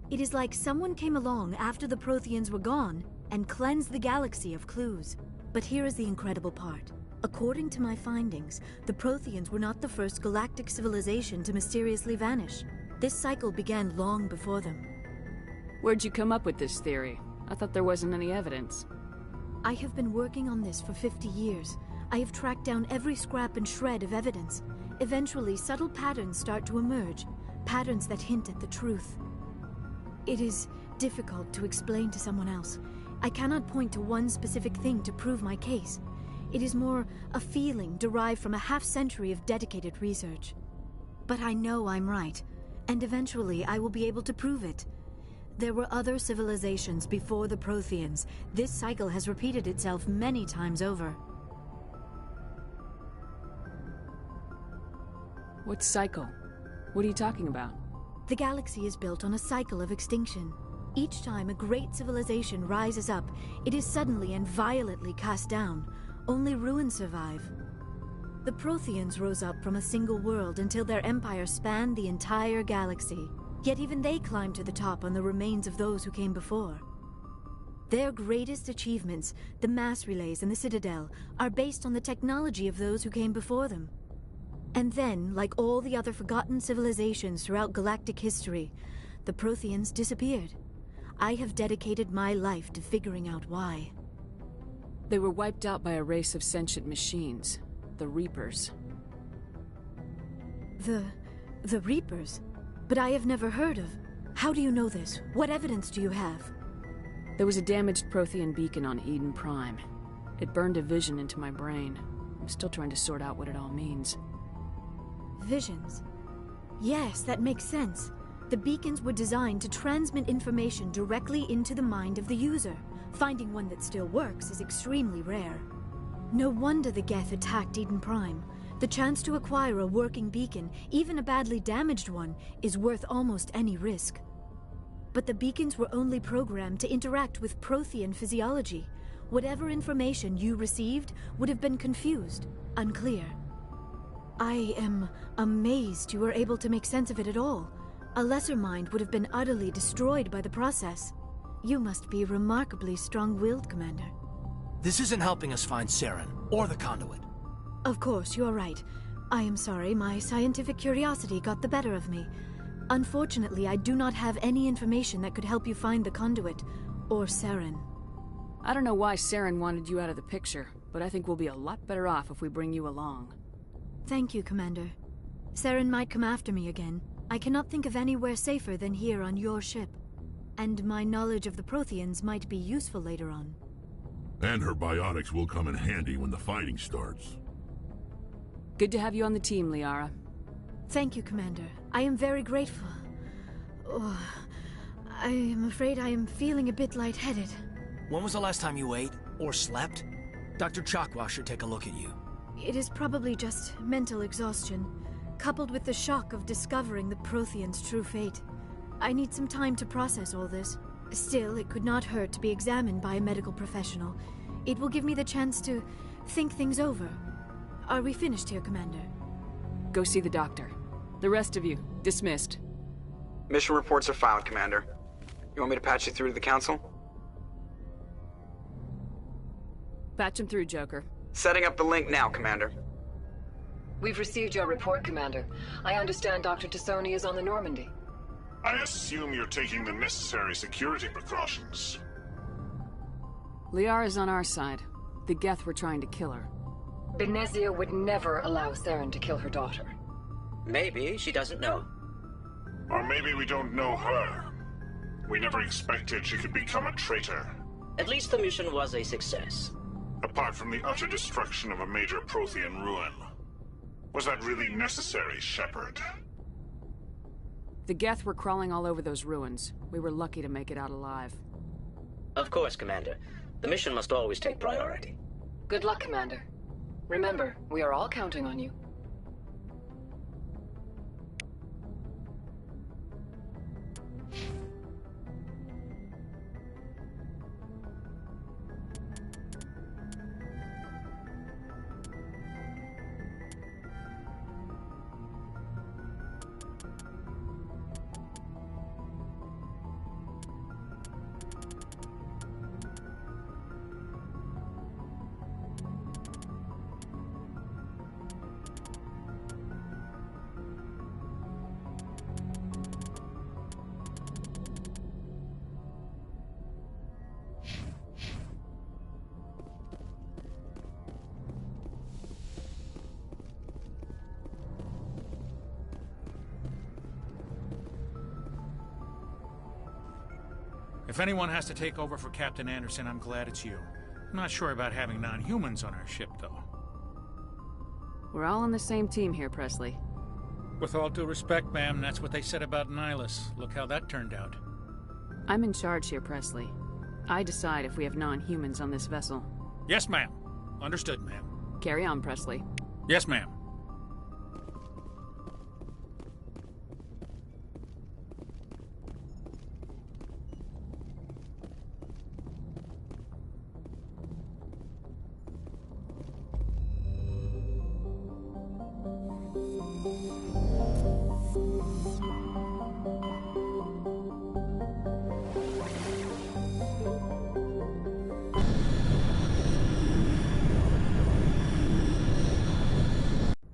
It is like someone came along after the Protheans were gone and cleansed the galaxy of clues. But here is the incredible part. According to my findings, the Protheans were not the first galactic civilization to mysteriously vanish. This cycle began long before them. Where'd you come up with this theory? I thought there wasn't any evidence. I have been working on this for 50 years. I have tracked down every scrap and shred of evidence. Eventually, subtle patterns start to emerge, patterns that hint at the truth. It is difficult to explain to someone else. I cannot point to one specific thing to prove my case. It is more a feeling derived from a half-century of dedicated research. But I know I'm right. And eventually, I will be able to prove it. There were other civilizations before the Protheans. This cycle has repeated itself many times over. What cycle? What are you talking about? The galaxy is built on a cycle of extinction. Each time a great civilization rises up, it is suddenly and violently cast down. Only ruins survive. The Protheans rose up from a single world until their empire spanned the entire galaxy. Yet even they climbed to the top on the remains of those who came before. Their greatest achievements, the mass relays and the Citadel, are based on the technology of those who came before them. And then, like all the other forgotten civilizations throughout galactic history, the Protheans disappeared. I have dedicated my life to figuring out why. They were wiped out by a race of sentient machines, the Reapers. The Reapers? But I have never heard of. How do you know this? What evidence do you have? There was a damaged Prothean beacon on Eden Prime. It burned a vision into my brain. I'm still trying to sort out what it all means. Visions? Yes, that makes sense. The beacons were designed to transmit information directly into the mind of the user. Finding one that still works is extremely rare. No wonder the Geth attacked Eden Prime. The chance to acquire a working beacon, even a badly damaged one, is worth almost any risk. But the beacons were only programmed to interact with Prothean physiology. Whatever information you received would have been confused, unclear. I am amazed you were able to make sense of it at all. A lesser mind would have been utterly destroyed by the process. You must be remarkably strong-willed, Commander. This isn't helping us find Saren, or the conduit. Of course, you're right. I am sorry, my scientific curiosity got the better of me. Unfortunately, I do not have any information that could help you find the conduit, or Saren. I don't know why Saren wanted you out of the picture, but I think we'll be a lot better off if we bring you along. Thank you, Commander. Saren might come after me again. I cannot think of anywhere safer than here on your ship. And my knowledge of the Protheans might be useful later on. And her biotics will come in handy when the fighting starts. Good to have you on the team, Liara. Thank you, Commander. I am very grateful. Oh, I am afraid I am feeling a bit lightheaded. When was the last time you ate, or slept? Dr. Chakwa should take a look at you. It is probably just mental exhaustion, coupled with the shock of discovering the Protheans' true fate. I need some time to process all this. Still, it could not hurt to be examined by a medical professional. It will give me the chance to think things over. Are we finished here, Commander? Go see the doctor. The rest of you, dismissed. Mission reports are filed, Commander. You want me to patch you through to the Council? Patch him through, Joker. Setting up the link now, Commander. We've received your report, Commander. I understand Dr. Tassoni is on the Normandy. I assume you're taking the necessary security precautions. Liara's on our side. The Geth were trying to kill her. Benezia would never allow Saren to kill her daughter. Maybe she doesn't know. Or maybe we don't know her. We never expected she could become a traitor. At least the mission was a success. Apart from the utter destruction of a major Prothean ruin. Was that really necessary, Shepard? The Geth were crawling all over those ruins. We were lucky to make it out alive. Of course, Commander. The mission must always take priority. Good luck, Commander. Remember, we are all counting on you. If anyone has to take over for Captain Anderson, I'm glad it's you. I'm not sure about having non-humans on our ship, though. We're all on the same team here, Presley. With all due respect, ma'am, that's what they said about Nihilus. Look how that turned out. I'm in charge here, Presley. I decide if we have non-humans on this vessel. Yes, ma'am. Understood, ma'am. Carry on, Presley. Yes, ma'am.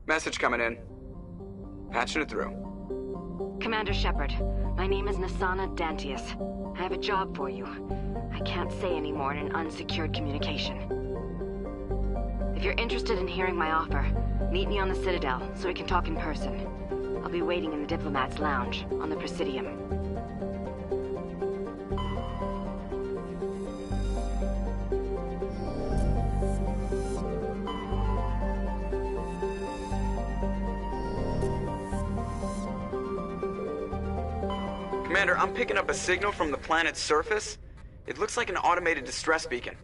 Message coming in. Patching it through. Commander Shepard, my name is Nasana Dantius. I have a job for you. I can't say any more in an unsecured communication. If you're interested in hearing my offer, meet me on the Citadel so we can talk in person. I'll be waiting in the Diplomat's Lounge on the Presidium. Commander, I'm picking up a signal from the planet's surface. It looks like an automated distress beacon.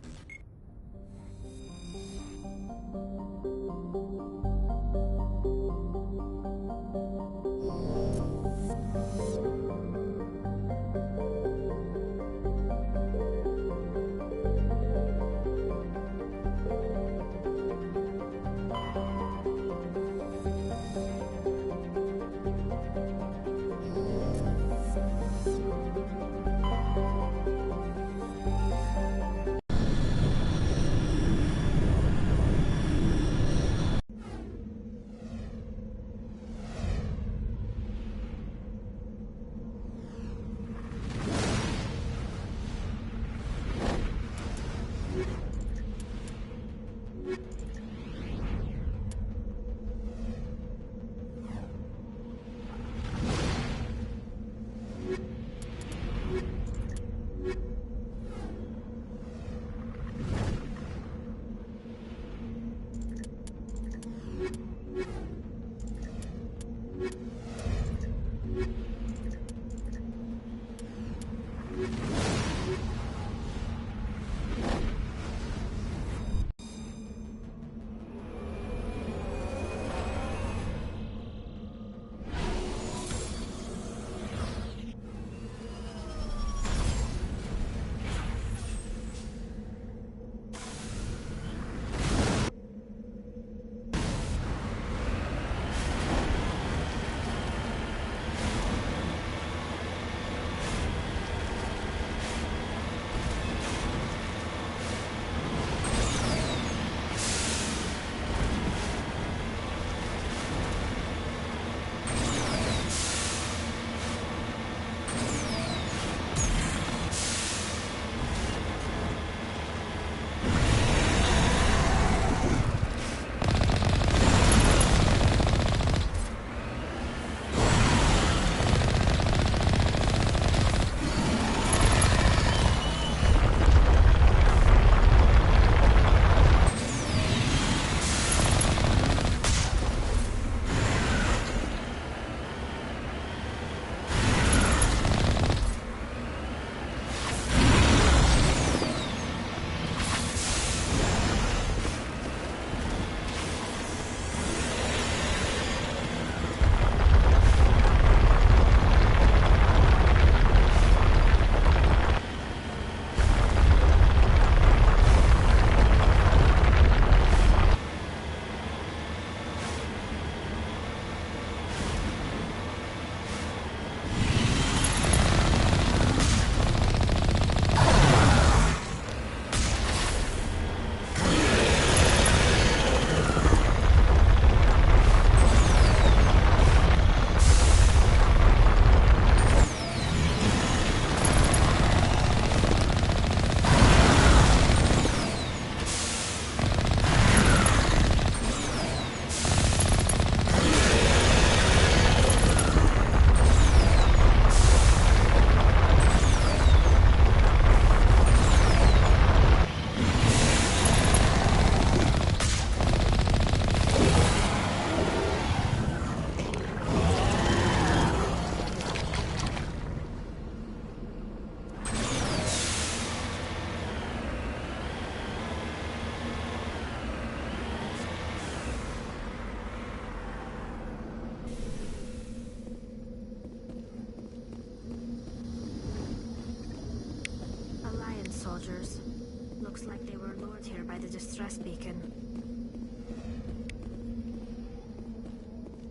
out here by the distress beacon.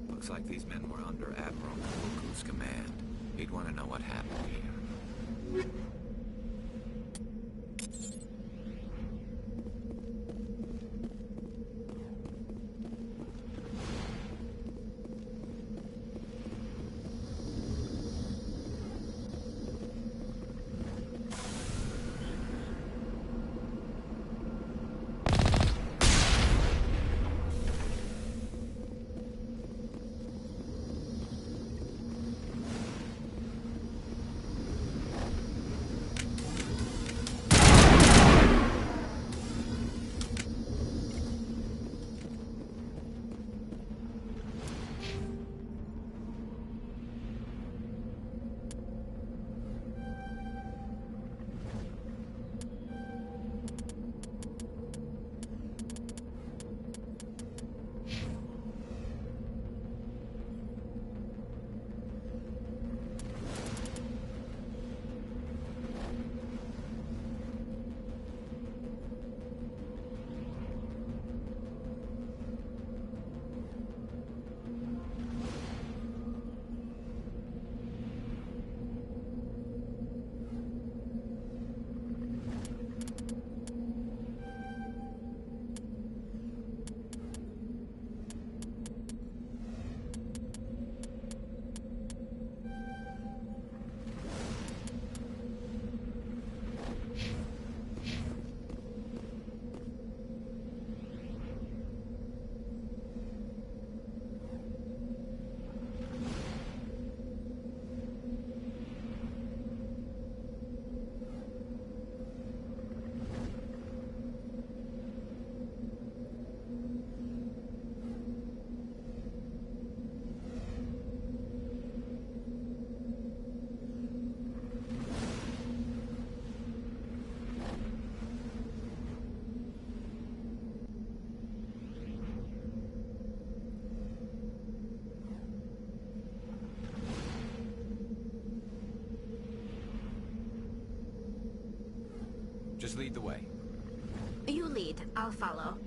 Looks like these men were under Admiral Kabuku's command. He'd want to know what happened here. Just lead the way. You lead, I'll follow.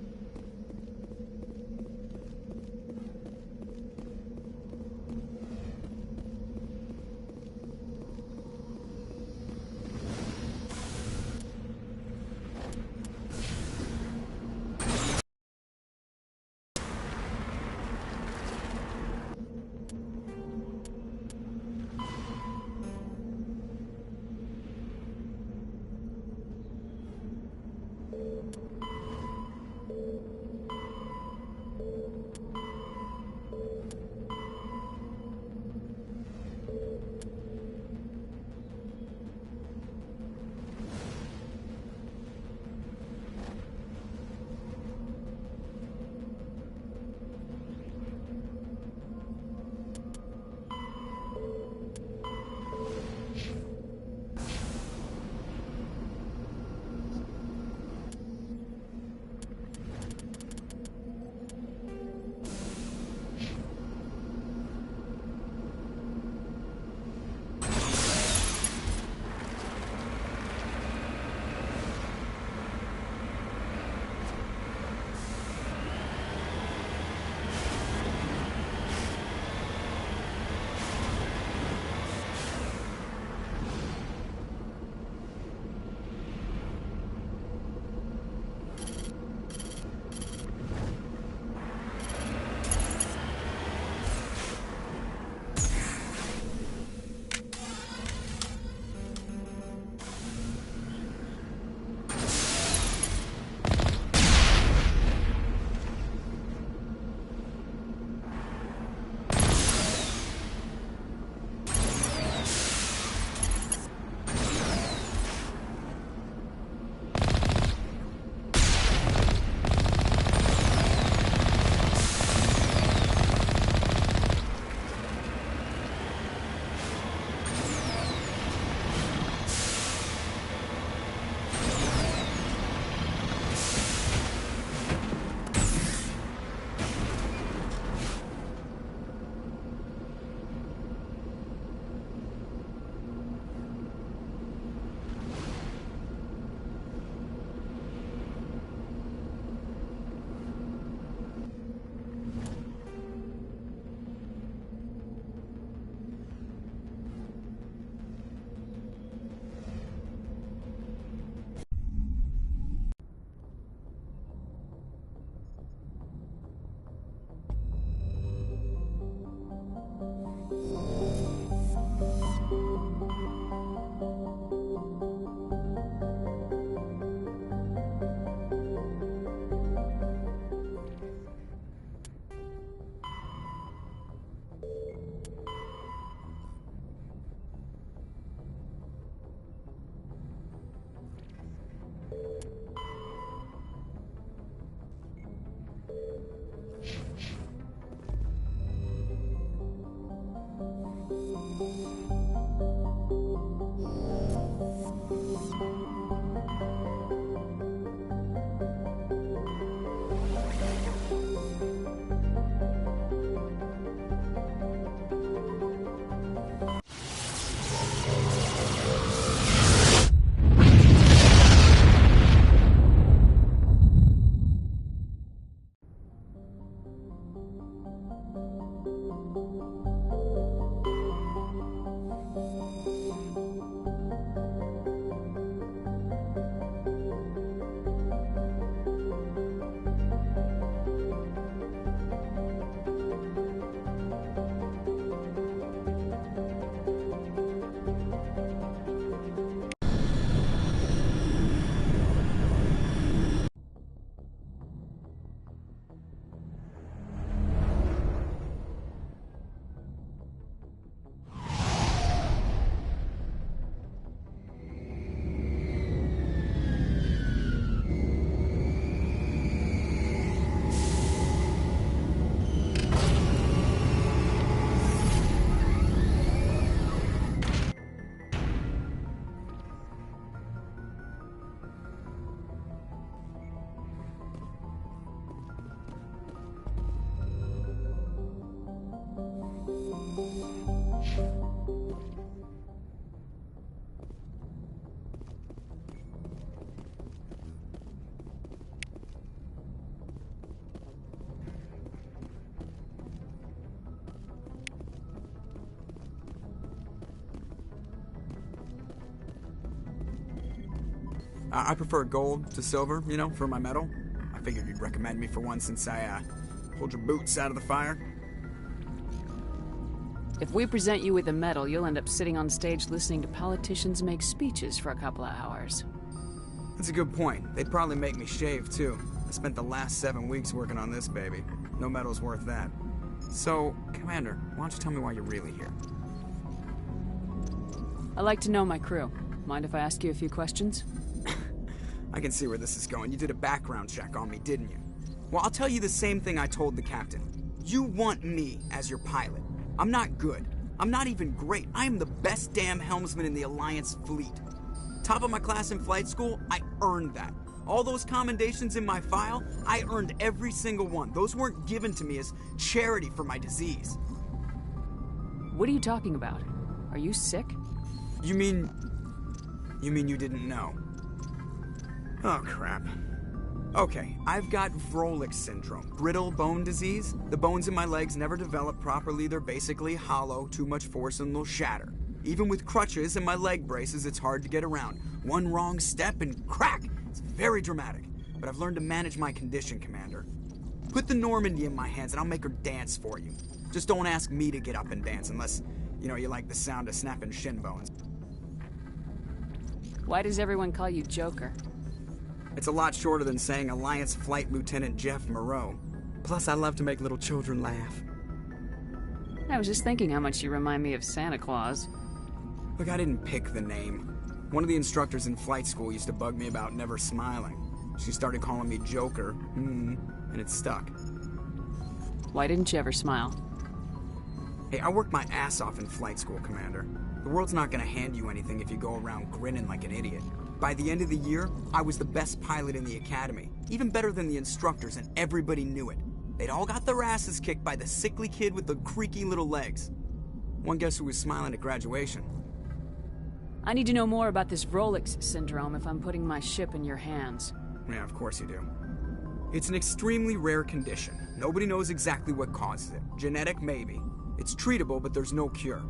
I prefer gold to silver, you know, for my medal. I figured you'd recommend me for one since I, pulled your boots out of the fire. If we present you with a medal, you'll end up sitting on stage listening to politicians make speeches for a couple of hours. That's a good point. They'd probably make me shave, too. I spent the last 7 weeks working on this baby. No medal's worth that. So, Commander, why don't you tell me why you're really here? I like to know my crew. Mind if I ask you a few questions? I can see where this is going. You did a background check on me, didn't you? Well, I'll tell you the same thing I told the captain. You want me as your pilot. I'm not good. I'm not even great. I am the best damn helmsman in the Alliance fleet. Top of my class in flight school, I earned that. All those commendations in my file, I earned every single one. Those weren't given to me as charity for my disease. What are you talking about? Are you sick? You mean you didn't know? Oh, crap. Okay, I've got Vrolik's syndrome, brittle bone disease. The bones in my legs never develop properly. They're basically hollow, too much force and they'll shatter. Even with crutches and my leg braces, it's hard to get around. One wrong step and crack! It's very dramatic. But I've learned to manage my condition, Commander. Put the Normandy in my hands and I'll make her dance for you. Just don't ask me to get up and dance unless, you know, you like the sound of snapping shin bones. Why does everyone call you Joker? It's a lot shorter than saying Alliance Flight Lieutenant Jeff Moreau. Plus, I love to make little children laugh. I was just thinking how much you remind me of Santa Claus. Look, I didn't pick the name. One of the instructors in flight school used to bug me about never smiling. She started calling me Joker, and it stuck. Why didn't you ever smile? Hey, I worked my ass off in flight school, Commander. The world's not gonna hand you anything if you go around grinning like an idiot. By the end of the year, I was the best pilot in the academy, even better than the instructors, and everybody knew it. They'd all got their asses kicked by the sickly kid with the creaky little legs. One guess who was smiling at graduation? I need to know more about this Vrolik's syndrome if I'm putting my ship in your hands. Yeah, of course you do. It's an extremely rare condition. Nobody knows exactly what causes it. Genetic, maybe. It's treatable, but there's no cure.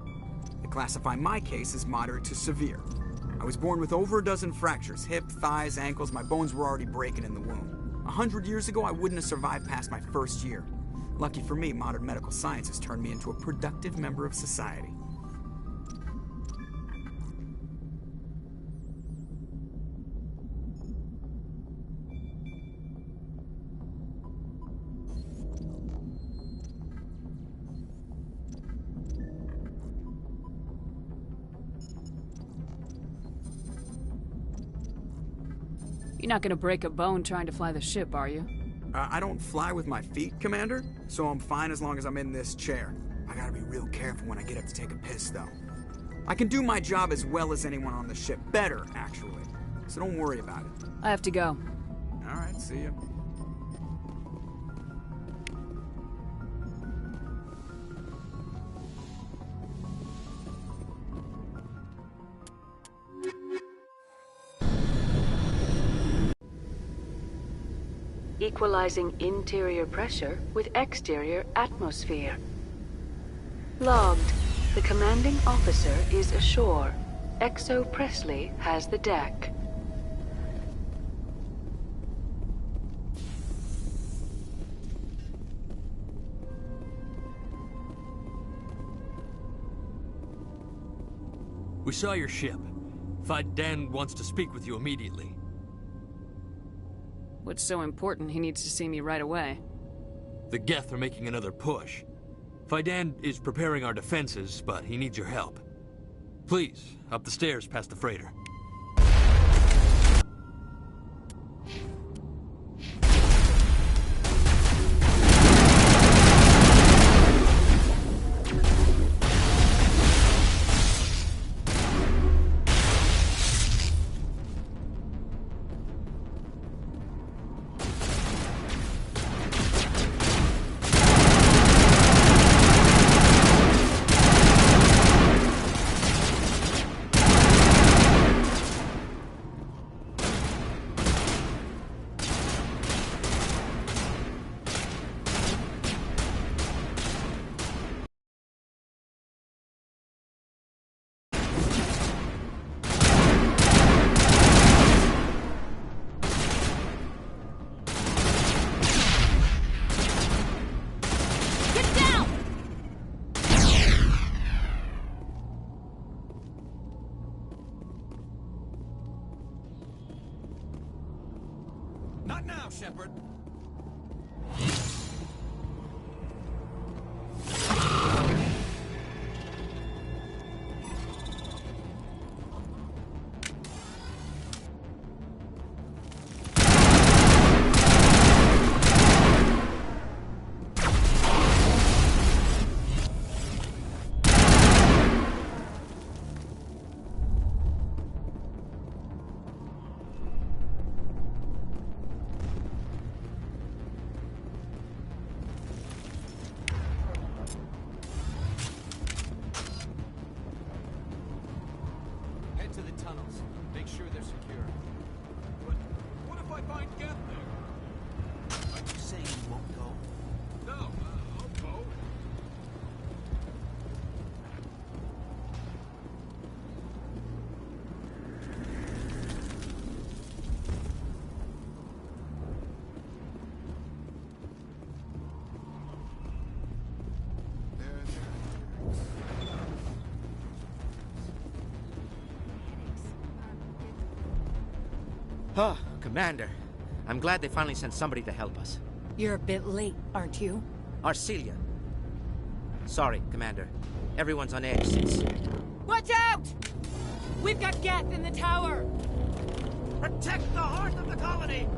They classify my case as moderate to severe. I was born with over a dozen fractures, hip, thighs, ankles. My bones were already breaking in the womb. 100 years ago, I wouldn't have survived past my first year. Lucky for me, modern medical science has turned me into a productive member of society. You're not gonna break a bone trying to fly the ship, are you? I don't fly with my feet, Commander, so I'm fine as long as I'm in this chair. I gotta be real careful when I get up to take a piss, though. I can do my job as well as anyone on the ship. Better, actually. So don't worry about it. I have to go. All right, see ya. Equalizing interior pressure with exterior atmosphere. Logged. The commanding officer is ashore. Exo Presley has the deck. We saw your ship. Dan wants to speak with you immediately. What's so important he needs to see me right away? The Geth are making another push. Fidan is preparing our defenses, but he needs your help. Please, up the stairs past the freighter. Shepard. To the tunnels. Make sure they're secure. But what if I find Geth there? Are you saying you won't go? No, I'll go. Oh, Commander. I'm glad they finally sent somebody to help us. You're a bit late, aren't you? Arcelia. Sorry, Commander. Everyone's on edge since... Watch out! We've got Geth in the tower! Protect the heart of the colony!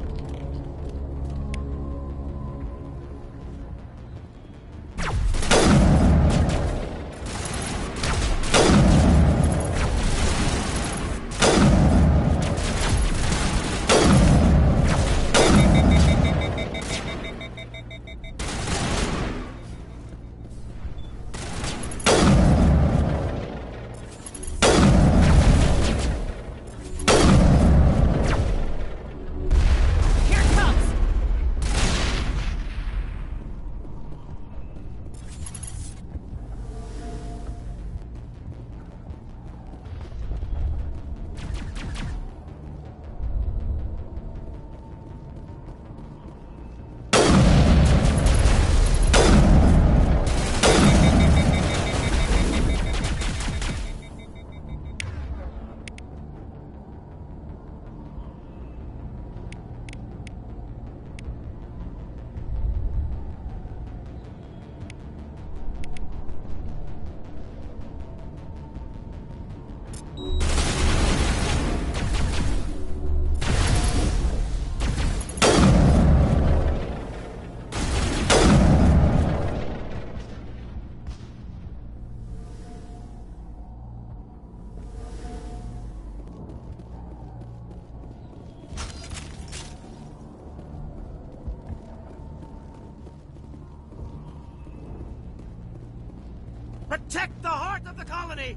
Protect the heart of the colony!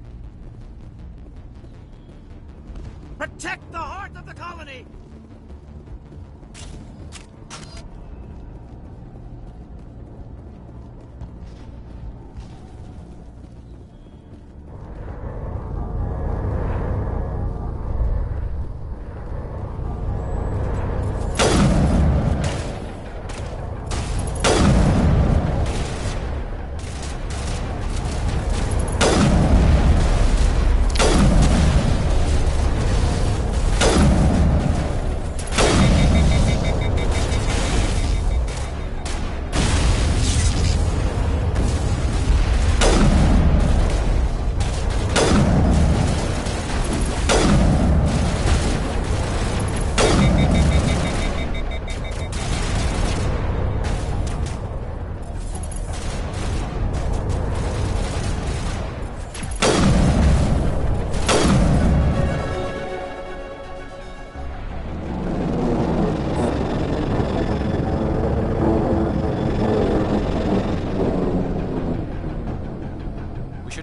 Protect the heart of the colony!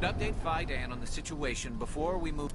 Update Fidan on the situation before we move.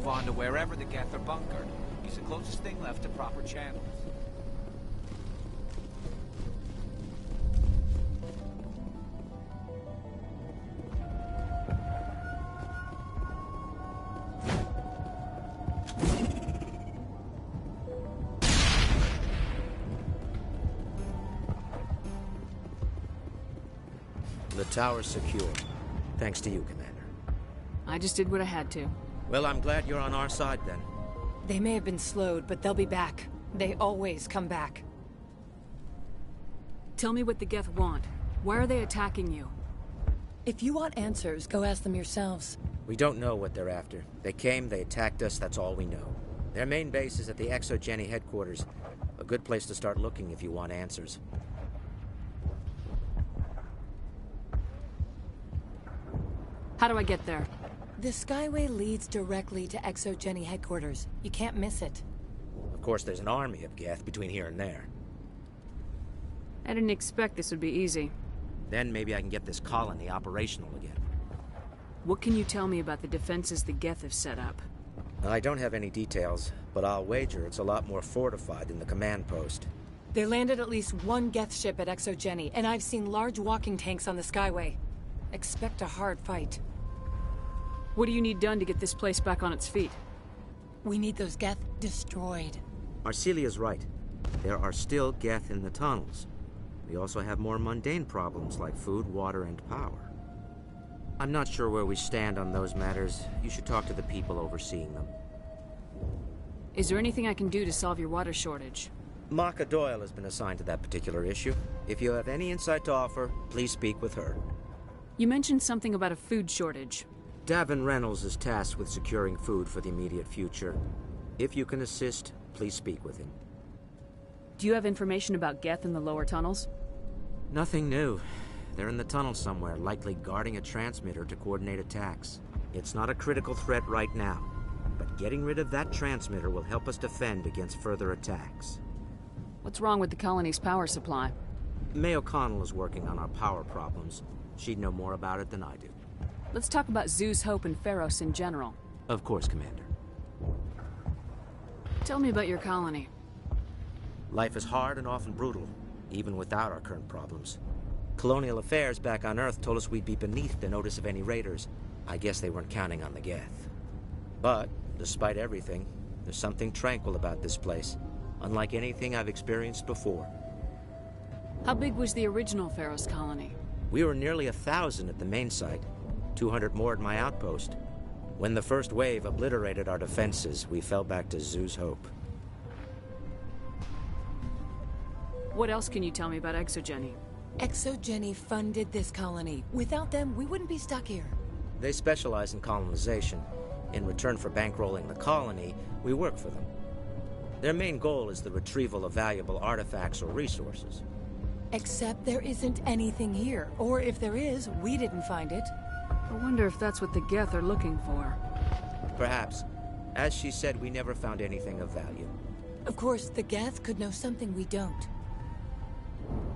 move on to wherever the Geth are bunkered. He's the closest thing left to proper channels. The tower's secure. Thanks to you, Commander. I just did what I had to. Well, I'm glad you're on our side, then. They may have been slowed, but they'll be back. They always come back. Tell me what the Geth want. Why are they attacking you? If you want answers, go ask them yourselves. We don't know what they're after. They came, they attacked us, that's all we know. Their main base is at the ExoGeni headquarters. A good place to start looking if you want answers. How do I get there? The Skyway leads directly to ExoGeni headquarters. You can't miss it. Of course, there's an army of Geth between here and there. I didn't expect this would be easy. Then maybe I can get this colony operational again. What can you tell me about the defenses the Geth have set up? I don't have any details, but I'll wager it's a lot more fortified than the command post. They landed at least one Geth ship at ExoGeni, and I've seen large walking tanks on the Skyway. Expect a hard fight. What do you need done to get this place back on its feet? We need those Geth destroyed. Arcelia's right. There are still Geth in the tunnels. We also have more mundane problems like food, water, and power. I'm not sure where we stand on those matters. You should talk to the people overseeing them. Is there anything I can do to solve your water shortage? Maka Doyle has been assigned to that particular issue. If you have any insight to offer, please speak with her. You mentioned something about a food shortage. Davin Reynolds is tasked with securing food for the immediate future. If you can assist, please speak with him. Do you have information about Geth in the lower tunnels? Nothing new. They're in the tunnel somewhere, likely guarding a transmitter to coordinate attacks. It's not a critical threat right now, but getting rid of that transmitter will help us defend against further attacks. What's wrong with the colony's power supply? May O'Connell is working on our power problems. She'd know more about it than I do. Let's talk about Zeus, Hope, and Pharos in general. Of course, Commander. Tell me about your colony. Life is hard and often brutal, even without our current problems. Colonial affairs back on Earth told us we'd be beneath the notice of any raiders. I guess they weren't counting on the Geth. But, despite everything, there's something tranquil about this place, unlike anything I've experienced before. How big was the original Pharos colony? We were nearly 1,000 at the main site, 200 more at my outpost. When the first wave obliterated our defenses, we fell back to Zeus Hope. What else can you tell me about ExoGeni? ExoGeni funded this colony. Without them, we wouldn't be stuck here. They specialize in colonization. In return for bankrolling the colony, we work for them. Their main goal is the retrieval of valuable artifacts or resources. Except there isn't anything here. Or if there is, we didn't find it. I wonder if that's what the Geth are looking for. Perhaps. As she said, we never found anything of value. Of course, the Geth could know something we don't.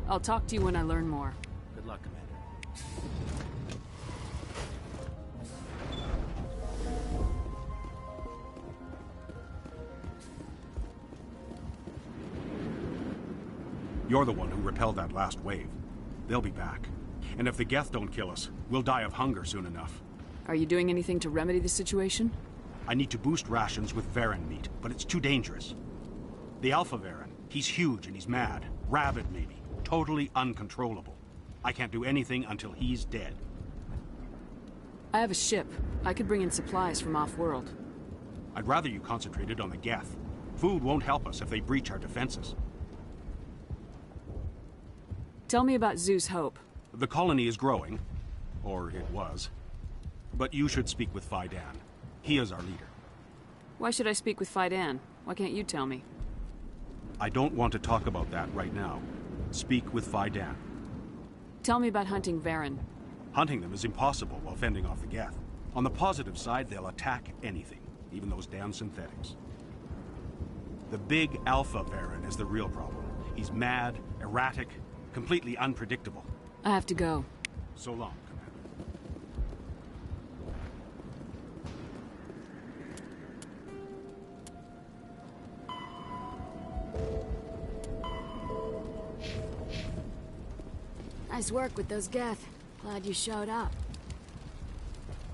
I'll talk to you when I learn more. Good luck, Commander. You're the one who repelled that last wave. They'll be back. And if the Geth don't kill us, we'll die of hunger soon enough. Are you doing anything to remedy the situation? I need to boost rations with Varen meat, but it's too dangerous. The Alpha Varen, he's huge and he's mad. Rabid, maybe. Totally uncontrollable. I can't do anything until he's dead. I have a ship. I could bring in supplies from off-world. I'd rather you concentrated on the Geth. Food won't help us if they breach our defenses. Tell me about Zeus Hope. The colony is growing. Or it was. But you should speak with Faidan. He is our leader. Why should I speak with Faidan? Why can't you tell me? I don't want to talk about that right now. Speak with Faidan. Tell me about hunting Varen. Hunting them is impossible while fending off the Geth. On the positive side, they'll attack anything, even those damn synthetics. The big Alpha Varen is the real problem. He's mad, erratic, completely unpredictable. I have to go. So long, Commander. Nice work with those Geth. Glad you showed up.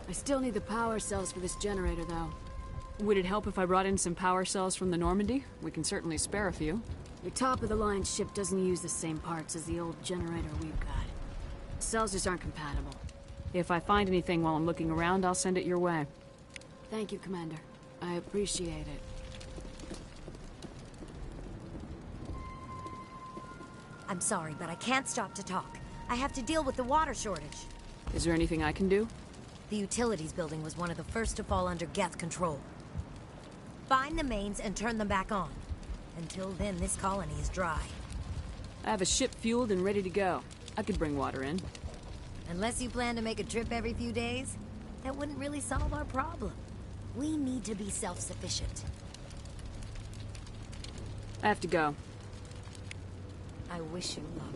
I still need the power cells for this generator, though. Would it help if I brought in some power cells from the Normandy? We can certainly spare a few. Your top-of-the-line ship doesn't use the same parts as the old generator we've got. Cells just aren't compatible. If I find anything while I'm looking around, I'll send it your way. Thank you, Commander. I appreciate it. I'm sorry, but I can't stop to talk. I have to deal with the water shortage. Is there anything I can do? The utilities building was one of the first to fall under Geth control. Find the mains and turn them back on. Until then, this colony is dry. I have a ship fueled and ready to go. I could bring water in. Unless you plan to make a trip every few days, that wouldn't really solve our problem. We need to be self-sufficient. I have to go. I wish you luck.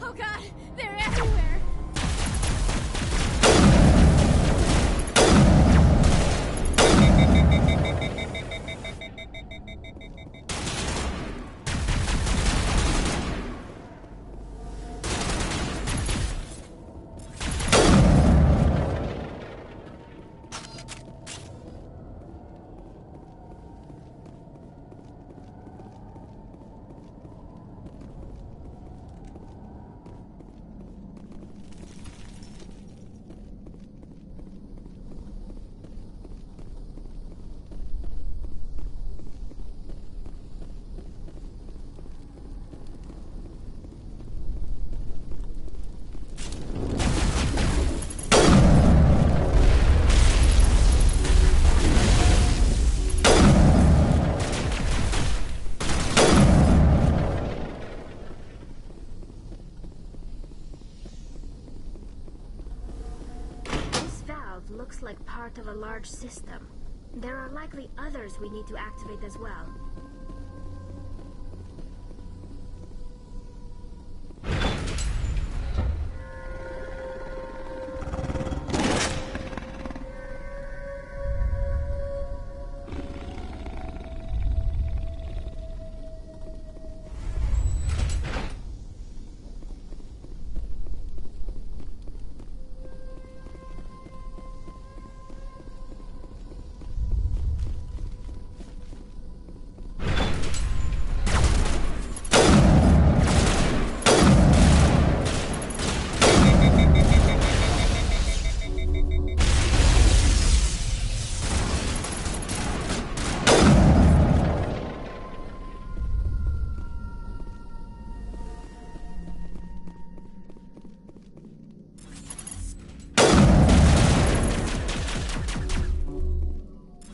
Oh god, they're everywhere! Looks like part of a large system. There are likely others we need to activate as well.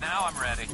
Now I'm ready.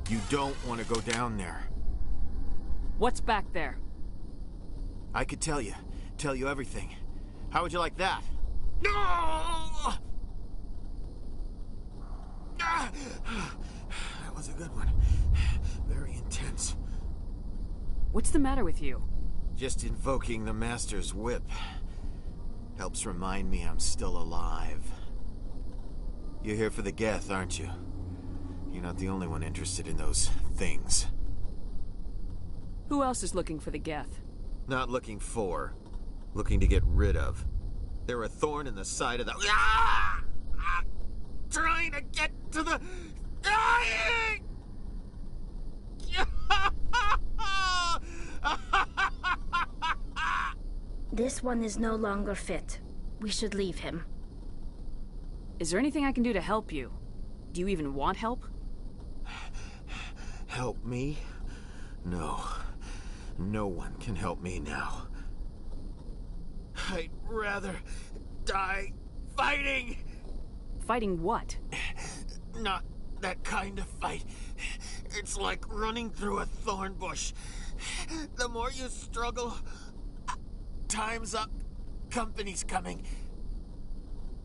You don't want to go down there. What's back there? I could tell you everything. How would you like that? No! That was a good one. Very intense. What's the matter with you? Just invoking the Master's whip helps remind me I'm still alive. You're here for the Geth, aren't you? You're not the only one interested in those things. Who else is looking for the Geth? Not looking for. Looking to get rid of. They're a thorn in the side of the... Ah! I'm trying to get to the... Dying! This one is no longer fit. We should leave him. Is there anything I can do to help you? Do you even want help? Help me? No. No one can help me now. I'd rather die fighting! Fighting what? Not that kind of fight. It's like running through a thorn bush. The more you struggle, time's up. Company's coming.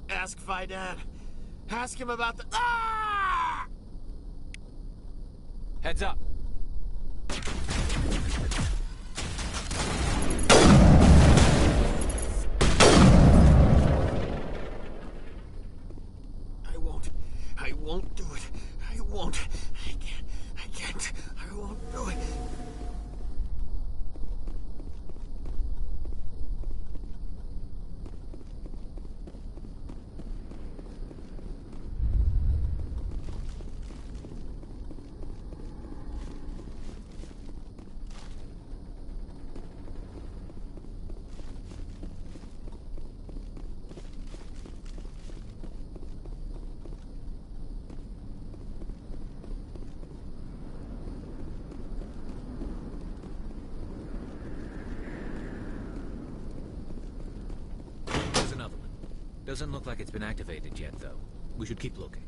Ask Faidan. Ask him about the... Ah! Heads up. I won't do it. I won't. I can't. I won't do it. Doesn't look like it's been activated yet, though. We should keep looking.